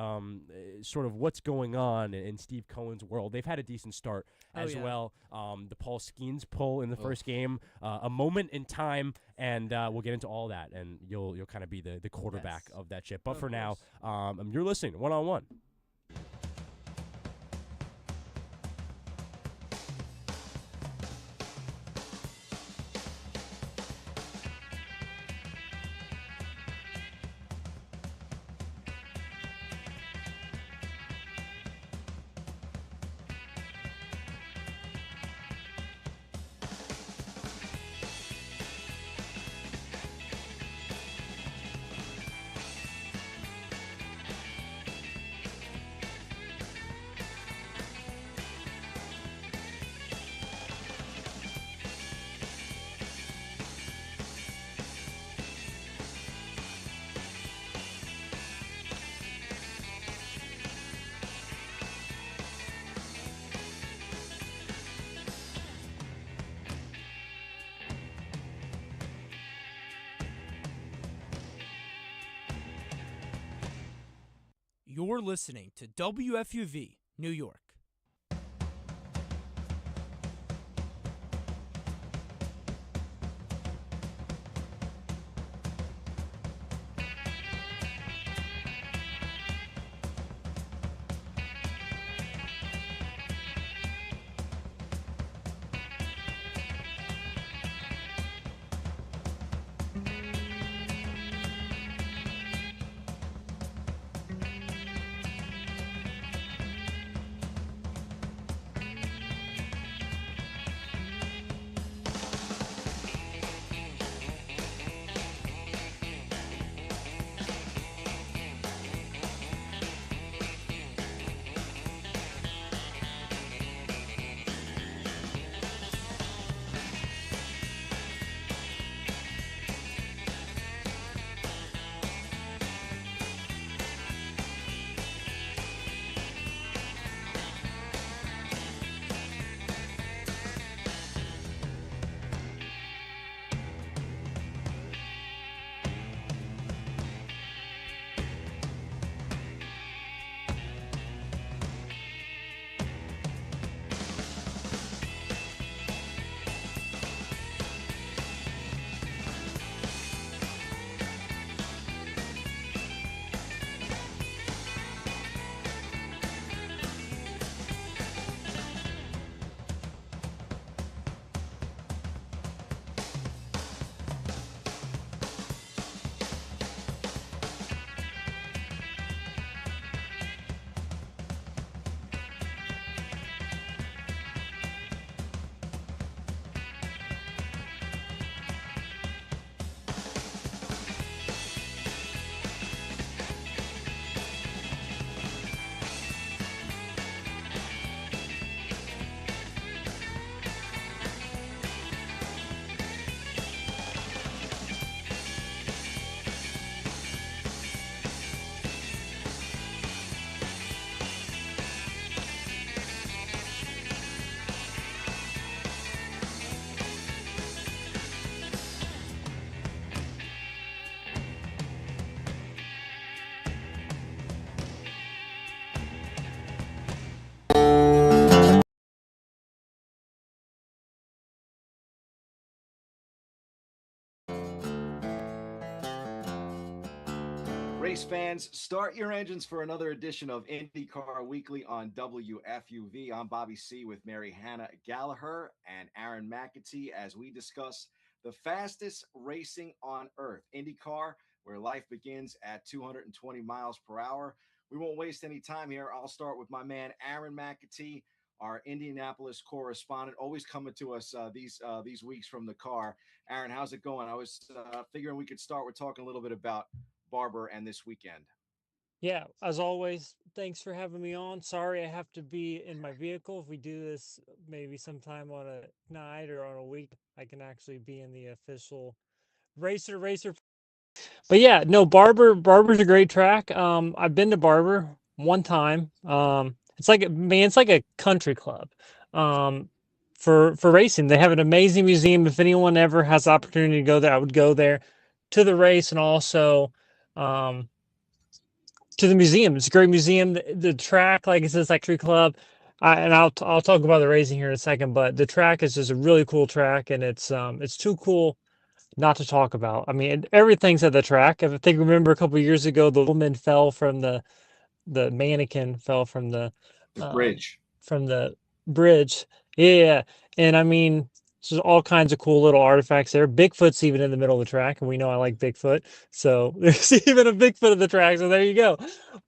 sort of what's going on in Steve Cohen's world. They've had a decent start as well. The Paul Skeens pull in the first game, a moment in time, and we'll get into all that, and you'll kind of be the quarterback of that ship. But for now, you're listening to One-on-One. You're listening to WFUV, New York. Race fans, start your engines for another edition of IndyCar Weekly on WFUV. I'm Bobby C. with Mary Hannah Gallagher and Aaron McAtee as we discuss the fastest racing on earth, IndyCar, where life begins at 220 miles per hour. We won't waste any time here. I'll start with my man, Aaron McAtee, our Indianapolis correspondent, always coming to us these weeks from the car. Aaron, how's it going? I was figuring we could start with talking a little bit about Barber and this weekend. Yeah, as always, thanks for having me on. Sorry I have to be in my vehicle. If we do this maybe sometime on a night or on a week, I can actually be in the official racer. But yeah, no, Barber's a great track. I've been to Barber one time. It's like a country club. For racing. They have an amazing museum. If anyone ever has the opportunity to go there, I would go there to the race and also to the museum. It's a great museum. The track, like it says, like country club. I'll talk about the racing here in a second, but the track is just a really cool track, and it's too cool not to talk about. I mean, everything's at the track. I think remember a couple of years ago, the woman fell from the mannequin fell from the bridge. From the bridge. Yeah. And I mean, there's all kinds of cool little artifacts there. Bigfoot's even in the middle of the track, and we know I like Bigfoot. So there's even a Bigfoot at the track. So there you go.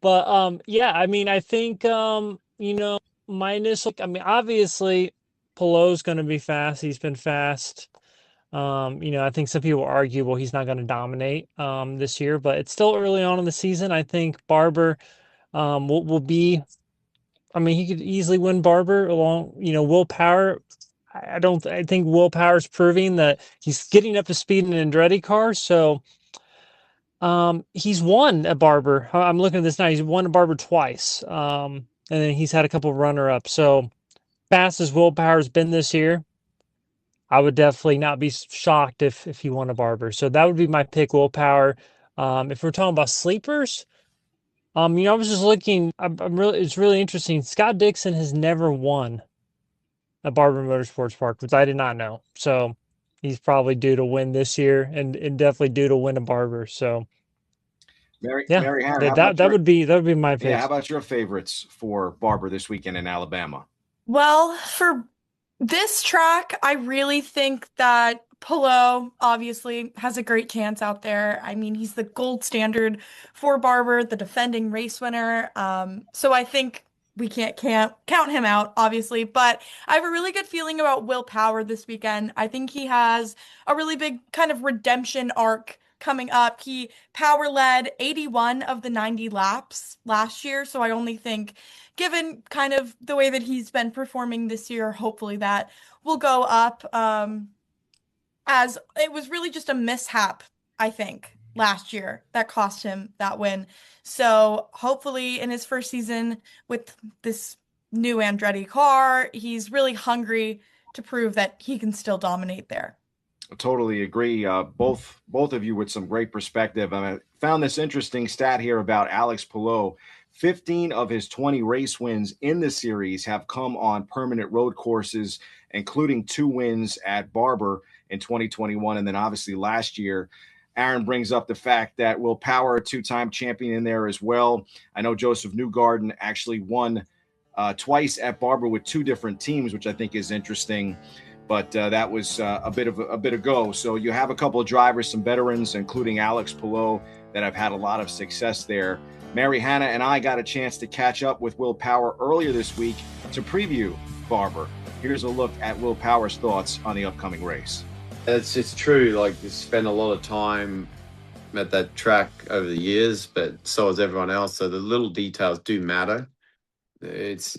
But yeah, I mean, I think my initial, I mean, obviously Pelot's gonna be fast. He's been fast. I think some people argue, well, he's not going to dominate this year, but it's still early on in the season. I think Barber will be. I mean, he could easily win Barber along. Will Power. I think Will Power's proving that he's getting up to speed in an Andretti car. So, he's won at Barber. I'm looking at this now. He's won at Barber twice. And then he's had a couple of runner-ups. So, fast as Will Power's been this year, I would definitely not be shocked if he won a Barber. So that would be my pick, Will Power. If we're talking about sleepers, I was just looking. It's really interesting. Scott Dixon has never won at Barber Motorsports Park, which I did not know. So he's probably due to win this year, and definitely due to win a Barber. So Mary Hannah, that would be my pick. Yeah, how about your favorites for Barber this weekend in Alabama? Well, for this track, I really think that Pelot obviously has a great chance out there. I mean, he's the gold standard for Barber, the defending race winner. So I think we can't count him out, obviously. But I have a really good feeling about Will Power this weekend. I think he has a really big kind of redemption arc coming up. He power led 81 of the 90 laps last year. So I only think, given kind of the way that he's been performing this year, hopefully that will go up, as it was really just a mishap, I think, last year that cost him that win. So hopefully in his first season with this new Andretti car, he's really hungry to prove that he can still dominate there. I totally agree. Both of you with some great perspective. I found this interesting stat here about Alex Pelot. 15 of his 20 race wins in the series have come on permanent road courses, including 2 wins at Barber in 2021. And then obviously last year, Aaron brings up the fact that Will Power, a 2-time champion in there as well. I know Joseph Newgarden actually won twice at Barber with 2 different teams, which I think is interesting. But that was a bit ago. So you have a couple of drivers, some veterans, including Alex Pelot, that have had a lot of success there. Mary Hannah and I got a chance to catch up with Will Power earlier this week to preview Barber. Here's a look at Will Power's thoughts on the upcoming race. It's true. Like, you spend a lot of time at that track over the years, but so has everyone else. So the little details do matter. It's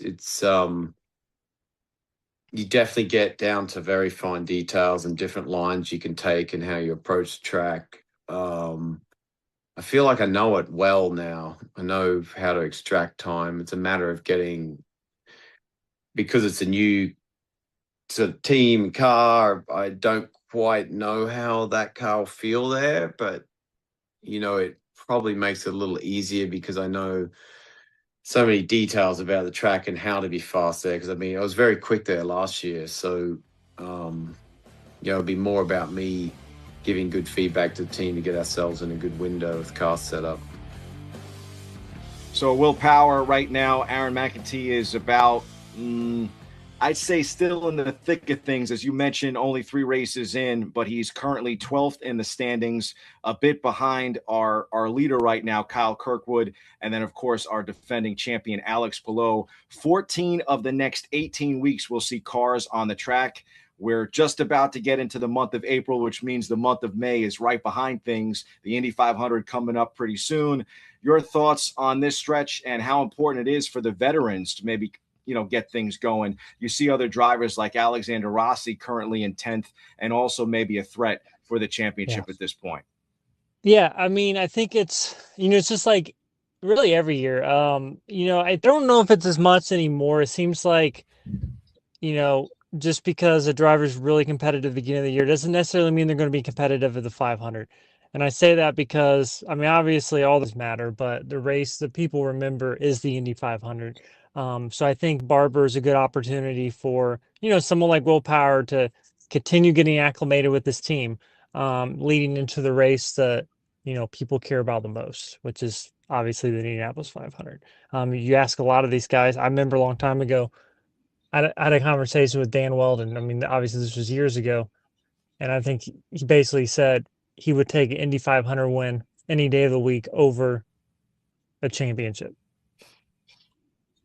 you definitely get down to very fine details and different lines you can take and how you approach the track. I feel like I know it well now. I know how to extract time. It's a matter of because it's a new sort of team car, I don't quite know how that car will feel there, but it probably makes it a little easier because I know so many details about the track and how to be fast there. Because I was very quick there last year, so it'll be more about me giving good feedback to the team to get ourselves in a good window with car setup. So Will Power right now, Aaron McEntee is about, I'd say still in the thick of things. As you mentioned, only 3 races in, but he's currently 12th in the standings, a bit behind our leader right now, Kyle Kirkwood, and then, of course, our defending champion, Alex Palou. 14 of the next 18 weeks we'll see cars on the track. We're just about to get into the month of April, which means the month of May is right behind things. The Indy 500 coming up pretty soon. Your thoughts on this stretch and how important it is for the veterans to maybe, get things going. You see other drivers like Alexander Rossi currently in 10th and also maybe a threat for the championship at this point. Yeah, I mean, I think it's, it's just like really every year. I don't know if it's as much anymore. It seems like, just because a driver's really competitive at the beginning of the year doesn't necessarily mean they're going to be competitive at the 500. And I say that because, I mean, obviously all this matter, but the race that people remember is the Indy 500. So I think Barber is a good opportunity for, someone like Will Power to continue getting acclimated with this team, leading into the race that, people care about the most, which is obviously the Indianapolis 500. You ask a lot of these guys. I remember a long time ago, I had a conversation with Dan Weldon. I mean, obviously this was years ago, and I think he basically said he would take an Indy 500 win any day of the week over a championship.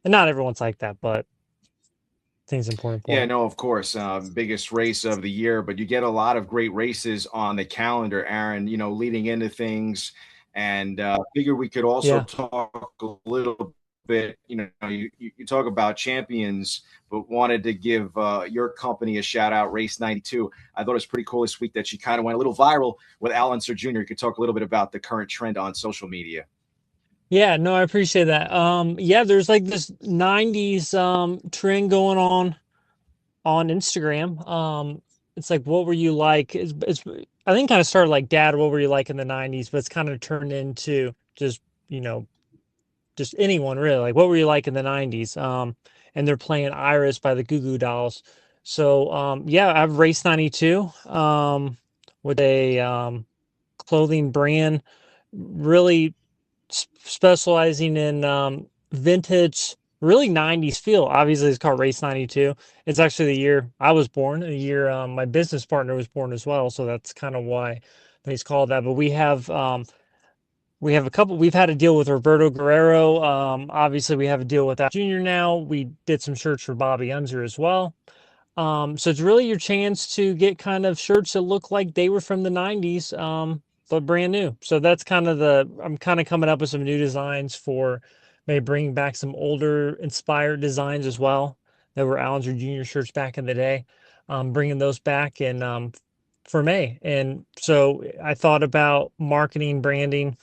And not everyone's like that, but I think it's an important point. Yeah, no, of course. Biggest race of the year, but you get a lot of great races on the calendar, Aaron, leading into things. And figure we could also talk a little bit, you talk about champions, but wanted to give your company a shout out, Race 92. I thought it was pretty cool this week that she kind of went a little viral with Al Unser Jr. You could talk a little bit about the current trend on social media. Yeah, no, I appreciate that. There's like this 90s trend going on Instagram. It's like, what were you like? It's I think kind of started like, Dad, what were you like in the 90s? But it's kind of turned into just, just anyone really. Like, what were you like in the 90s? And they're playing Iris by the Goo Goo Dolls. So, I have Race 92 with a clothing brand, really specializing in vintage, really 90s feel. Obviously, it's called Race 92. It's actually the year I was born, a year my business partner was born as well. So that's kind of why it's called that. But we have a couple. We've had a deal with Roberto Guerrero. Obviously, we have a deal with that Junior now. We did some shirts for Bobby Unser as well. So it's really your chance to get kind of shirts that look like they were from the 90s, but brand new. So that's kind of I'm kind of coming up with some new designs for maybe bringing back some older inspired designs as well that were Al Unser Jr. shirts back in the day, bringing those back in for May. And so I thought about marketing, branding,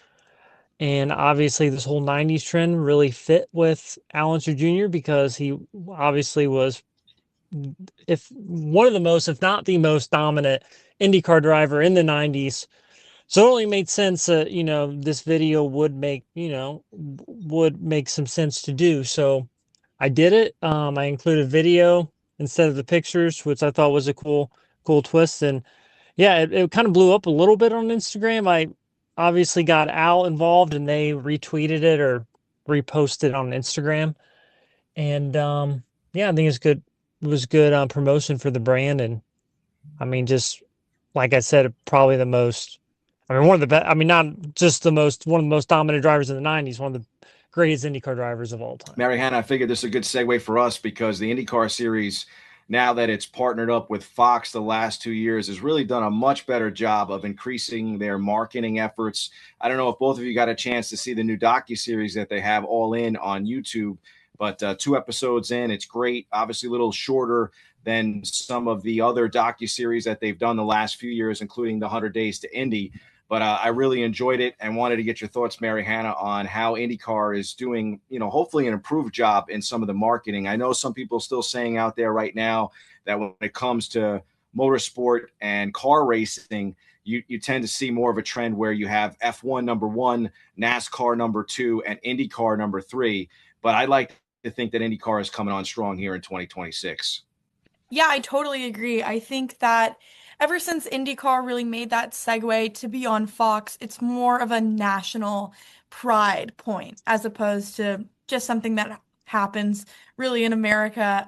and obviously this whole 90s trend really fit with Al Unser Jr. because he obviously was if one of the most, if not the most dominant IndyCar driver in the 90s. So it only made sense that, this video would make some sense to do. So I did it. I included video instead of the pictures, which I thought was a cool twist. And yeah, it kind of blew up a little bit on Instagram. I obviously got Al involved and they retweeted it or reposted on Instagram. And I think it's good. It was good promotion for the brand. And I mean, just like I said, probably the most, one of the best, not just one of the most dominant drivers in the 90s, one of the greatest IndyCar drivers of all time. Mary Hannah, I figured this is a good segue for us because the IndyCar series, now that it's partnered up with Fox the last 2 years, has really done a much better job of increasing their marketing efforts. I don't know if both of you got a chance to see the new docuseries that they have All In on YouTube, but 2 episodes in, it's great. Obviously a little shorter than some of the other docuseries that they've done the last few years, including the 100 Days to Indy. But I really enjoyed it and wanted to get your thoughts, Mary Hannah, on how IndyCar is doing, hopefully an improved job in some of the marketing. I know some people are still saying out there right now that when it comes to motorsport and car racing, you tend to see more of a trend where you have F1 number 1, NASCAR number 2, and IndyCar number 3. But I like to think that IndyCar is coming on strong here in 2026. Yeah, I totally agree. I think that ever since IndyCar really made that segue to be on Fox, it's more of a national pride point as opposed to just something that happens really in America.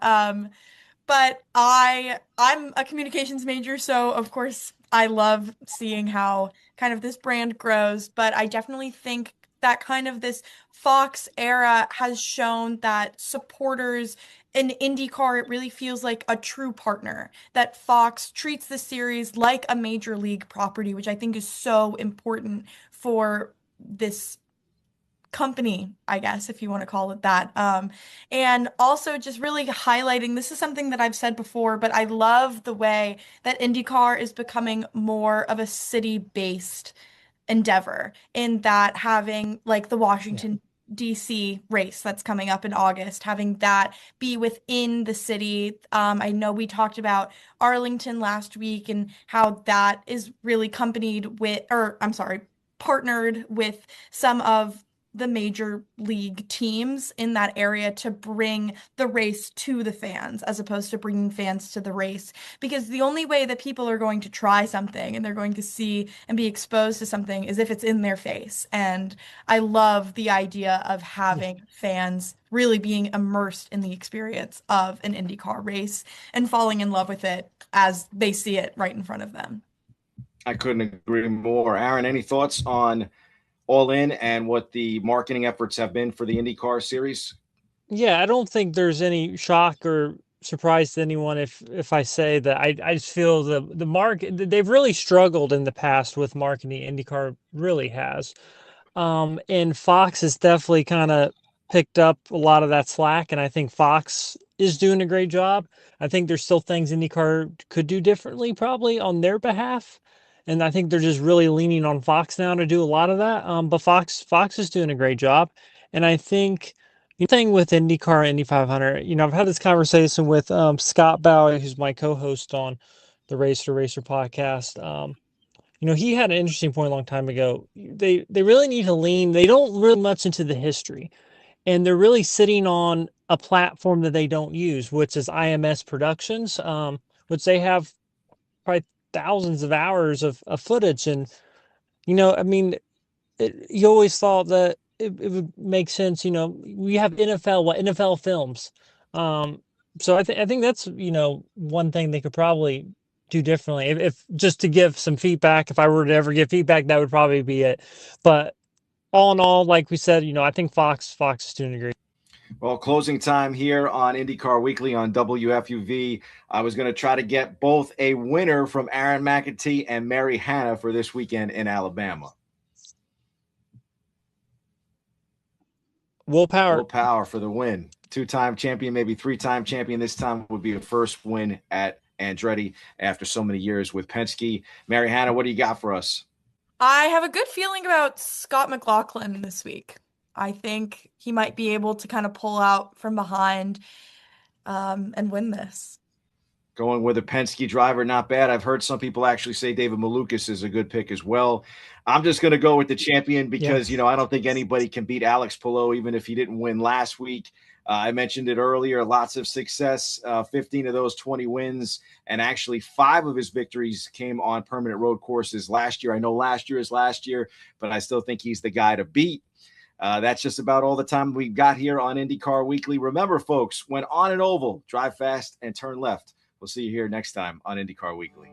But I'm a communications major, so of course I love seeing how kind of this brand grows, but I definitely think that kind of this Fox era has shown that supporters in IndyCar, it really feels like a true partner, that Fox treats the series like a major league property, which I think is so important for this company, I guess, if you want to call it that. And also just really highlighting, this is something that I've said before, but I love the way that IndyCar is becoming more of a city-based endeavor in that having like the Washington DC race that's coming up in August, having that be within the city. I know we talked about Arlington last week and how that is really partnered with some of the major league teams in that area to bring the race to the fans as opposed to bringing fans to the race. Because the only way that people are going to try something and they're going to see and be exposed to something is if it's in their face. And I love the idea of having fans really being immersed in the experience of an IndyCar race and falling in love with it as they see it right in front of them. I couldn't agree more. Aaron, any thoughts on All In and what the marketing efforts have been for the IndyCar series? Yeah, I don't think there's any shock or surprise to anyone if I say that I just feel the market, they've really struggled in the past with marketing. IndyCar really has. And Fox has definitely kind of picked up a lot of that slack, and I think Fox is doing a great job. I think there's still things IndyCar could do differently probably on their behalf. And I think they're just really leaning on Fox now to do a lot of that. But Fox is doing a great job. And I think the thing with IndyCar, Indy 500, I've had this conversation with Scott Bowie, who's my co-host on the Racer to Racer podcast. He had an interesting point a long time ago. They really need to lean. They don't really much into the history, and they're really sitting on a platform that they don't use, which is IMS Productions, which they have probably thousands of hours of footage. And you always thought that it would make sense. We have NFL films. So I think that's one thing they could probably do differently. If just to give some feedback, if I were to ever give feedback, that would probably be it. But all in all, like we said, I think Fox is doing a great. Well, closing time here on IndyCar Weekly on WFUV. I was going to try to get both a winner from Aaron McAtee and Mary Hannah for this weekend in Alabama. Will Power for the win. Two-time champion, maybe three-time champion. This time would be a first win at Andretti after so many years with Penske. Mary Hannah, what do you got for us? I have a good feeling about Scott McLaughlin this week. I think he might be able to kind of pull out from behind and win this. Going with a Penske driver, not bad. I've heard some people actually say David Malukas is a good pick as well. I'm just going to go with the champion because, I don't think anybody can beat Alex Palou, even if he didn't win last week. I mentioned it earlier, lots of success, 15 of those 20 wins, and actually 5 of his victories came on permanent road courses last year. I know last year is last year, but I still think he's the guy to beat. That's just about all the time we've got here on IndyCar Weekly. Remember, folks, when on an oval, drive fast and turn left. We'll see you here next time on IndyCar Weekly.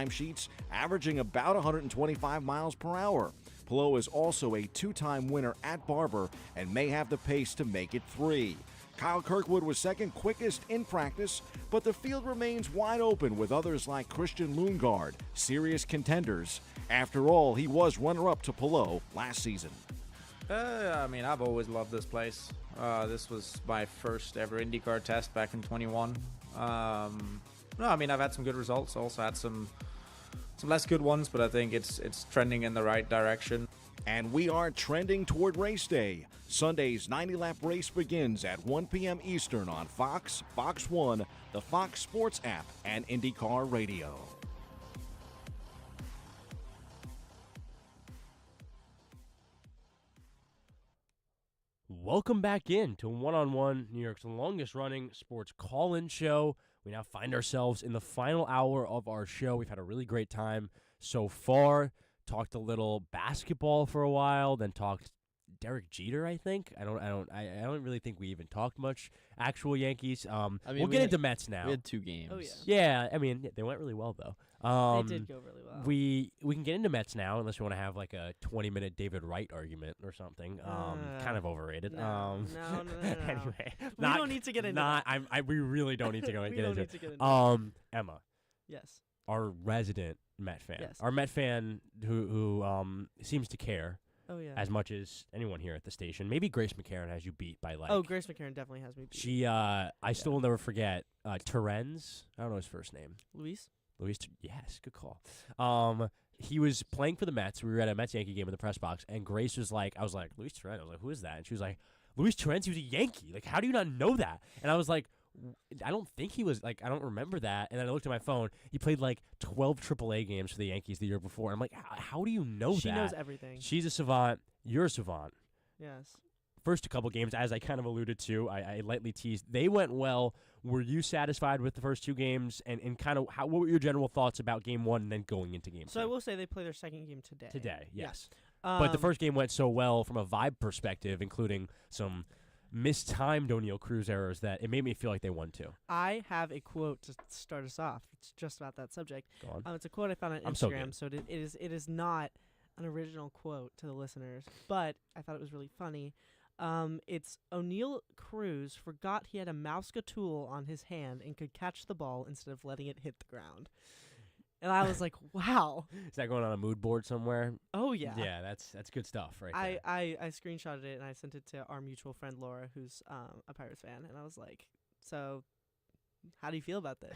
Sheets, averaging about 125 miles per hour. Palou is also a 2-time winner at Barber and may have the pace to make it 3. Kyle Kirkwood was second quickest in practice, but the field remains wide open with others like Christian Lundgaard, serious contenders. After all, he was runner-up to Palou last season. I mean, I've always loved this place. This was my first ever IndyCar test back in 21. No, I mean, I've had some good results. Also had some less good ones, but I think it's trending in the right direction. And we are trending toward race day. Sunday's 90-lap race begins at 1 p.m. Eastern on Fox, Fox 1, the Fox Sports app, and IndyCar Radio. Welcome back in to One-on-One, New York's longest-running sports call-in show. We now find ourselves in the final hour of our show. We've had a really great time so far. Talked a little basketball for a while, then talked Derek Jeter, I think. I don't really think we even talked much actual Yankees. I mean, we'll get into Mets now. We had 2 games. Oh, yeah. Yeah, I mean, they went really well, though. They did go really well. We can get into Mets now, unless you want to have like a 20-minute David Wright argument or something. Kind of overrated. No. Anyway, We don't need to get into that. We really don't need to go We get don't into need to get it. into Emma. Yes. Our resident Met fan. Yes. Our Met fan who seems to care. Oh, yeah. As much as anyone here at the station. Maybe Grace McCarron has you beat by like. Oh, Grace McCarron definitely has me beat. She, I still will never forget. Terrenz. I don't know his first name. Luis. Yes, good call. He was playing for the Mets. We were at a Mets Yankee game in the press box, and Grace was like, I was like, Luis Terrenz. I was like, who is that? And she was like, Luis Terrenz. He was a Yankee. Like, how do you not know that? And I was like, I don't think he was, like, I don't remember that. And then I looked at my phone. He played, like, 12 AAA games for the Yankees the year before. And I'm like, how do you know that? She knows everything. She's a savant. You're a savant. Yes. First couple games, as I kind of alluded to, I lightly teased, they went well. Were you satisfied with the first 2 games? And kind of, what were your general thoughts about game 1 and then going into game 2? So I will say they play their second game today. Today, yes. Yeah. But the first game went so well from a vibe perspective, including some mistimed O'Neal Cruz errors, that it made me feel like they won too. I have a quote to start us off. It's just about that subject. Go on. It's a quote I found on Instagram, so it is not an original quote to the listeners, but I thought it was really funny. It's O'Neal Cruz forgot he had a Mouska tool on his hand and could catch the ball instead of letting it hit the ground. And I was like, wow. Is that going on a mood board somewhere? Oh, yeah. Yeah, that's good stuff right there. I screenshotted it and I sent it to our mutual friend Laura, who's a Pirates fan, and I was like, so how do you feel about this?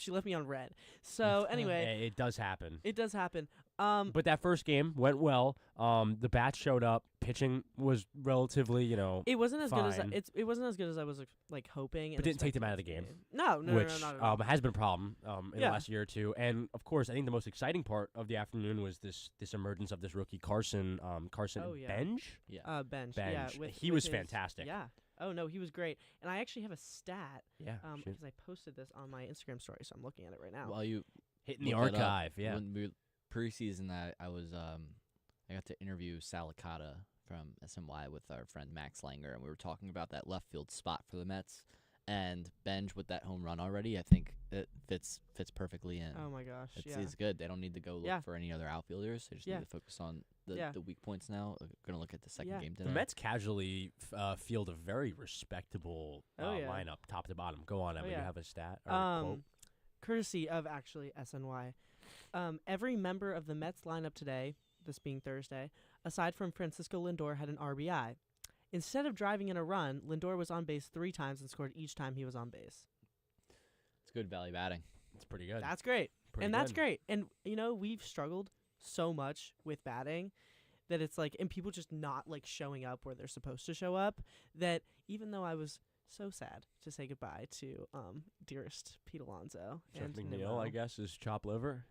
She left me on red. So anyway. It does happen. It does happen. But that first game went well. The bats showed up. Pitching was relatively, it wasn't as fine. good as it wasn't as good as I was like hoping. But didn't take them out of the game. No, which, not at all. has been a problem in the last year or two. And of course, I think the most exciting part of the afternoon was this emergence of this rookie Carson Benj. Yeah. Benj. Benj. Yeah, he was fantastic. Yeah. Oh no, he was great. And I actually have a stat. Yeah. Because I posted this on my Instagram story, so I'm looking at it right now. While you hitting the archive, yeah. When we preseason, I was I got to interview Sal Licata from SMY with our friend Max Langer, and we were talking about that left field spot for the Mets. And Benj with that home run already, I think it fits perfectly in. Oh my gosh, it's good. They don't need to go look for any other outfilders. They just need to focus on the weak points now. We're gonna look at the second game today. The Mets casually field a very respectable lineup, top to bottom. Go on, Emma. You have a stat or a quote? Courtesy of actually SNY. Every member of the Mets lineup today, this being Thursday, aside from Francisco Lindor, had an RBI. Instead of driving in a run, Lindor was on base 3 times and scored each time he was on base. It's good value batting. It's pretty good. That's great. That's good. great. And, we've struggled so much with batting that it's like, and people just not like showing up where they're supposed to show up, that even though I was so sad to say goodbye to dearest Pete Alonso Jeff and McNeil, Nimmo. I guess, is chopped liver.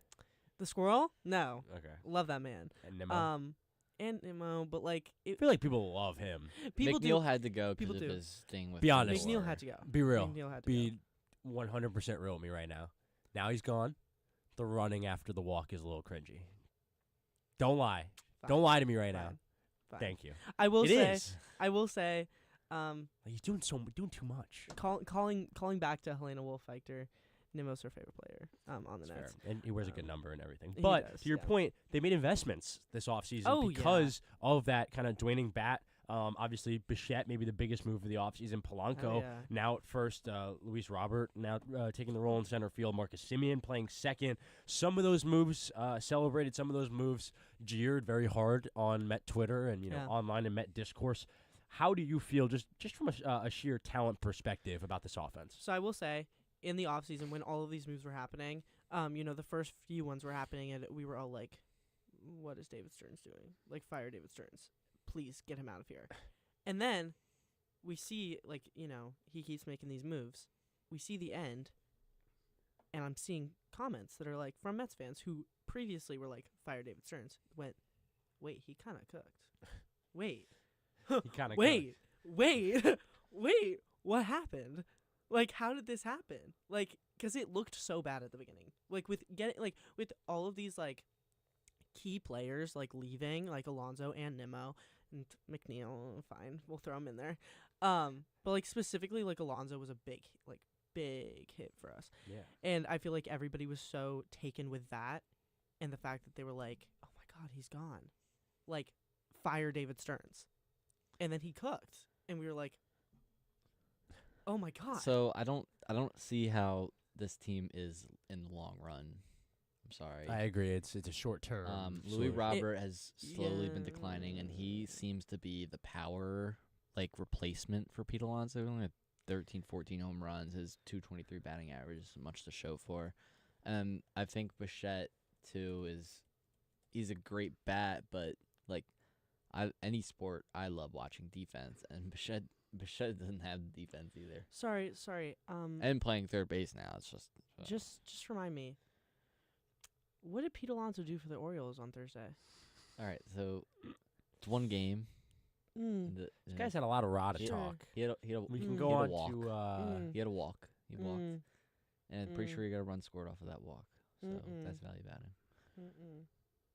The squirrel? No. Okay. Love that man. And Nimmo. And Nimmo, but like I feel like people love him. McNeil had to go because of his thing with. Be honest. McNeil had to go. Be real. McNeil had to Be 100% real with me right now. Now he's gone. The running after the walk is a little cringy. Don't lie. Fine. Don't lie to me right now. Fine. Thank you. I will say. Is. I will say. He's doing too much. Calling back to Helena Wolff-Eichter. Nimmo's her favorite player on the Nets. And he wears a good number and everything. He But does, to your point, they made investments this offseason Oh, because of that kind of waning bat Obviously, Bichette, maybe the biggest move of the offseason. Polanco, yeah. now at first. Luis Robert, now taking the role in center field. Marcus Simeon playing second. Some of those moves celebrated. Some of those moves jeered very hard on Met Twitter and online and Met discourse. How do you feel just from a sheer talent perspective about this offense? So I will say, in the offseason, when all of these moves were happening, the first few ones were happening, and we were all like, what is David Stearns doing? Like, fire David Stearns. Please get him out of here. And then we see, he keeps making these moves. We see the end, and I'm seeing comments that are, like, from Mets fans who previously were like, fire David Stearns. Went, wait, he kind of cooked. Wait. He kind of wait, what happened? Like, how did this happen? Like, because it looked so bad at the beginning. Like, with all of these, like, key players, like, leaving, like Alonso and Nimmo and McNeil, fine, we'll throw him in there. But, like, specifically, like, Alonso was a big hit for us. Yeah. And I feel like everybody was so taken with that and the fact that they were like, oh, my God, he's gone. Like, fire David Stearns. And then he cooked, and we were like, "Oh my God!" So I don't see how this team is in the long run. I'm sorry. I agree. It's a short term. Louis Robert has slowly been declining, and he seems to be the power replacement for Pete Alonso. He only had 13, 14 home runs. His .223 batting average is much to show for. I think Bichette too he's a great bat, but any sport, I love watching defense, and Bichette doesn't have defense either. Sorry. And playing third base now, it's just remind me. What did Pete Alonso do for the Orioles on Thursday? All right, so it's one game. This guy's had a lot of rada talk. He had a we can go on walk. to. He had a walk. He walked, and I'm pretty sure he got a run scored off of that walk. So that's value batting.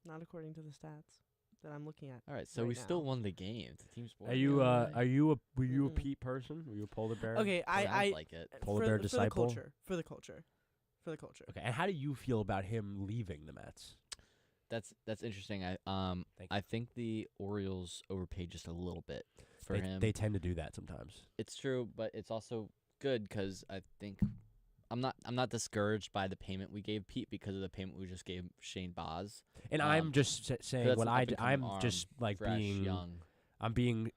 Not according to the stats that I'm looking at. All right, so we still won the game. It's a team sport. Were you a Pete person? Were you a polar bear? Okay, I like it. Polar bear disciple. For the culture. Okay, and how do you feel about him leaving the Mets? That's interesting. I think the Orioles overpaid just a little bit for him. They tend to do that sometimes. It's true, but it's also good because I think I'm not discouraged by the payment we gave Pete because of the payment we just gave Shane Baz. And I'm just saying what I'm just being young. I'm being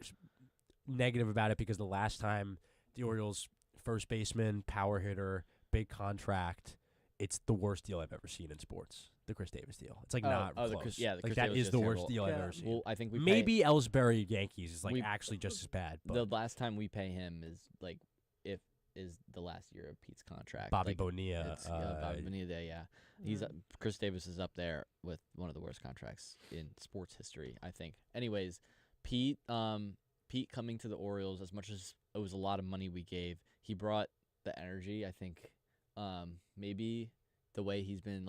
negative about it because the last time the Orioles first baseman, power hitter, big contract, it's the worst deal I've ever seen in sports. The Chris Davis deal. It's not close. The Chris that Davis is the worst terrible. deal I've ever seen. Well, I think maybe Ellsbury Yankees is actually just as bad. But the last time we pay him is the last year of Pete's contract. Bobby Bonilla. Bobby Bonilla, yeah. He's Chris Davis is up there with one of the worst contracts in sports history, I think. Anyways, Pete coming to the Orioles, as much as it was a lot of money we gave, he brought the energy. I think maybe the way he's been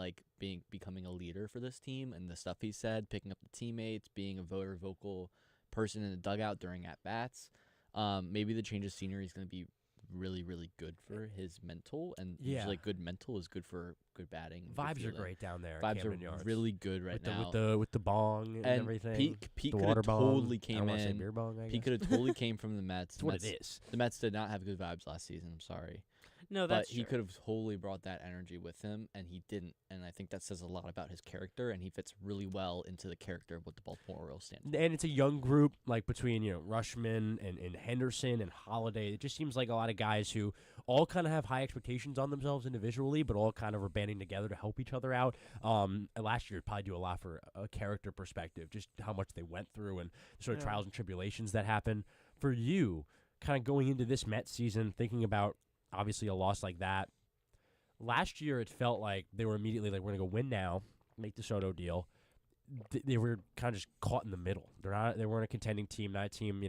becoming a leader for this team and the stuff he said, picking up the teammates, being a vocal person in the dugout during at bats. Maybe the change of scenery is going to be really, really good for his mental, and usually good mental is good for good batting. Vibes are great down there. Vibes are really good now with the bong and everything. Pete could have totally came in. Beer bong, Pete could have totally came from the Mets. That's what it is. The Mets did not have good vibes last season. I'm sorry. No, that's But he could have totally brought that energy with him, and he didn't. And I think that says a lot about his character, and he fits really well into the character of what the Baltimore Orioles stand for. And it's a young group, between Rushman and Henderson and Holiday. It just seems like a lot of guys who all kind of have high expectations on themselves individually, but all kind of are banding together to help each other out. Last year, probably do a lot for a character perspective, just how much they went through and sort of trials and tribulations that happen. For you, kind of going into this Mets season, thinking about obviously a loss like that. Last year, it felt like they were immediately like, we're going to go win now, make the Soto deal. They were kind of just caught in the middle. They weren't a contending team, not a team,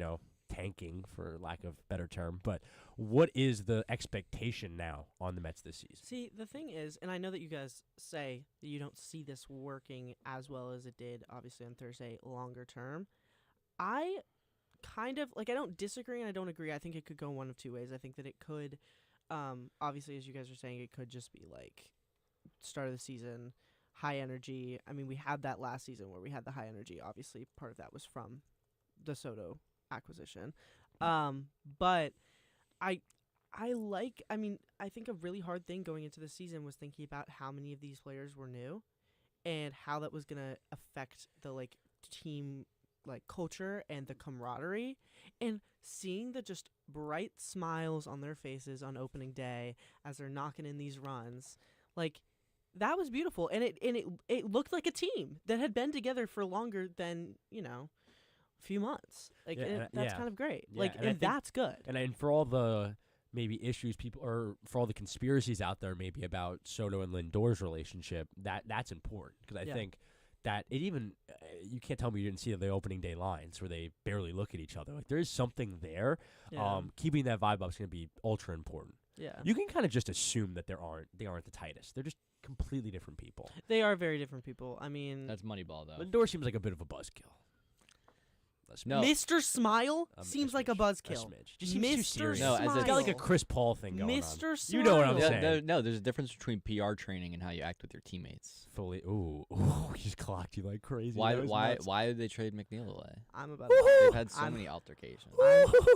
tanking for lack of better term. But what is the expectation now on the Mets this season? See, the thing is, and I know that you guys say that you don't see this working as well as it did, obviously, on Thursday, longer term. I kind of, I don't disagree and I don't agree. I think it could go one of two ways. I think that it could, obviously, as you guys are saying, it could just be start of the season, high energy. I mean, we had that last season where we had the high energy. Obviously, part of that was from the Soto acquisition. But I think a really hard thing going into the season was thinking about how many of these players were new and how that was going to affect the like team like culture and the camaraderie, and seeing the just bright smiles on their faces on opening day as they're knocking in these runs, like that was beautiful, and it looked like a team that had been together for longer than a few months. Like that's kind of great. Yeah, like and that's good. And for all the maybe issues people, or for all the conspiracies out there maybe about Soto and Lindor's relationship, that's important, because I think that it even you can't tell me you didn't see the opening day lines where they barely look at each other. Like there is something there. Yeah. Keeping that vibe up is going to be ultra important. Yeah. You can kind of just assume that they aren't the tightest. They're just completely different people. They are very different people. I mean, That's Moneyball, though. Lindor seems like a bit of a buzzkill. No. Mr. Smile seems like a buzzkill. Just seems too serious. No, Smile. as He's got like a Chris Paul thing going on. Mr. Smile. You know what I'm saying? No, there's a difference between PR training and how you act with your teammates. Fully. Ooh, he's clocked you like crazy. Why did they trade McNeil away? I'm about. They've had so many altercations.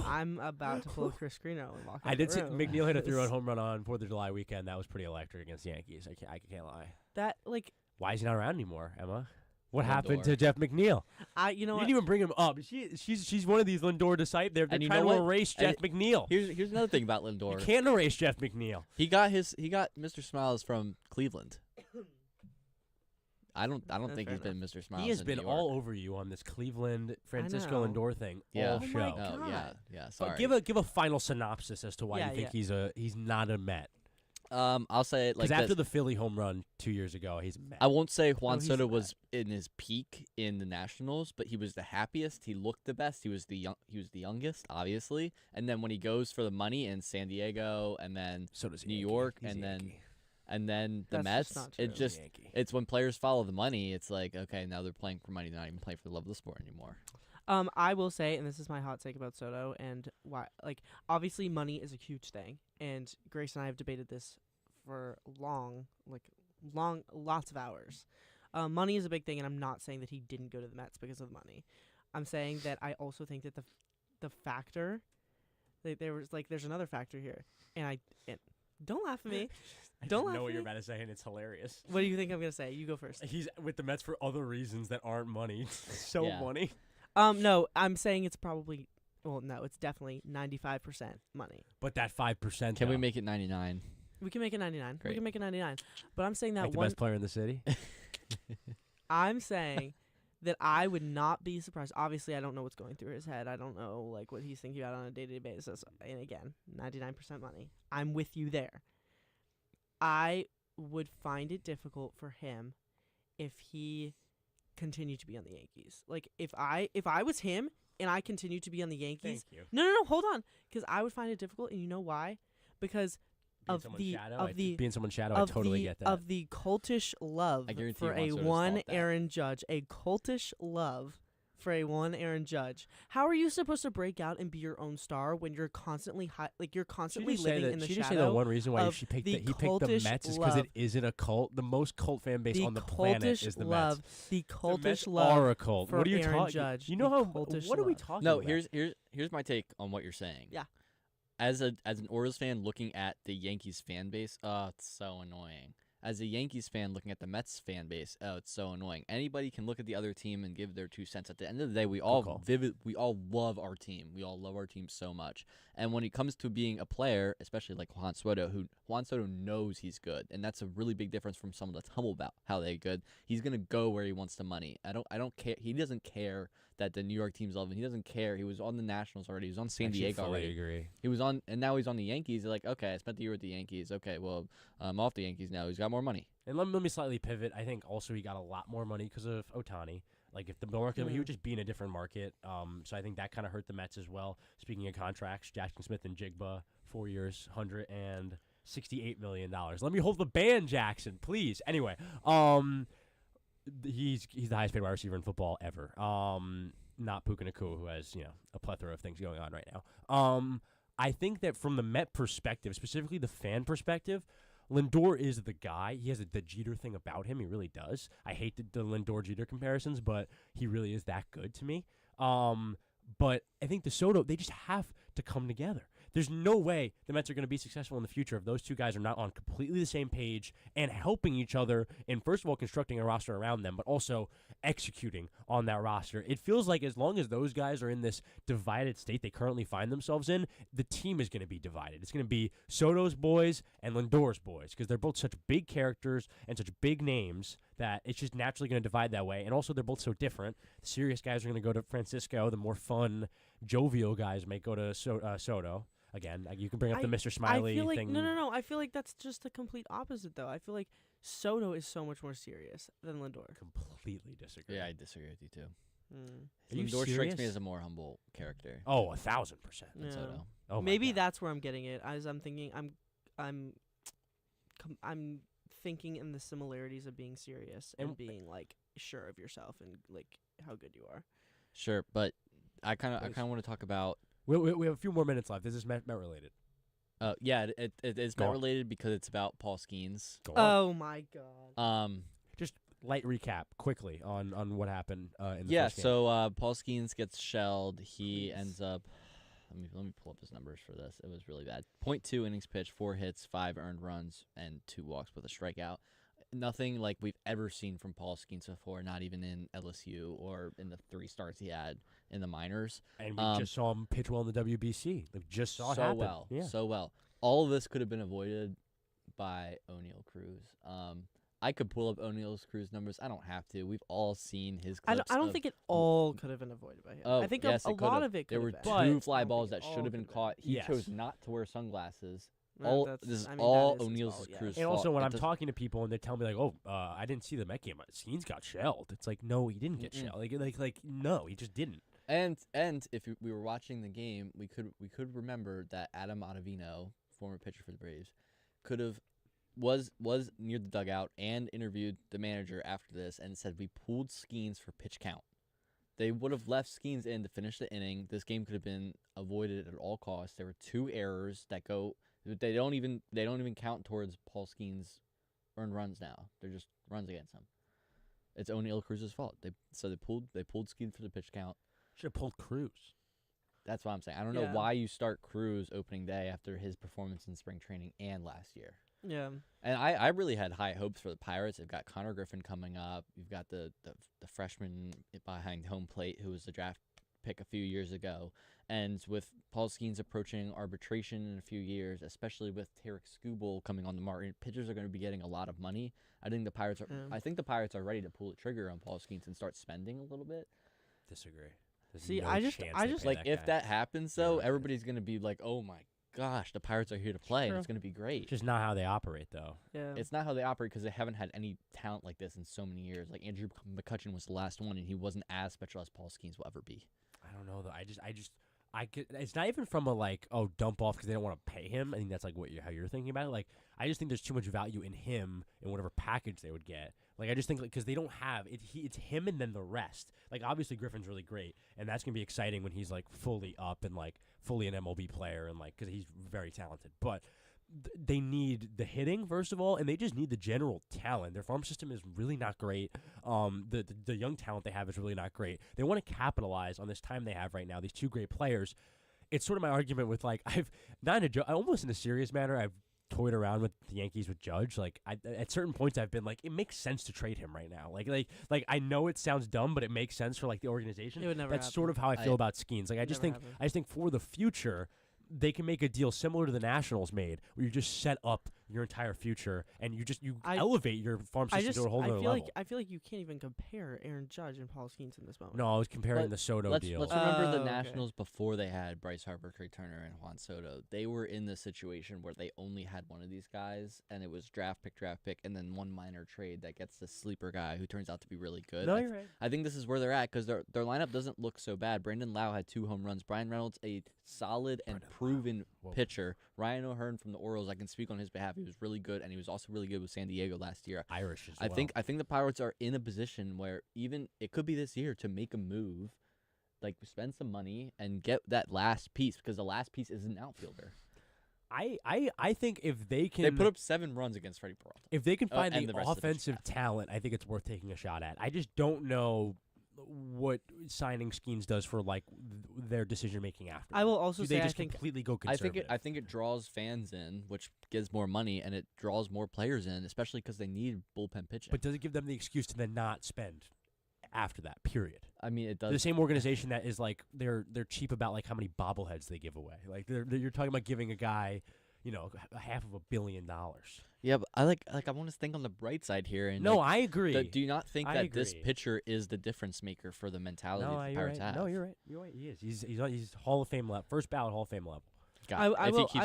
I'm about to pull a Chris Carrino and walk. I did see room. McNeil hit a 3-run home run on 4th of July weekend. That was pretty electric against the Yankees. I can't lie. That like. Why is he not around anymore, Emma? What Lindor. happened to Jeff McNeil? You know you what? didn't even bring him up. She's one of these Lindor disciples. They're And you trying know to what? erase Jeff McNeil. Here's another thing about Lindor. You can't erase Jeff McNeil. He got Mr. Smiles from Cleveland. I don't think he's been Mr. Smiles. He has in been New York. all over you on this Cleveland Francisco know. Lindor thing Yeah. all Oh show. Oh yeah. Sorry. But give a final synopsis as to why you think he's not a Met. I'll say it like because after this. the Philly home run 2 years ago, he's a Met. I won't say Juan he's Soto a was in his peak in the Nationals, but he was the happiest. He looked the best. He was the youngest, obviously. And then when he goes for the money in San Diego, and then so does New York, and then the That's just Mets, not true. it's when players follow the money. It's like, okay, now they're playing for money. They're not even playing for the love of the sport anymore. I will say, and this is my hot take about Soto, and why, like, obviously money is a huge thing, and Grace and I have debated this for lots of hours. Money is a big thing, and I'm not saying that he didn't go to the Mets because of money. I'm saying that I also think that the factor, there's another factor here, and don't laugh at me. Don't laugh know at what me. you're about to say, and it's hilarious. What do you think I'm gonna say? You go first. He's with the Mets for other reasons that aren't money. Money. No, I'm saying it's probably. Well, no, it's definitely 95% money. But that 5%. Can we make it 99? We can make it 99. Great. We can make it 99. But I'm saying that like the best player in the city. I'm saying that I would not be surprised. Obviously, I don't know what's going through his head. I don't know like what he's thinking about on a day-to-day basis. And again, 99% money. I'm with you there. I would find it difficult for him if he continued to be on the Yankees. Like if I was him and I continued to be on the Yankees. Thank you. No, hold on, because I would find it difficult, and you know why? Because being someone's shadow, I totally get that. Of the cultish love for a one Aaron Judge, a cultish love for a one Aaron Judge. How are you supposed to break out and be your own star when you're constantly living in the shadow? She just say the one reason why he picked the Mets is because it isn't a cult. The most cult fan base on the planet is the Mets. The cultish Mets love are a cult. for What are you Aaron Judge. You know how? What are we talking No, about? here's my take on what you're saying. Yeah. As an Orioles fan looking at the Yankees fan base, it's so annoying. As a Yankees fan looking at the Mets fan base, it's so annoying. Anybody can look at the other team and give their 2 cents. At the end of the day, we all love our team. We all love our team so much. And when it comes to being a player, especially like Juan Soto knows he's good, and that's a really big difference from someone that's humble about how they're good. He's gonna go where he wants the money. I don't care. He doesn't care that the New York teams love him. He doesn't care. He was on the Nationals already. He was on San Diego already. Agree. He was on, and now he's on the Yankees. They're like, okay, I spent the year with the Yankees. Okay, well, I'm off the Yankees now. He's got more money. And let me slightly pivot. I think also he got a lot more money because of Ohtani. Like if the market, he would just be in a different market. So I think that kind of hurt the Mets as well. Speaking of contracts, Jackson Smith and Jigba, 4 years, $168 million. Let me hold the band, Jackson, please. Anyway, he's the highest paid wide receiver in football ever. Not Puka Nacua, who has a plethora of things going on right now. I think that from the Met perspective, specifically the fan perspective, Lindor is the guy. He has the Jeter thing about him. He really does. I hate the Lindor Jeter comparisons, but he really is that good to me. But I think the Soto, they just have to come together. There's no way the Mets are going to be successful in the future if those two guys are not on completely the same page and helping each other in, first of all, constructing a roster around them, but also executing on that roster. It feels like as long as those guys are in this divided state they currently find themselves in, the team is going to be divided. It's going to be Soto's boys and Lindor's boys because they're both such big characters and such big names that it's just naturally going to divide that way. And also, they're both so different. The serious guys are going to go to Francisco. The more fun, jovial guys may go to Soto. Again, you can bring up the Mr. Smiley I feel like, thing. No. I feel like that's just the complete opposite, though. I feel like Soto is so much more serious than Lindor. Completely disagree. Yeah, I disagree with you too. Are you Lindor strikes serious? me as a more humble character. Oh, 1,000%. Than Soto. Oh, maybe that's where I'm getting it. As I'm thinking, I'm thinking in the similarities of being serious and being like sure of yourself and like how good you are. Sure, but I kind of want to talk about. We have a few more minutes left. This is Met related. Yeah, it is Met related because it's about Paul Skeens. Oh my God. Just light recap quickly on what happened in the first game. So Paul Skeens gets shelled. He ends up. Let me pull up his numbers for this. It was really bad. 0.2 innings pitched, 4 hits, 5 earned runs, and 2 walks with a strikeout. Nothing like we've ever seen from Paul Skeens before, not even in LSU or in the 3 starts he had in the minors. And we just saw him pitch well in the WBC. We just saw it happen. So well. All of this could have been avoided by O'Neal Cruz. I could pull up O'Neal Cruz numbers. I don't have to. We've all seen his clips. I don't think it all could have been avoided by him. Oh, I think yes, a lot of it could There were have been. 2 fly balls that should have been caught. He chose not to wear sunglasses. This is I mean, all that is his O'Neal fault, yeah. Cruz's And fault. also, when I'm talking to people and they tell me like, "Oh, I didn't see the Met game. Skeens got shelled." It's like, no, he didn't get shelled. Like, no, he just didn't. And if we were watching the game, we could remember that Adam Ottavino, former pitcher for the Braves, was near the dugout and interviewed the manager after this and said we pulled Skeens for pitch count. They would have left Skeens in to finish the inning. This game could have been avoided at all costs. There were 2 errors that go. They don't even count towards Paul Skeens' earned runs now. They're just runs against him. It's O'Neal Cruz's fault. They pulled Skeens for the pitch count. Should have pulled Cruz. That's what I'm saying. I don't know why you start Cruz opening day after his performance in spring training and last year. Yeah. And I really had high hopes for the Pirates. They've got Connor Griffin coming up. You've got the freshman behind home plate who was the draft pick a few years ago. And with Paul Skeens approaching arbitration in a few years, especially with Tarek Skubal coming on the market, pitchers are going to be getting a lot of money. I think the Pirates are ready to pull the trigger on Paul Skeens and start spending a little bit. Disagree. See, I just like if that happens though, everybody's going to be like, "Oh my gosh, the Pirates are here to play. And it's going to be great." Just not how they operate, though. Yeah. It's not how they operate because they haven't had any talent like this in so many years. Like Andrew McCutchen was the last one, and he wasn't as special as Paul Skeens will ever be. I don't know though. I could. It's not even from a dump off because they don't want to pay him. I think that's how you're thinking about it. Like I just think there's too much value in him in whatever package they would get. Like I just think because they don't have it. It's him and then the rest. Like obviously Griffin's really great, and that's gonna be exciting when he's fully up and fully an MLB player and because he's very talented. But they need the hitting first of all, and they just need the general talent. Their farm system is really not great. The young talent they have is really not great. They want to capitalize on this time they have right now. These 2 great players. It's sort of my argument with I've not in a almost in a serious manner. I've toyed around with the Yankees with Judge. At certain points I've been it makes sense to trade him right now. Like I know it sounds dumb, but it makes sense for the organization. It would never That's happen. sort of how I feel about Skeens. I just think for the future they can make a deal similar to the Nationals made, where you just set up your entire future and you elevate your farm system to a whole other level. I feel like you can't even compare Aaron Judge and Paul Skeens in this moment. No, I was comparing the Soto deal. Let's remember the Nationals before they had Bryce Harper, Trey Turner, and Juan Soto. They were in the situation where they only had one of these guys, and it was draft pick, and then one minor trade that gets the sleeper guy who turns out to be really good. No, you're right. I think this is where they're at because their lineup doesn't look so bad. Brandon Lau had 2 home runs. Brian Reynolds, a solid and proven pitcher. Ryan O'Hearn from the Orioles, I can speak on his behalf. He was really good, and he was also really good with San Diego last year. Irish as well. I think the Pirates are in a position where even it could be this year to make a move, spend some money and get that last piece because the last piece is an outfielder. I think if they can... They put up 7 runs against Freddie Peralta. If they can find the offensive talent, I think it's worth taking a shot at. I just don't know... what signing Skeens does for like their decision making after. I will also Do say they just I think completely go conservative? I think it draws fans in, which gives more money, and it draws more players in, especially because they need bullpen pitching. But does it give them the excuse to then not spend after that period? I mean, it does. The same organization that is like they're cheap about like how many bobbleheads they give away. Like you're talking about giving a guy, half of $1 billion. Yeah, but I want to think on the bright side here. And No, I agree. Do you not think I that this agree. pitcher is the difference maker for the mentality No, the you're Pirates right. have? No, you're right. You're right. He is. He's Hall of Fame level, first ballot Hall of Fame level. I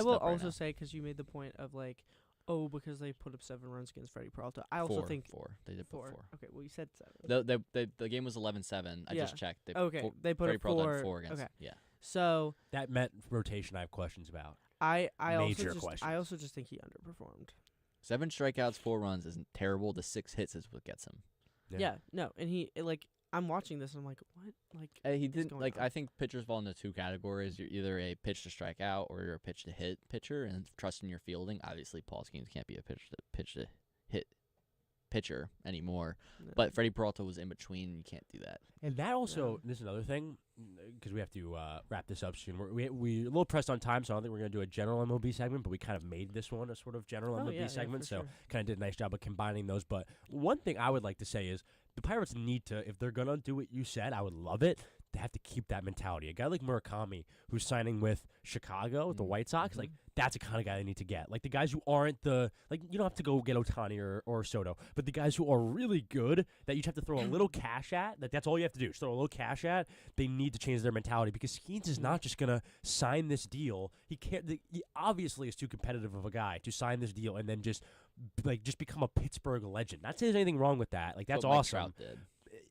will also say, because you made the point of like, because they put up 7 runs against Freddie Peralta. I also think four. They did put 4. Okay, well you said 7. The game was 11-7. I just checked. They put Freddie up Peralta 4. had 4 against. Okay. Yeah. So that Met rotation I have questions about. I Major also questions. I also just think he underperformed. 7 strikeouts, 4 runs isn't terrible. The 6 hits is what gets him. Yeah, no, and he I'm watching this and I'm like, what? Like He is didn't going on? I think pitchers fall into 2 categories. You're either a pitch to strike out or you're a pitch to hit pitcher, and trusting your fielding. Obviously, Paul Skeens can't be a pitch to hit pitcher anymore. No. But Freddie Peralta was in between, and you can't do that. And that also, this is another thing, because we have to wrap this up soon. We're a little pressed on time, so I don't think we're going to do a general MLB segment, but we kind of made this one a sort of general MLB segment, so kind of did a nice job of combining those. But one thing I would like to say is the Pirates need to, if they're going to do what you said, I would love it, they have to keep that mentality. A guy like Murakami, who's signing with Chicago, the White Sox, like, that's the kind of guy they need to get. Like, the guys who aren't you don't have to go get Ohtani or Soto, but the guys who are really good that you just have to throw a little cash at, that's all you have to do, just throw a little cash at, they need to change their mentality, because Skeens is not just going to sign this deal. He can't, he obviously is too competitive of a guy to sign this deal and then just become a Pittsburgh legend. Not saying there's anything wrong with that. Like, that's awesome. Mike Trout did.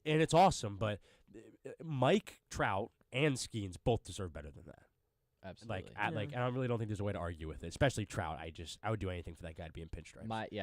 And it's awesome, but Mike Trout and Skeens both deserve better than that. Absolutely. I really don't think there's a way to argue with it, especially Trout. I would do anything for that guy to be in pinstripes.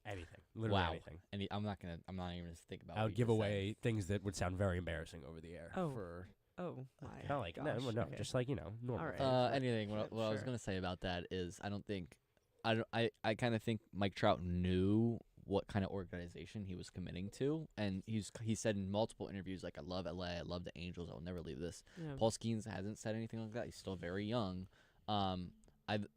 Anything, literally wow. anything. And I'm not even gonna think about. I would give away things that would sound very embarrassing over the air. My like gosh, no, okay. just like normal. All right. Anything. What I was gonna say about that is I kind of think Mike Trout knew what kind of organization he was committing to, and he said in multiple interviews, like, I love LA, I love the Angels, I'll never leave this. Yeah. Paul Skeens hasn't said anything like that. He's still very young.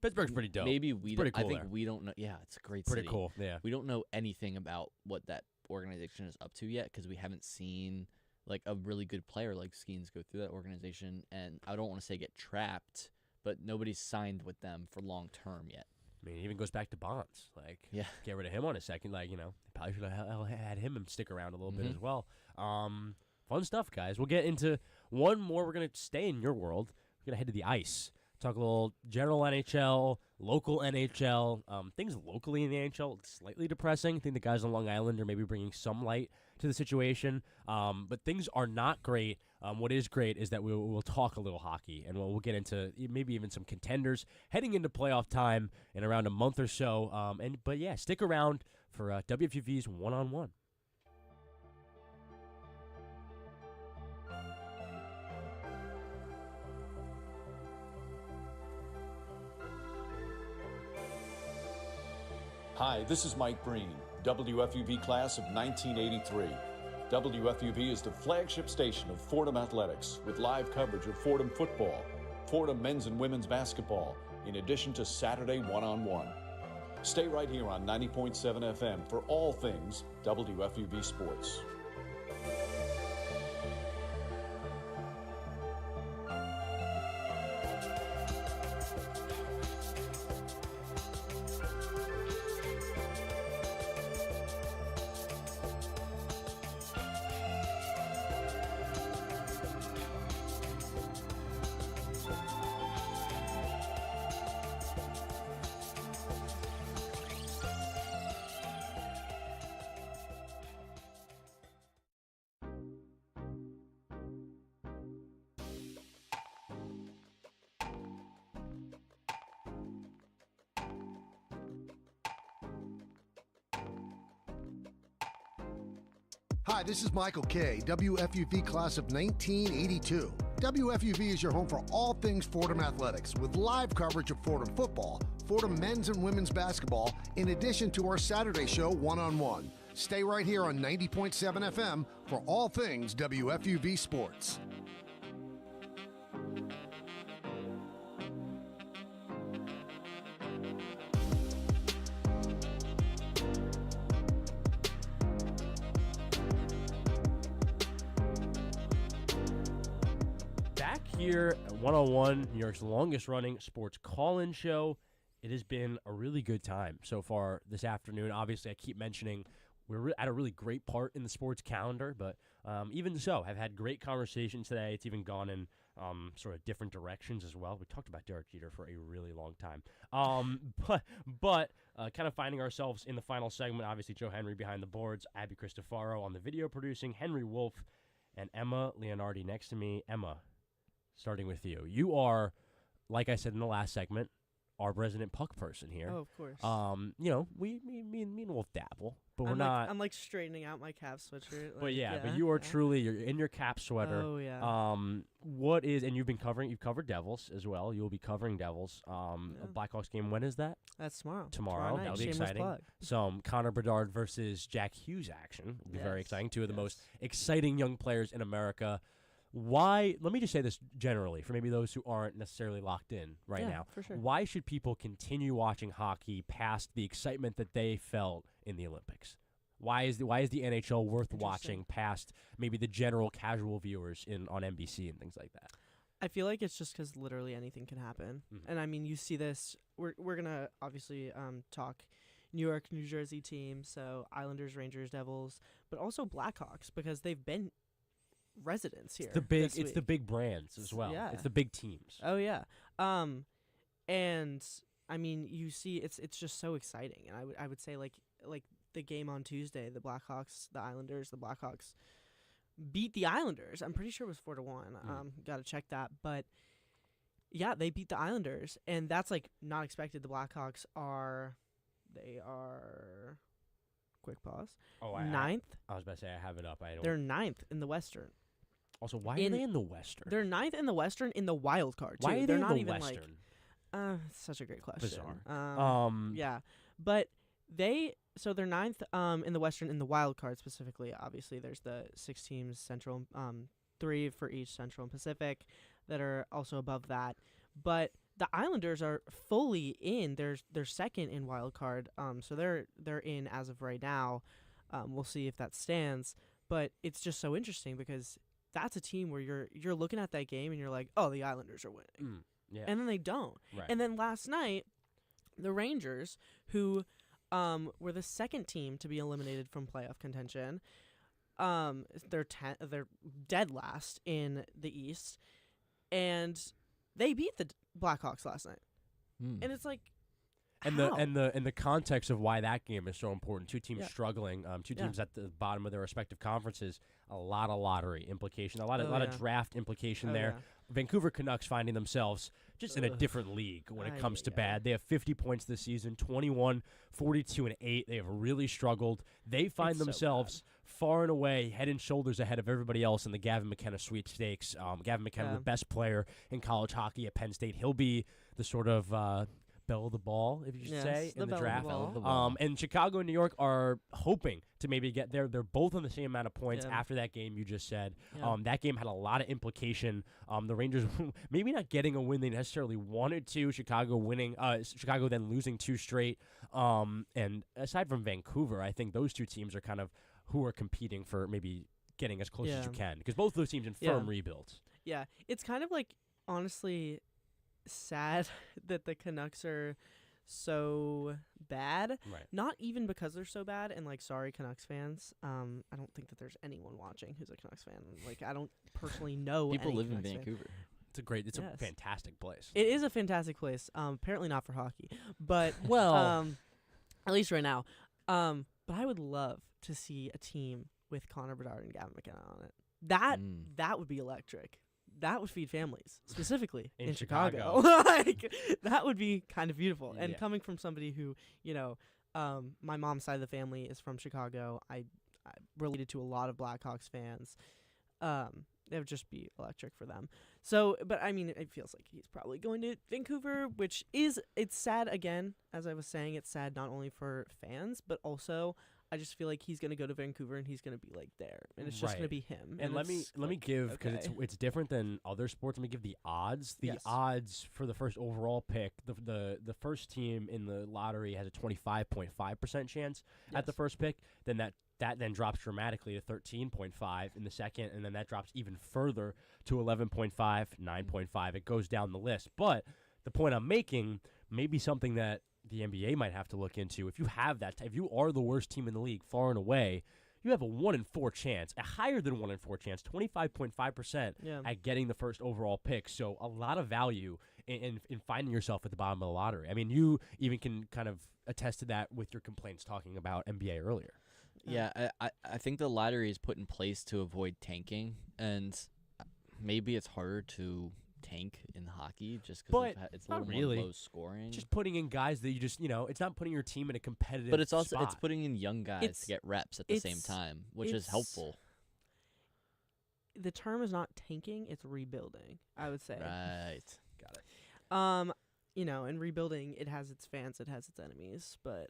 Pittsburgh's pretty dope. Maybe Pretty cool I think there. we don't know. Yeah, it's a great Pretty city. cool, yeah. We don't know anything about what that organization is up to yet, because we haven't seen like a really good player like Skeens go through that organization, and I don't want to say get trapped, but nobody's signed with them for long term yet. I mean, it even goes back to Bonds. Like, get rid of him on a second. Like, probably should have had him stick around a little bit as well. Fun stuff, guys. We'll get into one more. We're going to stay in your world. We're going to head to the ice. Talk a little general NHL, local NHL. Things locally in the NHL, it's slightly depressing. I think the guys on Long Island are maybe bringing some light to the situation. But things are not great. What is great is that we'll talk a little hockey, and we'll get into maybe even some contenders heading into playoff time in around a month or so. But stick around for WFUV's One-on-One. Hi, this is Mike Breen, WFUV class of 1983. WFUV is the flagship station of Fordham Athletics, with live coverage of Fordham football, Fordham men's and women's basketball, in addition to Saturday One-on-One. Stay right here on 90.7 FM for all things WFUV sports. Hi, this is Michael Kay, WFUV class of 1982. WFUV is your home for all things Fordham athletics, with live coverage of Fordham football, Fordham men's and women's basketball, in addition to our Saturday show, One-on-One. Stay right here on 90.7 FM for all things WFUV Sports. Back here at 101, New York's longest-running sports call-in show. It has been a really good time so far this afternoon. Obviously, I keep mentioning we're at a really great part in the sports calendar, but even so, I've had great conversations today. It's even gone in sort of different directions as well. We talked about Derek Jeter for a really long time. But kind of finding ourselves in the final segment, obviously Joe Henry behind the boards, Abby Cristofaro on the video producing, Henry Wolff, and Emma Leonardi next to me. Emma, starting with you. You are, like I said in the last segment, our resident puck person here. Oh, of course. Me and Wolf dabble, but we're I'm not. I'm like straightening out my Cap sweatshirt. But but you are truly, you're in your Cap sweater. Oh, yeah. What is, and you've covered Devils as well. You'll be covering Devils. A Blackhawks game, when is that? That's tomorrow. Tomorrow. Night. That'll be Shameless exciting. plug. Some Connor Bedard versus Jack Hughes action will be very Yes, exciting. Two of the most exciting young players in America. Why, let me just say this generally, for maybe those who aren't necessarily locked in right now. For sure. Why should people continue watching hockey past the excitement that they felt in the Olympics? Why is the NHL worth watching past maybe the general casual viewers on NBC and things like that? I feel like it's just because literally anything can happen. Mm-hmm. And I mean, you see this. We're gonna obviously talk New York, New Jersey teams, so Islanders, Rangers, Devils, but also Blackhawks because they've been residents here. It's the big brands as well. Yeah. It's the big teams. Oh yeah. And I mean, you see, it's just so exciting. And I would say like the game on Tuesday, the Islanders, the Blackhawks beat the Islanders. I'm pretty sure it was 4-1. Got to check that, but yeah, they beat the Islanders, and that's like not expected. The Blackhawks are quick pause. Ninth. I was about to say I have it up. They're ninth in the Western. Also, why are they in the Western? They're ninth in the Western in the wild card too. Why are they're they not in the even Western? It's such a great question. Bizarre. Yeah, but they're ninth in the Western in the wild card specifically. Obviously, there's the 6 teams Central, 3 for each Central and Pacific that are also above that. But the Islanders are fully in. They're second in wild card. So they're in as of right now. We'll see if that stands. But it's just so interesting because that's a team where you're looking at that game and you're like, oh, the Islanders are winning. Yeah. And then they don't. Right. And then last night, the Rangers, who were the second team to be eliminated from playoff contention, they're dead last in the East, and they beat the Blackhawks last night. And it's like, and the context of why that game is so important. Two teams struggling, two teams at the bottom of their respective conferences. A lot of lottery implication, a lot of draft implication there. Yeah. Vancouver Canucks finding themselves just in a different league when it comes to bad. They have 50 points this season, 21, 42, and 8. They have really struggled. They find themselves far and away head and shoulders ahead of everybody else in the Gavin McKenna sweepstakes. Gavin McKenna, the best player in college hockey at Penn State. He'll be the sort of bell of the ball, if you should say, in the draft. And Chicago and New York are hoping to maybe get there. They're both on the same amount of points after that game you just said. That game had a lot of implication. The Rangers maybe not getting a win they necessarily wanted to. Chicago then losing 2 straight. And aside from Vancouver, I think those two teams are kind of who are competing for maybe getting as close as you can, because both of those teams in firm rebuilds. Yeah, it's kind of like, honestly, sad that the Canucks are so bad. Right. Not even because they're so bad, and like, sorry Canucks fans. I don't think that there's anyone watching who's a Canucks fan. Like, I don't personally know people any live Canucks in fan. Vancouver. It's a fantastic place. It is a fantastic place. Apparently not for hockey, but well, at least right now. But I would love to see a team with Connor Bedard and Gavin McKenna on it. That would be electric. That would feed families, specifically in Chicago. Like, that would be kind of beautiful. And coming from somebody who, my mom's side of the family is from Chicago, I related to a lot of Blackhawks fans. It would just be electric for them. So, but I mean, it feels like he's probably going to Vancouver, it's sad again. As I was saying, it's sad not only for fans, but also I just feel like he's gonna go to Vancouver and he's gonna be like there, and it's just gonna be him. And let me give, because it's different than other sports. Let me give the odds. The odds for the first overall pick, the first team in the lottery has a 25.5% chance at the first pick. Then that then drops dramatically to 13.5 in the second, and then that drops even further to 11.5, 9.5. It goes down the list. But the point I'm making may be something that the NBA might have to look into. If you have that, if you are the worst team in the league far and away, you have a 1 in 4 chance, a higher than 1 in 4 chance, 25.5% at getting the first overall pick. So a lot of value in finding yourself at the bottom of the lottery. I mean, you even can kind of attest to that with your complaints talking about NBA earlier. Yeah, I think the lottery is put in place to avoid tanking, and maybe it's harder to tank in hockey just because it's a little more low scoring. Just putting in guys that you just, it's not putting your team in a competitive But it's also spot. it's putting in young guys to get reps at the same time, which is helpful. The term is not tanking, it's rebuilding, I would say. Right. Got it. And rebuilding, it has its fans, it has its enemies, but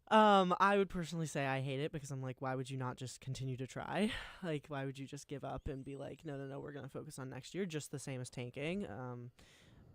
I would personally say I hate it because I'm like, why would you not just continue to try? Like, why would you just give up and be like, no, we're going to focus on next year, just the same as tanking?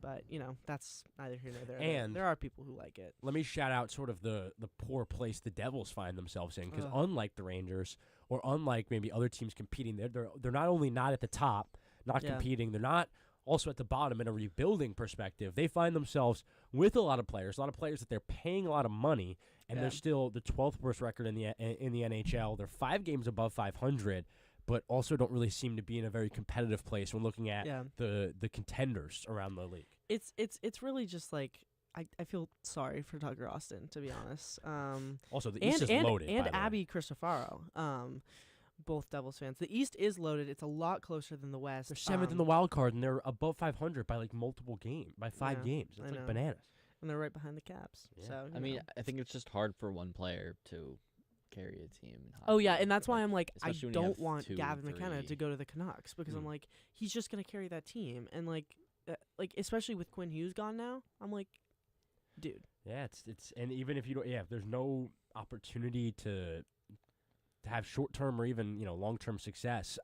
But, that's neither here nor there. And there are people who like it. Let me shout out sort of the poor place the Devils find themselves in, because unlike the Rangers or unlike maybe other teams competing, they're not only not at the top, not competing, they're not also at the bottom in a rebuilding perspective. They find themselves with a lot of players that they're paying a lot of money, and they're still the 12th worst record in the NHL. They're 5 games above 500, but also don't really seem to be in a very competitive place when looking at the contenders around the league. It's really just like I feel sorry for Tucker Austin, to be honest. Also, the East is loaded. And by the Abby way. Cristofaro, both Devils fans. The East is loaded. It's a lot closer than the West. They're 7th in the wild card, and they're above 500 by like multiple games, by 5 games. That's like bananas. And they're right behind the Caps. Yeah. So I mean, I think it's just hard for one player to carry a team in hockey. Oh yeah, and that's why I'm like, I especially when you don't have want 2 Gavin or McKenna 3. to go to the Canucks because I'm like, he's just gonna carry that team, and like especially with Quinn Hughes gone now, I'm like, dude. Yeah, it's and even if you don't, if there's no opportunity to have short-term or even long-term success,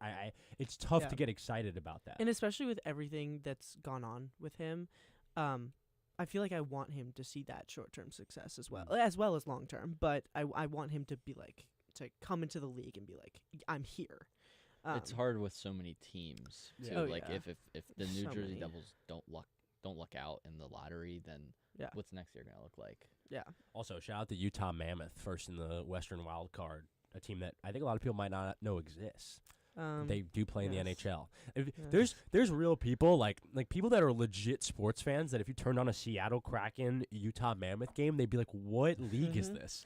it's tough to get excited about that. And especially with everything that's gone on with him, I feel like I want him to see that short-term success as well as long-term. But I want him to be like to come into the league and be like, I'm here. It's hard with so many teams too. Oh, like yeah. if the New So Jersey many. Devils don't luck out in the lottery, then what's next year gonna look like? Yeah. Also, shout out to Utah Mammoth, first in the Western Wild Card, a team that I think a lot of people might not know exists. They do play in the NHL. There's real people like people that are legit sports fans that if you turned on a Seattle Kraken Utah Mammoth game, they'd be like, "What league is this?"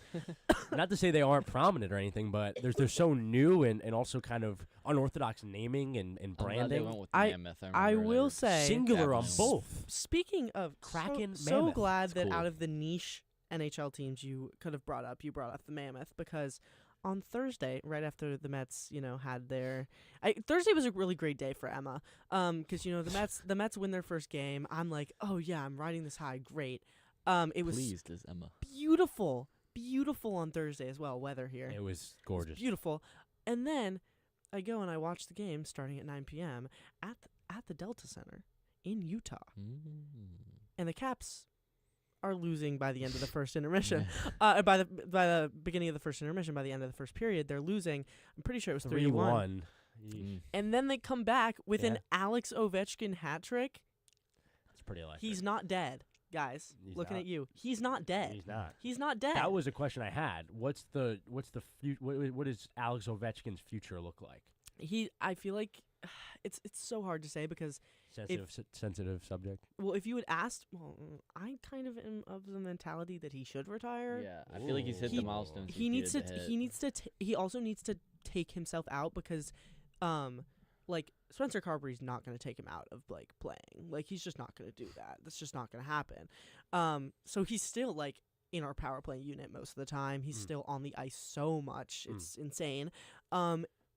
Not to say they aren't prominent or anything, but they're so new and also kind of unorthodox naming and branding. They went with the Mammoth. I will say singular on both. Speaking of Kraken, so Mammoth. glad It's that cool. out of the niche NHL teams you could have brought up the Mammoth, because on Thursday, right after the Mets, had their Thursday was a really great day for Emma. Because the Mets win their first game. I'm like, oh yeah, I'm riding this high. Great. It was pleased as Emma. Beautiful on Thursday as well. Weather here. It was gorgeous. It was beautiful. And then I go and I watch the game starting at 9 p.m. at the Delta Center in Utah, and the Caps are losing by the end of the first intermission. By the beginning of the first intermission, by the end of the first period, they're losing. I'm pretty sure it was 3-1. And then they come back with an Alex Ovechkin hat trick. That's pretty electric. He's not dead, guys. Looking at you, he's not dead. He's not dead. That was a question I had. What does Alex Ovechkin's future look like? I feel like it's so hard to say because sensitive subject. Well, if you had asked, I kind of am of the mentality that he should retire. Yeah, I feel like he's hit the milestones. He also needs to take himself out because, like Spencer Carberry's not going to take him out of like playing. Like he's just not going to do that. That's just not going to happen. So he's still like in our power play unit most of the time. He's still on the ice so much. It's insane.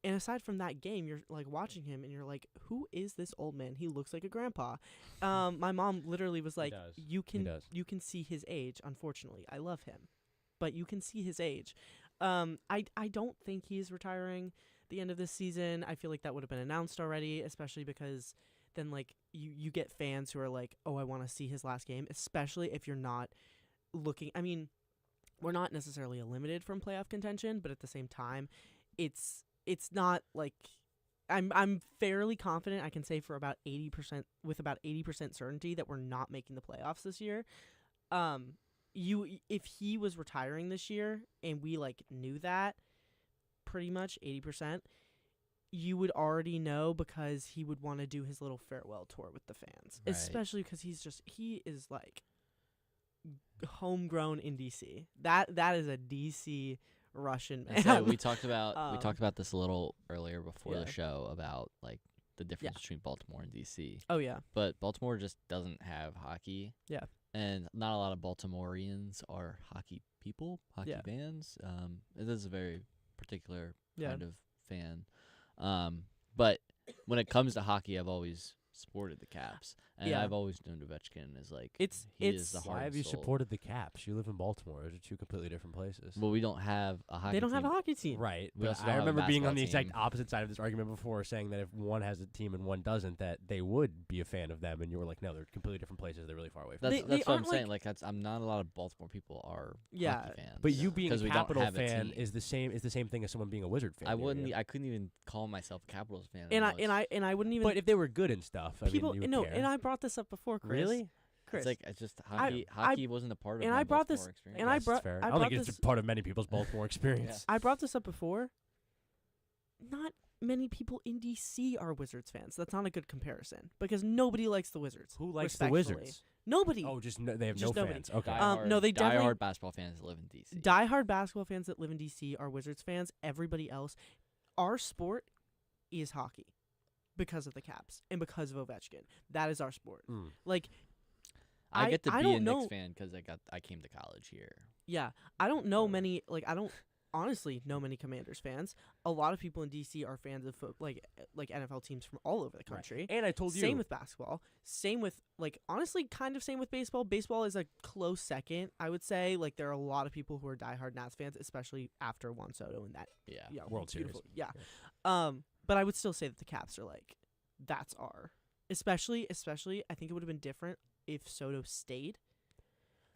And aside from that game, you're like watching him and you're like, who is this old man? He looks like a grandpa. My mom literally was like, you can see his age. Unfortunately, I love him, but you can see his age. I don't think he's retiring the end of this season. I feel like that would have been announced already, especially because then like you get fans who are like, oh, I want to see his last game, especially if you're not looking. I mean, we're not necessarily eliminated from playoff contention, but at the same time, it's not like I'm fairly confident I can say for about 80% with about 80% certainty that we're not making the playoffs this year. If he was retiring this year and we like knew that pretty much 80%, you would already know because he would want to do his little farewell tour with the fans, Right. especially because he is like homegrown in DC. That is a DC Russian man. So we talked about this a little earlier before the show about like the difference between Baltimore and DC. Oh yeah. But Baltimore just doesn't have hockey. Yeah. And not a lot of Baltimoreans are hockey people, hockey fans. It is a very particular kind of fan. But when it comes to hockey, I've always supported the Caps, and I've always known Ovechkin is like he is the heart. Why and have you soul. supported the Caps? You live in Baltimore. Those are two completely different places. Well, we don't have a hockey. They don't team. have a hockey team, Right, We but also I don't have a remember being on the basketball exact team. opposite side of this argument before, saying that if one has a team and one doesn't, that they would be a fan of them, and you were like, no, they're completely different places. They're really far away from. That's each what I'm saying. Like I'm not a lot of Baltimore people are hockey fans. But you being a we don't Capital have a fan team. is the same thing as someone being a Wizard fan. I near wouldn't. you. I couldn't even call myself a Capitals fan. And I wouldn't even. But if they were good and stuff, I people mean, you would no, care. and I brought this up before, Chris. Really? Chris, it's just hockey. Hockey wasn't a part of and my I brought Baltimore this, experience. and I Yes, brought. fair. I I don't brought think it's this. a part of many people's Baltimore experience. I brought this up before. Not many people in DC are Wizards fans. That's not a good comparison because nobody likes the Wizards. Who likes the respectfully. Wizards? Nobody. Oh, just they have Just no nobody. fans. Okay. No, they definitely. Diehard basketball fans that live in DC. Diehard basketball fans that live in DC are Wizards fans. Everybody else, our sport is hockey because of the Caps and because of Ovechkin. That is our sport. Like, I get to be a don't Knicks know. fan because I came to college here. Yeah, I don't know many. Like, I don't honestly know many Commanders fans. A lot of people in DC are fans of like NFL teams from all over the country. And I told you. Same with basketball. Same with like honestly, kind of same with baseball. Baseball is a close second, I would say. Like there are a lot of people who are diehard Nats fans, especially after Juan Soto and that. Yeah. World Series. Beautiful. Yeah. But I would still say that the Caps are like that's our. Especially, I think it would have been different if Soto stayed.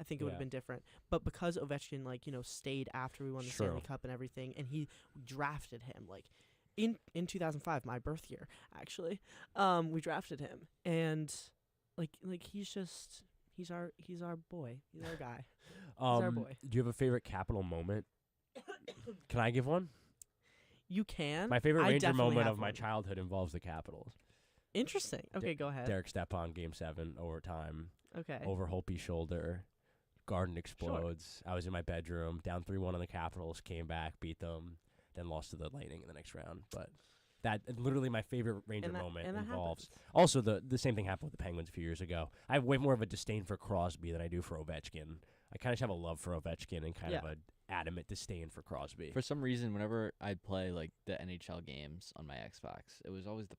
I think it would have been different. But because Ovechkin, like, stayed after we won the Stanley Cup and everything, and he drafted him, like, in 2005, my birth year, actually, we drafted him. And, like he's our boy. He's our guy. He's our boy. Do you have a favorite Capital moment? Can I give one? You can. My favorite I Ranger definitely moment have of my one. childhood involves the Capitals. Interesting. Okay, go ahead. Derek Stepan, Game 7, overtime. Okay. Over Holtby's shoulder. Garden explodes. I was in my bedroom, down 3-1 on the Capitals, came back, beat them, then lost to the Lightning in the next round. But that literally my favorite Ranger moment involves. Also, the same thing happened with the Penguins a few years ago. I have way more of a disdain for Crosby than I do for Ovechkin. I kind of have a love for Ovechkin and kind of an adamant disdain for Crosby. For some reason, whenever I'd play like the NHL games on my Xbox, it was always the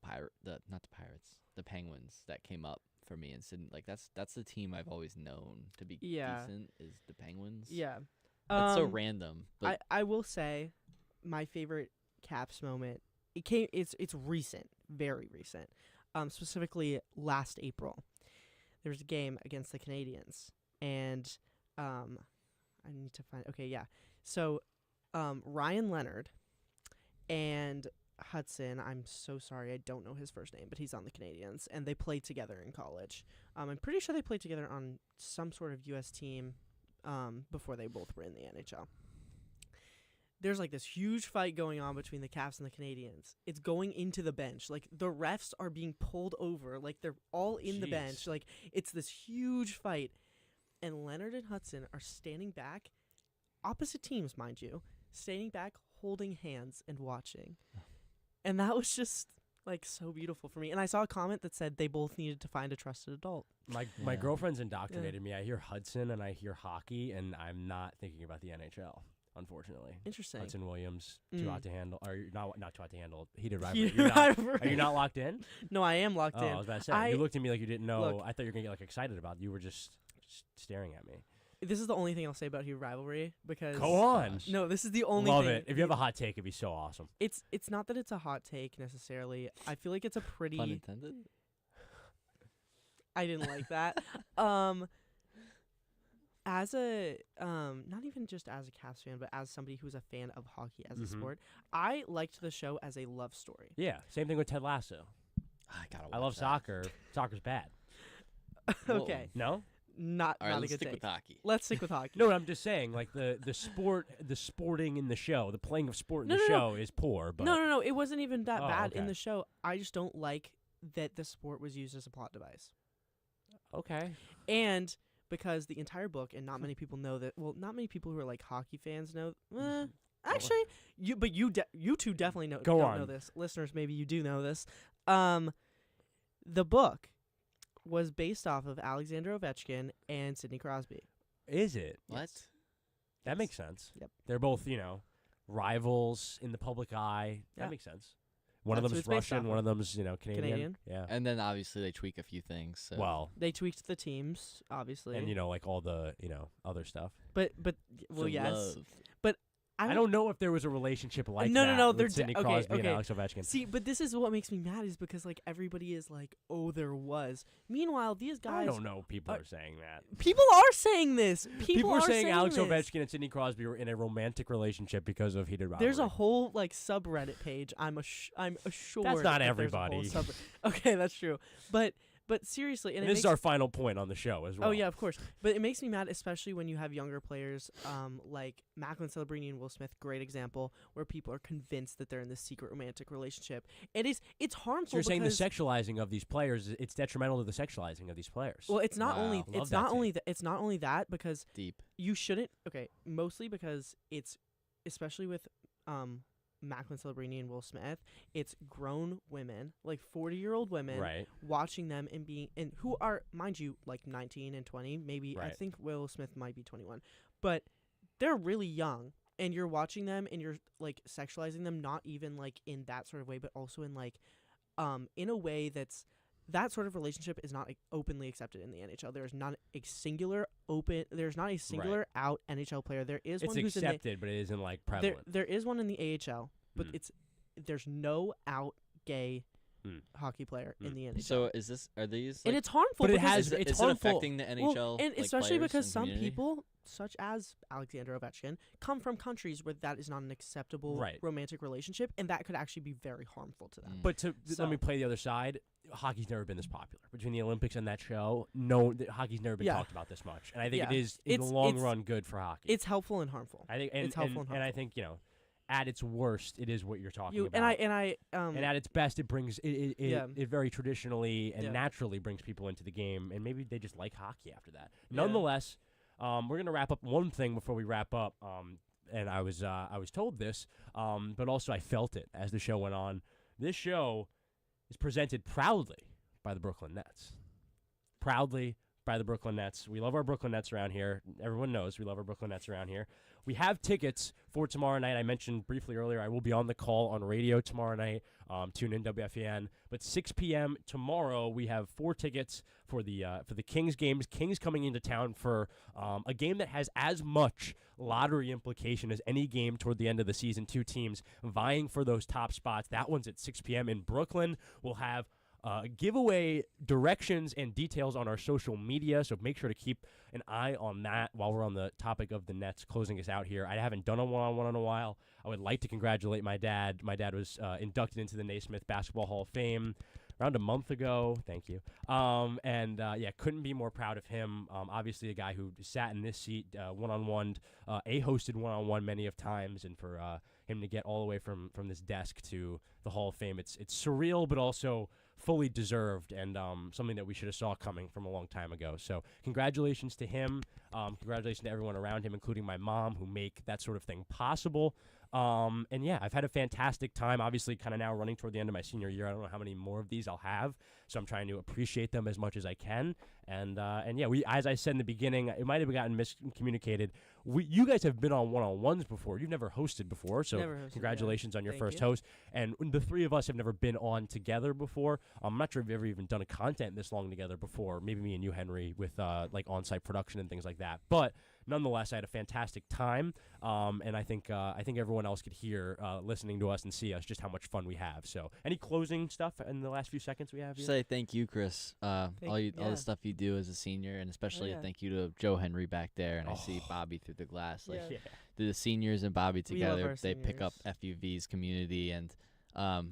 Penguins that came up for me and said like that's the team I've always known to be decent is the Penguins. Yeah. It's so random. But I will say my favorite Caps moment it's recent, very recent. Specifically last April. There was a game against the Canadiens and I need to find So Ryan Leonard and Hudson, I'm so sorry, I don't know his first name, but he's on the Canadiens, and they played together in college. I'm pretty sure they played together on some sort of U.S. team before they both were in the NHL. There's like this huge fight going on between the Caps and the Canadiens. It's going into the bench. Like the refs are being pulled over. Like they're all in the bench. Like it's this huge fight. And Leonard and Hudson are standing back, opposite teams, mind you, standing back, holding hands and watching. And that was just like so beautiful for me. And I saw a comment that said they both needed to find a trusted adult. My girlfriend's indoctrinated me. I hear Hudson and I hear hockey, and I'm not thinking about the NHL. Unfortunately, interesting. Hudson Williams, too hot to handle. Or not too hot to handle. Heated Heated rivalry. Are you not locked in? No, I am locked in. I was about to say. You looked at me like you didn't know. Look, I thought you were gonna get like excited about it. You were just staring at me. this is the only thing I'll say about Hugh rivalry because Go on. No, this is the only Love thing. it. If you have a hot take, it'd be so awesome. It's not that it's a hot take necessarily. I feel like it's a pretty Pun intended. I didn't like that. As a not even just as a Cavs fan, but as somebody who's a fan of hockey as a sport, I liked the show as a love story. Yeah, same thing with Ted Lasso. I love soccer. Soccer's bad. Okay. No? Not All right, not a let's good stick take. with hockey. Let's stick with hockey. No, but I'm just saying, like the sporting in the show, the playing of sport in No, the no, show no. is poor. But No. It wasn't even that Oh, bad in okay. the show. I just don't like that the sport was used as a plot device. Okay. And because the entire book, and not many people know that. Well, not many people who are like hockey fans know. Actually, you two definitely know. Go don't on. know this, listeners. Maybe you do know this. The book was based off of Alexander Ovechkin and Sidney Crosby. Is it? What? That makes sense. Yep. They're both, rivals in the public eye. Yeah. That makes sense. One of That's them's what it's based Russian, off one of. of them's, Canadian. Canadian. Yeah. And then obviously they tweak a few things. So. Well, They tweaked the teams, obviously. and like all the, other stuff. but well, For yes. love. But I don't know if there was a relationship like no, that no, with they're Sidney okay, Crosby and okay. Alex Ovechkin. See, but this is what makes me mad is because like everybody is like, oh, there was. Meanwhile, these guys. I don't know. People are saying that. People are saying this. People are saying Alex this. Ovechkin and Sidney Crosby were in a romantic relationship because of heated rivalry. There's a whole like subreddit page. I'm assured. That's not that there's a everybody. whole okay, that's true. But seriously, and And it this makes, is our final point on the show as well. Oh yeah, of course. But it makes me mad, especially when you have younger players, like Macklin Celebrini and Will Smith. Great example where people are convinced that they're in this secret romantic relationship. It's harmful. So you're saying the because sexualizing of these players, it's detrimental to the sexualizing of these players. Well, it's not only Love it's that not take. only it's not only that because Deep. you shouldn't. Okay, mostly because it's especially with Macklin Celebrini and Will Smith, it's grown women, like 40-year-old women, Right. watching them and who are, mind you, like 19 and 20, maybe. I Right. think Will Smith might be 21, but they're really young, and you're watching them and you're like sexualizing them, not even like in that sort of way, but also in like, in a way that sort of relationship is not like, openly accepted in the NHL. There's not a singular out NHL player. There is It's one who's accepted, but it isn't like prevalent. there is one in the AHL, but there's no out gay hockey player in the NHL. So are these? And like- it's harmful. But it because has- Is it's it harmful. affecting the NHL? Well, and like, especially players because and some community? people, such as Alexander Ovechkin, come from countries where that is not an acceptable Right. romantic relationship, and that could actually be very harmful to them. But So- let me play the other side. Hockey's never been this popular. Between the Olympics and that show, hockey's never been Yeah. talked about this much. And I think Yeah. it is, in the It's- long it's- run, good for hockey. It's helpful and harmful. I think, it's helpful and and I harmful. think, at its worst, it is what you're talking about. And at its best, it brings Yeah. it very traditionally and Yeah. naturally brings people into the game, and maybe they just like hockey after that. Yeah. Nonetheless, we're gonna wrap up one thing before we wrap up. And I was told this, but also I felt it as the show went on. This show is presented proudly by the Brooklyn Nets. Proudly by the Brooklyn Nets. We love our Brooklyn Nets around here. Everyone knows we love our Brooklyn Nets around here. We have tickets for tomorrow night. I mentioned briefly earlier I will be on the call on radio tomorrow night. Tune in WFEN. But 6 p.m. tomorrow, we have 4 tickets for the Kings games. Kings coming into town for a game that has as much lottery implication as any game toward the end of the season. 2 teams vying for those top spots. That one's at 6 p.m. in Brooklyn. We'll have giveaway directions and details on our social media, so make sure to keep an eye on that while we're on the topic of the Nets closing us out here. I haven't done a one-on-one in a while. I would like to congratulate my dad. My dad was inducted into the Naismith Basketball Hall of Fame around a month ago. Thank you. Couldn't be more proud of him. Obviously a guy who sat in this seat one-on-one, hosted one-on-one many of times, and for him to get all the way from this desk to the Hall of Fame, it's surreal, but also fully deserved, and something that we should have saw coming from a long time ago. So congratulations to him. Congratulations to everyone around him, including my mom, who make that sort of thing possible. And yeah, I've had a fantastic time. Obviously, kind of now running toward the end of my senior year. I don't know how many more of these I'll have, so I'm trying to appreciate them as much as I can. And yeah, as I said in the beginning, it might have gotten miscommunicated. You guys have been on one-on-ones before. You've never hosted before, so congratulations on your first host. And the three of us have never been on together before. I'm not sure if we've ever even done a content this long together before. Maybe me and you, Henry, with like on-site production and things like that. But nonetheless, I had a fantastic time, and I think everyone else could hear listening to us and see us just how much fun we have. So, any closing stuff in the last few seconds we have here? Say thank you, Chris. All the stuff you do as a senior, and especially thank you to Joe Henry back there. And I see Bobby through the glass. Like the seniors and Bobby together, they pick up FUV's community, and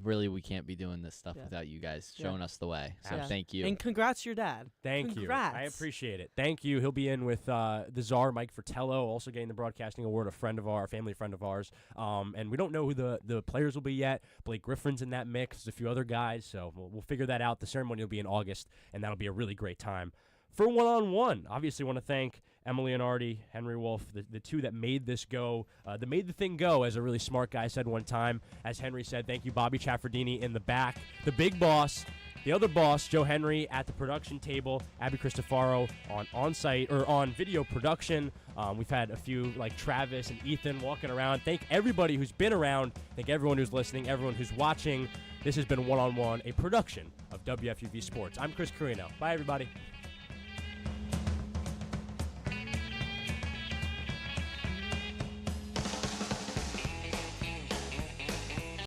really we can't be doing this stuff without you guys showing us the way. So thank you. And congrats to your dad. Thank you. I appreciate it. Thank you. He'll be in with the czar, Mike Fratello, also getting the broadcasting award, family friend of ours. And we don't know who the players will be yet. Blake Griffin's in that mix. There's a few other guys, so we'll figure that out. The ceremony will be in August, and that'll be a really great time. For one-on-one, obviously want to thank Emma Leonardi, Henry Wolff, the two that made this go, that made the thing go, as a really smart guy said one time. As Henry said, thank you, Bobby Chaffardini in the back, the big boss, the other boss, Joe Henry at the production table, Abby Cristofaro on-site or on video production. We've had a few like Travis and Ethan walking around. Thank everybody who's been around. Thank everyone who's listening, everyone who's watching. This has been One-on-One, a production of WFUV Sports. I'm Chris Carrino. Bye, everybody.